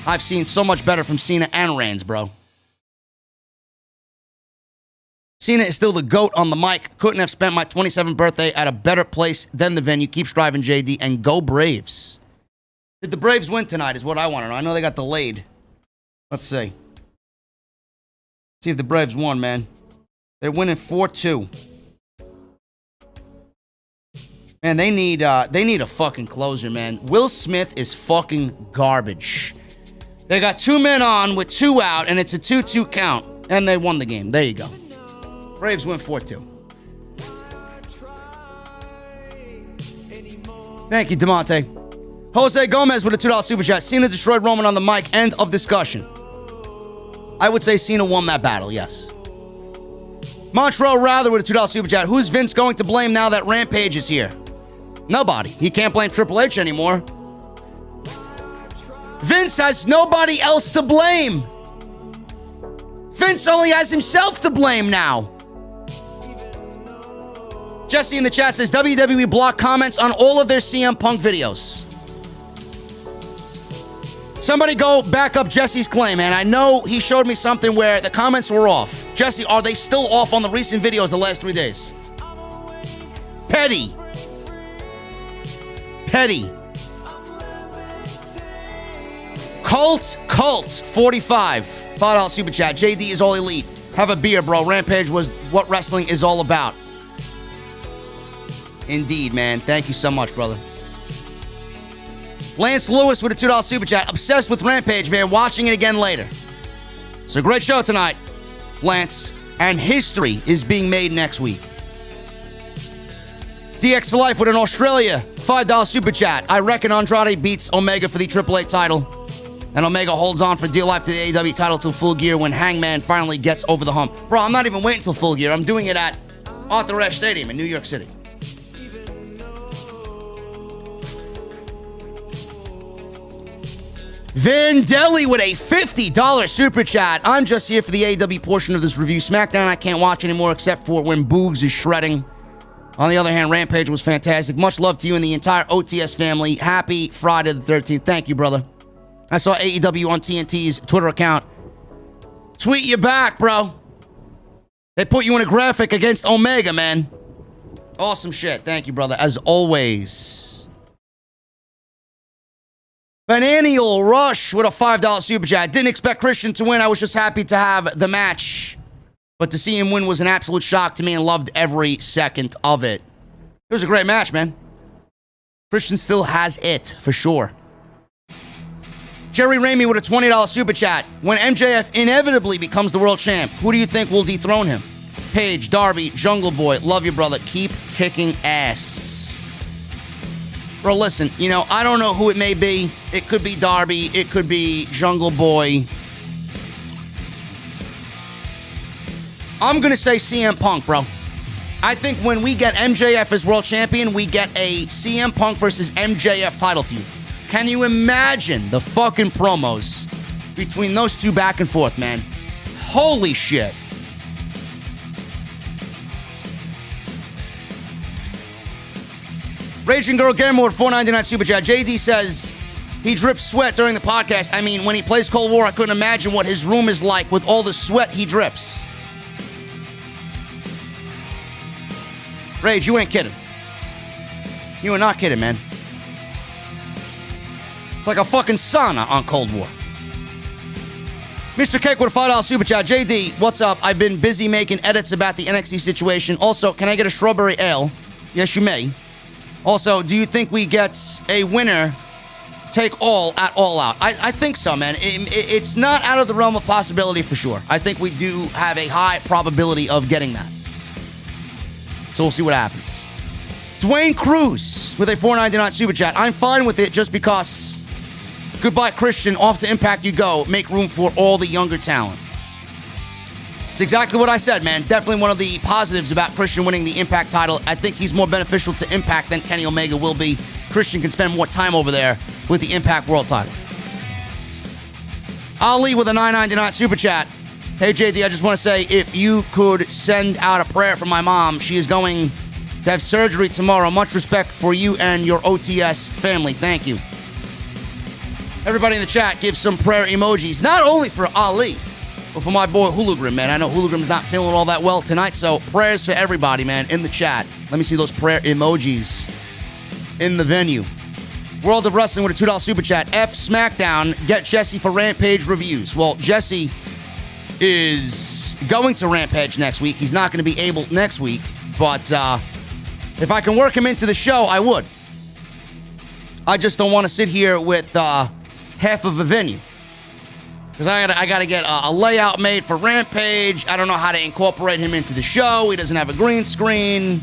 I've seen so much better from Cena and Reigns, bro. Cena is still the GOAT on the mic. Couldn't have spent my 27th birthday at a better place than the venue. Keep striving, JD, and go Braves. Did the Braves win tonight is what I want to know. I know they got delayed. Let's see. See if the Braves won, man. They're winning 4-2. Man, they need a fucking closer, man. Will Smith is fucking garbage. They got 2 men on with 2 out, and it's a 2-2 count. And they won the game. There you go. Braves win 4-2. Thank you, DeMonte. Jose Gomez with a $2 super chat. Cena destroyed Roman on the mic. End of discussion. I would say Cena won that battle, yes. Montreal Rather with a $2 super chat. Who's Vince going to blame now that Rampage is here? Nobody. He can't blame Triple H anymore. Vince has nobody else to blame. Vince only has himself to blame now. Jesse in the chat says WWE blocked comments on all of their CM Punk videos. Somebody go back up Jesse's claim, man. I know he showed me something where the comments were off. Jesse, are they still off on the recent videos the last 3 days? Petty. Petty. Cult 45. $5 super chat. JD is all elite. Have a beer, bro. Rampage was what wrestling is all about. Indeed, man. Thank you so much, brother. Lance Lewis with a $2 super chat. Obsessed with Rampage, man. Watching it again later. It's a great show tonight, Lance. And history is being made next week. DX for Life with an Australia $5 super chat. I reckon Andrade beats Omega for the AAA title. And Omega holds on for dear life to the AEW title till Full Gear when Hangman finally gets over the hump. Bro, I'm not even waiting till Full Gear. I'm doing it at Arthur Ashe Stadium in New York City. Vandelli with a $50 super chat. I'm just here for the AEW portion of this review. SmackDown I can't watch anymore except for when Boogs is shredding. On the other hand, Rampage was fantastic. Much love to you and the entire OTS family. Happy Friday the 13th. Thank you, brother. I saw AEW on TNT's Twitter account. Tweet you back, bro. They put you in a graphic against Omega, man. Awesome shit. Thank you, brother. As always. Bananial Rush with a $5 super chat. Didn't expect Christian to win. I was just happy to have the match. But to see him win was an absolute shock to me and loved every second of it. It was a great match, man. Christian still has it, for sure. Jerry Ramey with a $20 super chat. When MJF inevitably becomes the world champ, who do you think will dethrone him? Paige, Darby, Jungle Boy. Love you, brother. Keep kicking ass. Bro, listen, you know, I don't know who it may be. It could be Darby. It could be Jungle Boy. I'm going to say CM Punk, bro. I think when we get MJF as world champion, we get a CM Punk versus MJF title feud. Can you imagine the fucking promos between those two back and forth, man? Holy shit. Raging Girl Gamer with $4.99 super chat. JD says he drips sweat during the podcast. I mean, when he plays Cold War, I couldn't imagine what his room is like with all the sweat he drips. Rage, you ain't kidding. You are not kidding, man. It's like a fucking sauna on Cold War. Mr. Cake with a $5 super chat. JD, what's up? I've been busy making edits about the NXT situation. Also, can I get a strawberry ale? Yes, you may. Also, do you think we get a winner take all at All Out? I think so, man. It's not out of the realm of possibility for sure. I think we do have a high probability of getting that. So we'll see what happens. Dwayne Cruz with a $4.99 super chat. I'm fine with it just because Goodbye, Christian. Off to Impact you go. Make room for all the younger talent. It's exactly what I said, man. Definitely one of the positives about Christian winning the Impact title. I think he's more beneficial to Impact than Kenny Omega will be. Christian can spend more time over there with the Impact World title. Ali with a $9.99 super chat. Hey, JD, I just want to say, if you could send out a prayer for my mom. She is going to have surgery tomorrow. Much respect for you and your OTS family. Thank you. Everybody in the chat, give some prayer emojis. Not only for Ali, but for my boy Hulugrim, man. I know Hulugrim's not feeling all that well tonight, so prayers for everybody, man, in the chat. Let me see those prayer emojis in the venue. World of Wrestling with a $2 super chat. F SmackDown, get Jesse for Rampage reviews. Well, Jesse is going to Rampage next week. He's not going to be able next week, but if I can work him into the show, I would. I just don't want to sit here with half of a venue. Because I got to get a layout made for Rampage. I don't know how to incorporate him into the show. He doesn't have a green screen.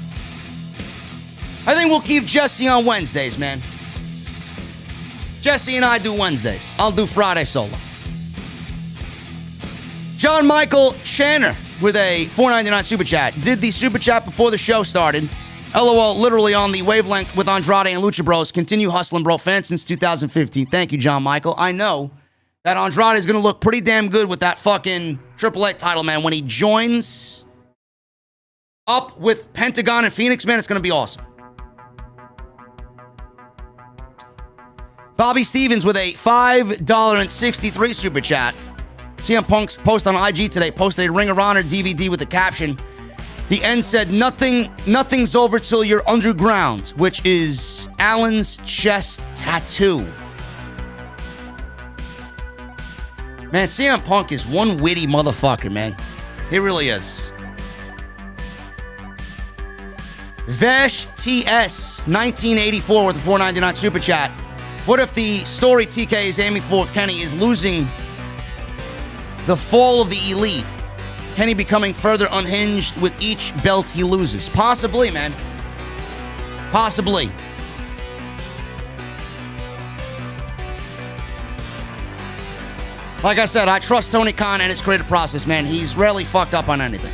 I think we'll keep Jesse on Wednesdays, man. Jesse and I do Wednesdays. I'll do Friday solo. John Michael Shanner with a $4.99 super chat. Did the super chat before the show started. LOL, literally on the wavelength with Andrade and Lucha Bros. Continue hustling, bro. Fan since 2015. Thank you, John Michael. I know that Andrade is going to look pretty damn good with that fucking AAA title, man. When he joins up with Pentagon and Phoenix, man, it's going to be awesome. Bobby Stevens with a $5.63 super chat. CM Punk's post on IG today posted a Ring of Honor DVD with the caption, the end said, nothing's over till you're underground, which is Allen's chest tattoo. Man, CM Punk is one witty motherfucker, man. He really is. Vesh TS 1984 with a $4.99 super chat. What if the story TK is aiming for with Kenny is losing the fall of the elite? Kenny becoming further unhinged with each belt he loses? Possibly, man. Possibly. Like I said, I trust Tony Khan and his creative process, man. He's rarely fucked up on anything.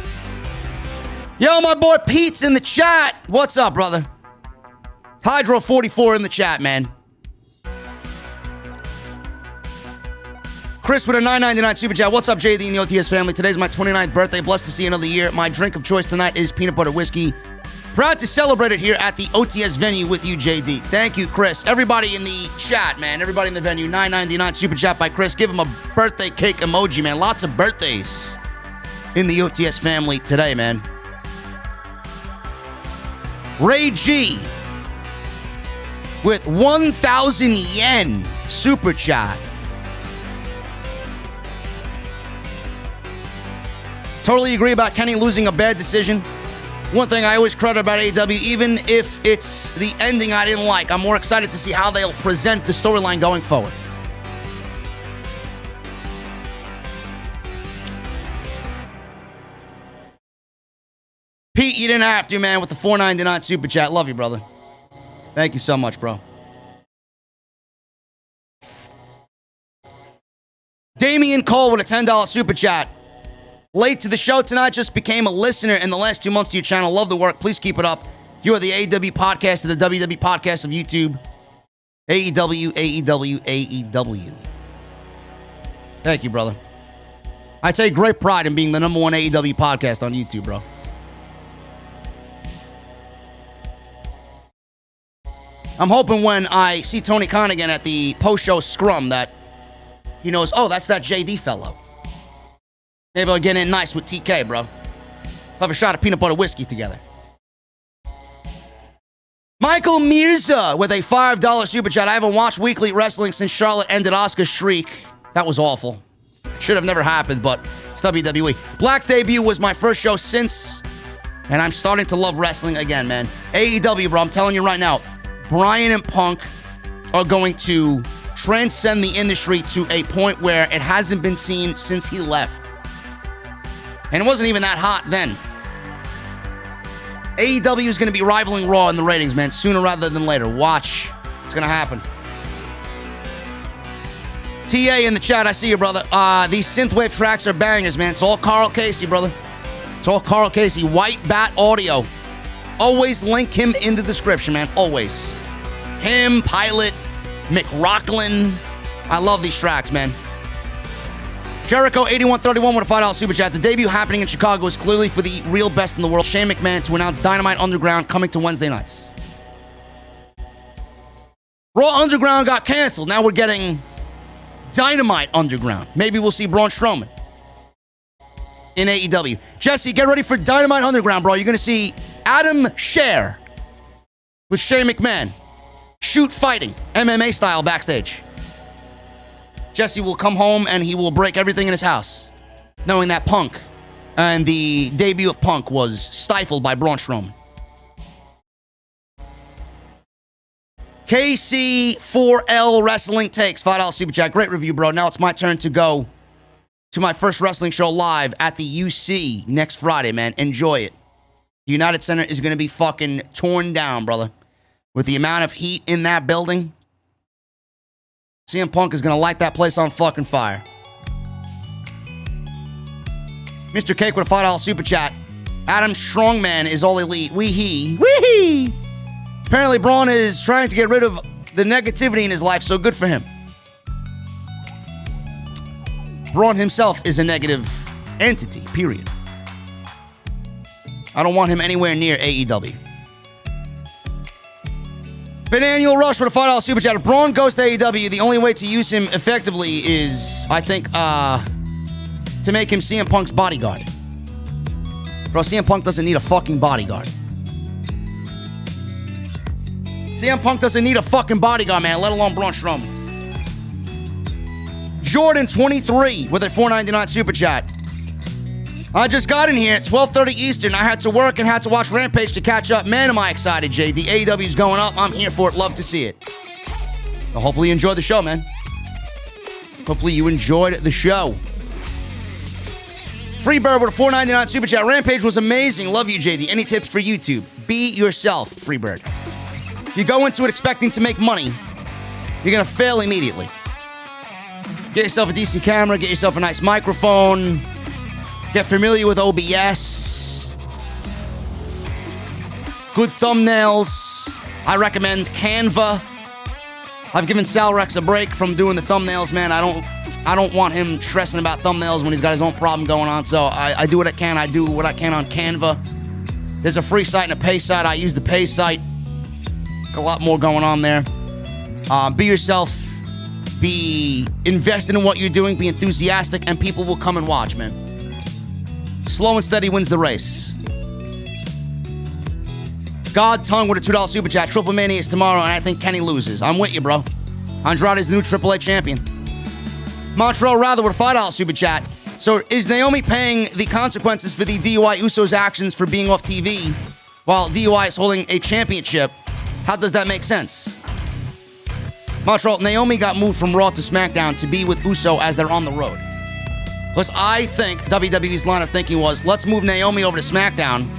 Yo, my boy Pete's in the chat. What's up, brother? Hydro44 in the chat, man. Chris with a $9.99 super chat. What's up, JD and the OTS family? Today's my 29th birthday. Blessed to see another year. My drink of choice tonight is peanut butter whiskey. Proud to celebrate it here at the OTS venue with you, JD. Thank you, Chris. Everybody in the chat, man. Everybody in the venue. $9.99 super chat by Chris. Give him a birthday cake emoji, man. Lots of birthdays in the OTS family today, man. Ray G with 1,000 yen super chat. Totally agree about Kenny losing a bad decision. One thing I always credit about AEW, even if it's the ending I didn't like, I'm more excited to see how they'll present the storyline going forward. Pete, you didn't have to, man, with the $4.99 super chat. Love you, brother. Thank you so much, bro. Damian Cole with a $10 super chat. Late to the show tonight, just became a listener in the last 2 months to your channel. Love the work. Please keep it up. You are the AEW podcast of the WWE podcast of YouTube. AEW, AEW, AEW. Thank you, brother. I take great pride in being the #1 AEW podcast on YouTube, bro. I'm hoping when I see Tony Khan again at the post-show scrum that he knows, oh, that's that JD fellow. Maybe I'll get in nice with TK, bro. Have a shot of peanut butter whiskey together. Michael Mirza with a $5 super chat. I haven't watched weekly wrestling since Charlotte ended Asuka's streak. That was awful. Should have never happened, but it's WWE. Black's debut was my first show since, and I'm starting to love wrestling again, man. AEW, bro, I'm telling you right now, Bryan and Punk are going to transcend the industry to a point where it hasn't been seen since he left. And it wasn't even that hot then. AEW is going to be rivaling Raw in the ratings, man, sooner rather than later. Watch. It's going to happen. TA in the chat, I see you, brother. These synthwave tracks are bangers, man. It's all Carl Casey, brother. It's all Carl Casey. White Bat Audio. Always link him in the description, man. Always. Him, Pilot, McRocklin. I love these tracks, man. Jericho8131 with a $5 super chat. The debut happening in Chicago is clearly for the real best in the world. Shane McMahon to announce Dynamite Underground coming to Wednesday nights. Raw Underground got canceled. Now we're getting Dynamite Underground. Maybe we'll see Braun Strowman in AEW. Jesse, get ready for Dynamite Underground, bro. You're going to see Adam Scherr with Shane McMahon. Shoot fighting, MMA style backstage. Jesse will come home and he will break everything in his house, knowing that Punk and the debut of Punk was stifled by Braun Strowman. KC4L Wrestling Takes, $5 super chat. Great review, bro. Now it's my turn to go to my first wrestling show live at the UC next Friday, man. Enjoy it. The United Center is going to be fucking torn down, brother. With the amount of heat in that building, CM Punk is going to light that place on fucking fire. Mr. Cake with a $5 super chat. Adam Strongman is all elite. Wee-hee. Apparently, Braun is trying to get rid of the negativity in his life, so good for him. Braun himself is a negative entity, period. I don't want him anywhere near AEW. Bananial Rush with a $5 super chat. If Braun goes to AEW, the only way to use him effectively is, I think, to make him CM Punk's bodyguard. Bro, CM Punk doesn't need a fucking bodyguard. CM Punk doesn't need a fucking bodyguard, man, let alone Braun Strowman. Jordan23 with a $4.99 super chat. I just got in here at 12:30 Eastern. I had to work and had to watch Rampage to catch up. Man, am I excited, JD. AEW's going up. I'm here for it. Love to see it. So hopefully you enjoyed the show, man. Hopefully you enjoyed the show. Freebird with a $4.99 super chat. Rampage was amazing. Love you, JD. Any tips for YouTube? Be yourself, Freebird. If you go into it expecting to make money, you're going to fail immediately. Get yourself a decent camera. Get yourself a nice microphone. Get familiar with OBS. Good thumbnails. I recommend Canva. I've given Sal Rex a break from doing the thumbnails, man. I don't want him stressing about thumbnails when he's got his own problem going on. So I do what I can. I do what I can on Canva. There's a free site and a pay site. I use the pay site. A lot more going on there. Be yourself. Be invested in what you're doing. Be enthusiastic, and people will come and watch, man. Slow and steady wins the race. God Tongue with a $2 super chat. Triple Mania is tomorrow, and I think Kenny loses. I'm with you, bro. Andrade's the new AAA champion. Montreal Rather with a $5 super chat. So is Naomi paying the consequences for the DUI Usos' actions for being off TV while DUI is holding a championship? How does that make sense? Montreal, Naomi got moved from Raw to SmackDown to be with Uso as they're on the road. Because I think WWE's line of thinking was, let's move Naomi over to SmackDown.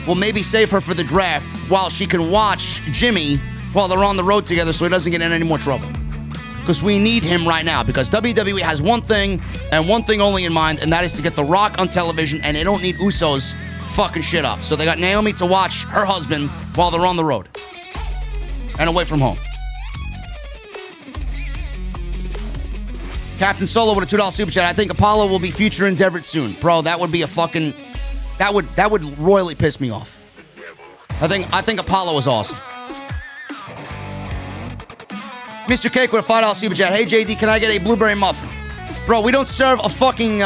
We'll maybe save her for the draft while she can watch Jimmy while they're on the road together so he doesn't get in any more trouble. Because we need him right now. Because WWE has one thing and one thing only in mind, and that is to get The Rock on television, and they don't need Usos fucking shit up. So they got Naomi to watch her husband while they're on the road and away from home. Captain Solo with a $2 super chat. I think Apollo will be future endeavored soon. Bro, that would be a fucking... That would royally piss me off. I think Apollo is awesome. Mr. Cake with a $5 super chat. Hey, JD, can I get a blueberry muffin? Bro, we don't serve a fucking...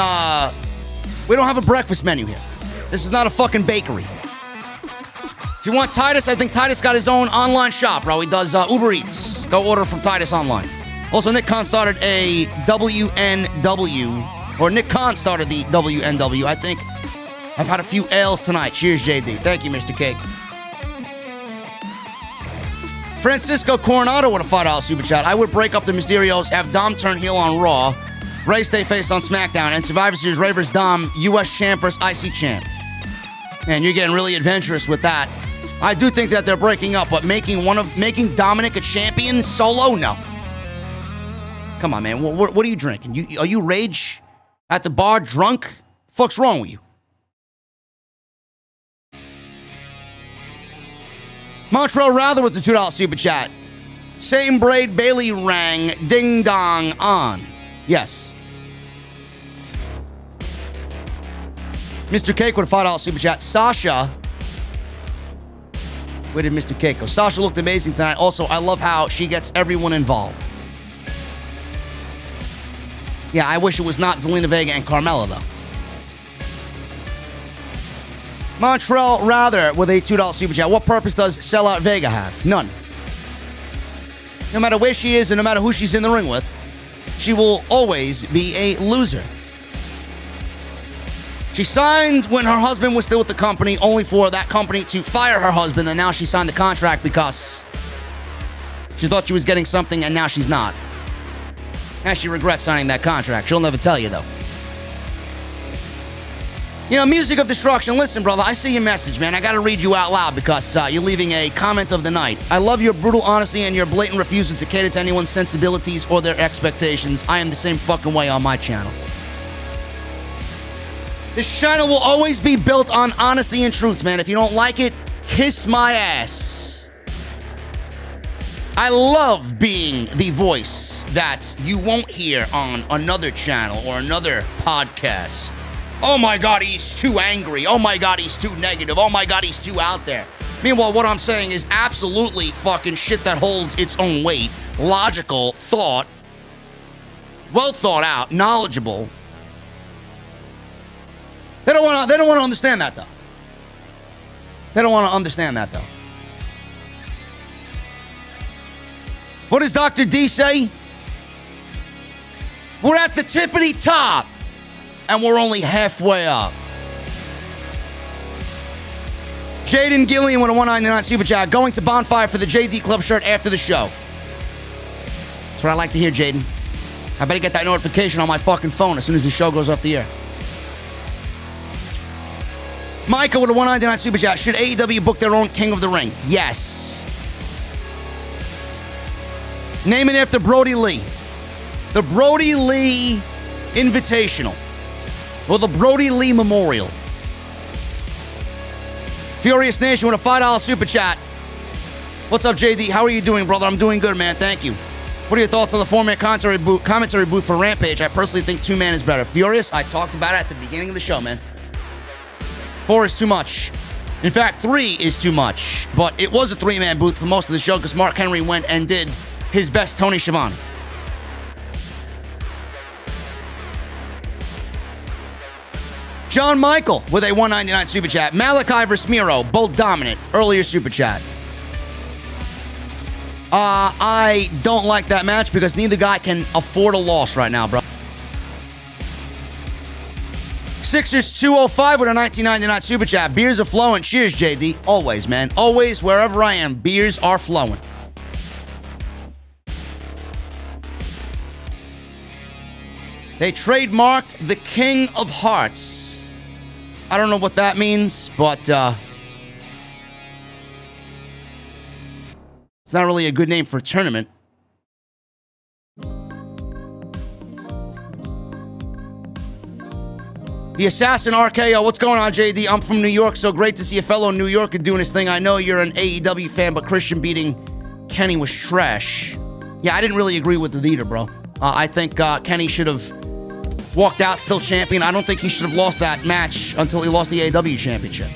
we don't have a breakfast menu here. This is not a fucking bakery. If you want Titus, I think Titus got his own online shop, bro. He does Uber Eats. Go order from Titus online. Also, Nick Khan started a WNW, or Nick Khan started the WNW. I think I've had a few L's tonight. Cheers, JD. Thank you, Mr. Cake. Francisco Coronado with a $5 super chat. I would break up the Mysterios, have Dom turn heel on Raw, Ray stay face on SmackDown, and Survivor Series Ray vs. Dom, U.S. champ versus IC champ. Man, you're getting really adventurous with that. I do think that they're breaking up, but making Dominic a champion solo, no. Come on, man. What are you drinking? Are you rage at the bar drunk? Fuck's wrong with you? Montreal Rather with the $2 super chat. Same braid Bailey rang. Ding dong on. Yes. Mr. Cake with a $5 super chat. Sasha. Where did Mr. Cake go? Sasha looked amazing tonight. Also, I love how she gets everyone involved. Yeah, I wish it was not Zelina Vega and Carmella, though. Montreal Rather with a $2 super chat. What purpose does Sellout Vega have? None. No matter where she is and no matter who she's in the ring with, she will always be a loser. She signed when her husband was still with the company, only for that company to fire her husband, and now she signed the contract because she thought she was getting something, and now she's not. And she regrets signing that contract. She'll never tell you, though. You know, Music of Destruction, listen, brother, I see your message, man. I gotta read you out loud because you're leaving a comment of the night. I love your brutal honesty and your blatant refusal to cater to anyone's sensibilities or their expectations. I am the same fucking way on my channel. This channel will always be built on honesty and truth, man. If you don't like it, kiss my ass. I love being the voice that you won't hear on another channel or another podcast. Oh my God, he's too angry. Oh my God, he's too negative. Oh my God, he's too out there. Meanwhile, what I'm saying is absolutely fucking shit that holds its own weight. Logical, thought, well thought out, knowledgeable. They don't want to understand that, though. They don't want to understand that, though. What does Dr. D say? We're at the tippity top, and we're only halfway up. Jaden Gillian with a $1.99 super chat. Going to Bonfire for the JD Club shirt after the show. That's what I like to hear, Jaden. I better get that notification on my fucking phone as soon as the show goes off the air. Micah with a $1.99 super chat. Should AEW book their own King of the Ring? Yes. Name it after Brody Lee. The Brody Lee Invitational. Or the Brody Lee Memorial. Furious Nation with a $5 super chat. What's up, JD? How are you doing, brother? I'm doing good, man. Thank you. What are your thoughts on the four-man commentary booth for Rampage? I personally think two-man is better. Furious, I talked about it at the beginning of the show, man. 4 is too much. In fact, 3 is too much. But it was a 3-man booth for most of the show because Mark Henry went and did his best Tony Schiavone. John Michael with a $1.99 super chat. Malachi versus Miro, both dominant. Earlier super chat. I don't like that match because neither guy can afford a loss right now, bro. Sixers 205 with a $19.99 super chat. Beers are flowing. Cheers, JD. Always, man. Always, wherever I am, beers are flowing. They trademarked the King of Hearts. I don't know what that means, but it's not really a good name for a tournament. The Assassin RKO, what's going on, JD? I'm from New York, so great to see a fellow New Yorker doing his thing. I know you're an AEW fan, but Christian beating Kenny was trash. Yeah, I didn't really agree with it either, bro. I think Kenny should have walked out still champion. I don't think he should have lost that match until he lost the AEW championship.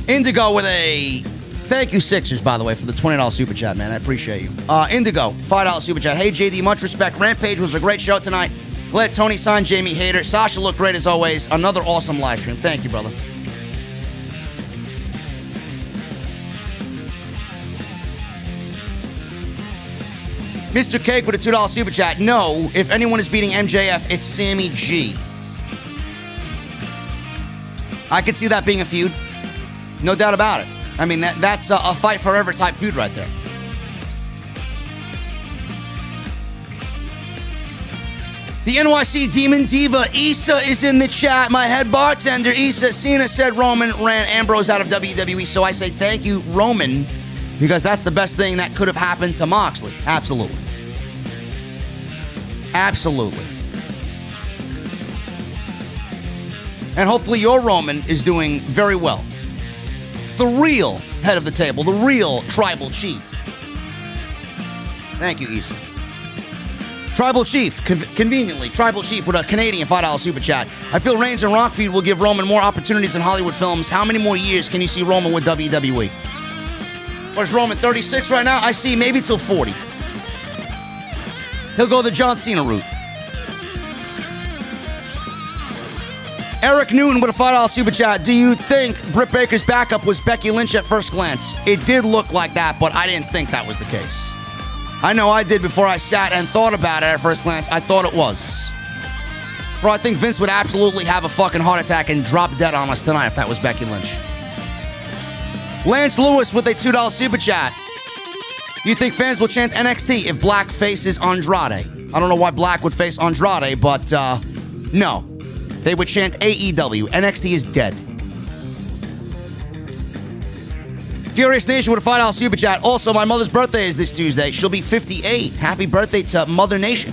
Indigo with a... Thank you, Sixers, by the way, for the $20 super chat, man. I appreciate you. Indigo, $5 super chat. Hey, JD, much respect. Rampage was a great show tonight. Glad Tony signed Jamie Hayter. Sasha looked great as always. Another awesome live stream. Thank you, brother. Mr. Cake with a $2 super chat. No, if anyone is beating MJF, it's Sammy G. I could see that being a feud. No doubt about it. I mean, that's a fight forever type feud right there. The NYC Demon Diva, Issa, is in the chat. My head bartender, Issa. Cena said Roman ran Ambrose out of WWE, so I say thank you, Roman, because that's the best thing that could have happened to Moxley. Absolutely. Absolutely. And hopefully your Roman is doing very well. The real head of the table, the real tribal chief. Thank you, Issa. Tribal Chief, conveniently, Tribal Chief with a Canadian $5 super chat. I feel Reigns and Rock feud will give Roman more opportunities in Hollywood films. How many more years can you see Roman with WWE? What is Roman, 36 right now? I see maybe till 40. He'll go the John Cena route. Eric Newton with a $5 super chat. Do you think Britt Baker's backup was Becky Lynch at first glance? It did look like that, but I didn't think that was the case. I know I did before I sat and thought about it at first glance. I thought it was. Bro, I think Vince would absolutely have a fucking heart attack and drop dead on us tonight if that was Becky Lynch. Lance Lewis with a $2 super chat. You think fans will chant NXT if Black faces Andrade? I don't know why Black would face Andrade, but no. They would chant AEW. NXT is dead. Furious Nation with a $5 super chat. Also, my mother's birthday is this Tuesday. She'll be 58. Happy birthday to Mother Nation.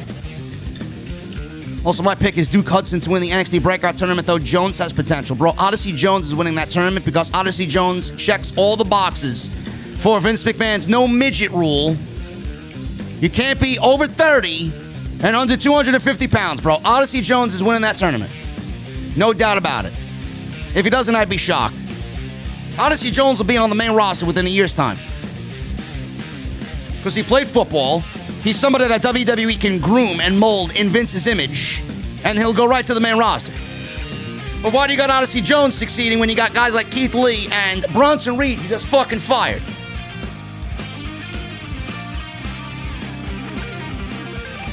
Also, my pick is Duke Hudson to win the NXT Breakout Tournament, though Jones has potential. Bro, Odyssey Jones is winning that tournament because Odyssey Jones checks all the boxes for Vince McMahon's no midget rule. You can't be over 30 and under 250 pounds, bro. Odyssey Jones is winning that tournament. No doubt about it. If he doesn't, I'd be shocked. Odyssey Jones will be on the main roster within a year's time. Because he played football. He's somebody that WWE can groom and mold in Vince's image. And he'll go right to the main roster. But why do you got Odyssey Jones succeeding when you got guys like Keith Lee and Bronson Reed you just fucking fired?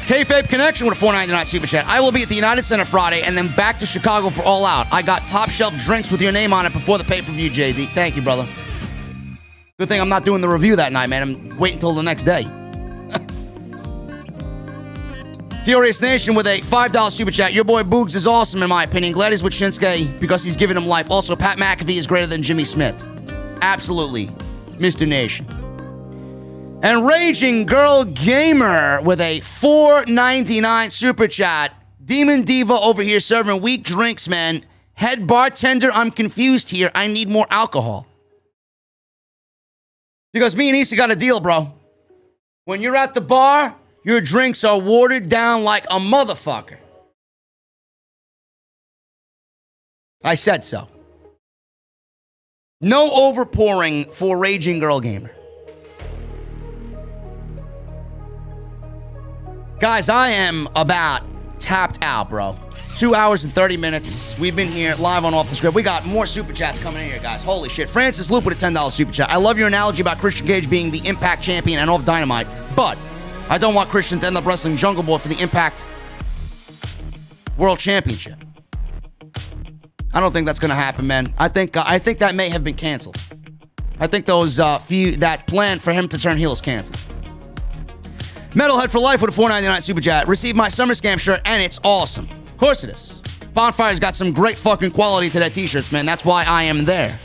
Kayfabe Connection with a $4.99 super chat. I will be at the United Center Friday and then back to Chicago for All Out. I got top shelf drinks with your name on it before the pay-per-view, JD. Thank you, brother. Good thing I'm not doing the review that night, man. I'm waiting until the next day. Furious Nation with a $5 super chat. Your boy Boogs is awesome, in my opinion. Glad he's with Shinsuke because he's giving him life. Also, Pat McAfee is greater than Jimmy Smith. Absolutely, Mr. Nation. And Raging Girl Gamer with a $4.99 super chat. Demon Diva over here serving weak drinks, man. Head bartender, I'm confused here. I need more alcohol. Because me and Issa got a deal, bro. When you're at the bar, your drinks are watered down like a motherfucker. I said so. No overpouring for Raging Girl Gamer. Guys, I am about tapped out, bro. 2 hours and 30 minutes. We've been here live on Off the Script. We got more super chats coming in here, guys. Holy shit. Francis Loop with a $10 super chat. I love your analogy about Christian Cage being the Impact champion and off Dynamite, but I don't want Christian to end up wrestling Jungle Boy for the Impact World Championship. I don't think that's going to happen, man. I think that may have been canceled. I think that plan for him to turn heel is canceled. Metalhead for Life with a $4.99 super chat. Received my Summer Scam shirt, and it's awesome. Of course it is. Bonfire's got some great fucking quality to that t-shirts, man. That's why I am there.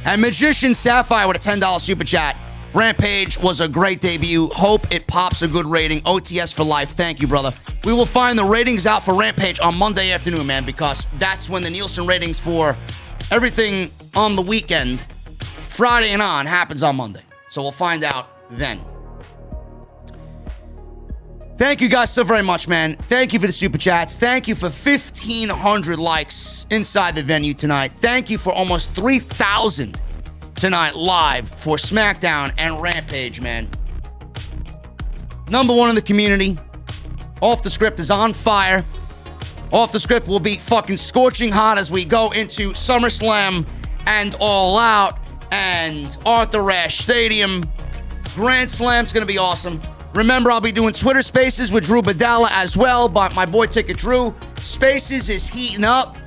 And Magician Sapphire with a $10 super chat. Rampage was a great debut. Hope it pops a good rating. OTS for life. Thank you, brother. We will find the ratings out for Rampage on Monday afternoon, man, because that's when the Nielsen ratings for everything on the weekend, Friday and on, happens on Monday. So we'll find out then. Thank you guys so very much, man. Thank you for the super chats. Thank you for 1,500 likes inside the venue tonight. Thank you for almost 3,000 tonight live for SmackDown and Rampage, man. Number one in the community. Off the Script is on fire. Off the Script will be fucking scorching hot as we go into SummerSlam and All Out and Arthur Ashe Stadium. Grand Slam's going to be awesome. Remember, I'll be doing Twitter Spaces with Drew Badalla as well, but my boy Ticket Drew. Spaces is heating up.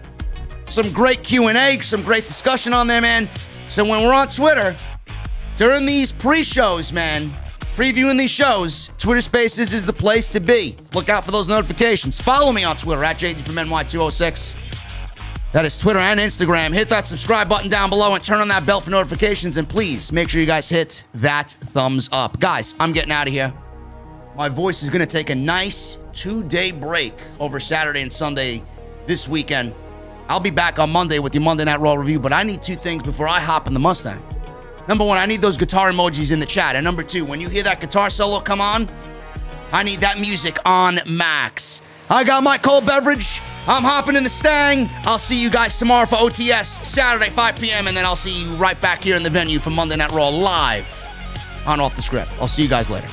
Some great Q&A, some great discussion on there, man. So when we're on Twitter, during these pre-shows, man, previewing these shows, Twitter Spaces is the place to be. Look out for those notifications. Follow me on Twitter at JD from NY206. That is Twitter and Instagram. Hit that subscribe button down below and turn on that bell for notifications. And please make sure you guys hit that thumbs up. Guys, I'm getting out of here. My voice is going to take a nice 2-day break over Saturday and Sunday this weekend. I'll be back on Monday with your Monday Night Raw review, but I need 2 things before I hop in the Mustang. Number 1, I need those guitar emojis in the chat. And number 2, when you hear that guitar solo come on, I need that music on max. I got my cold beverage. I'm hopping in the Stang. I'll see you guys tomorrow for OTS, Saturday, 5 p.m., and then I'll see you right back here in the venue for Monday Night Raw live on Off the Script. I'll see you guys later.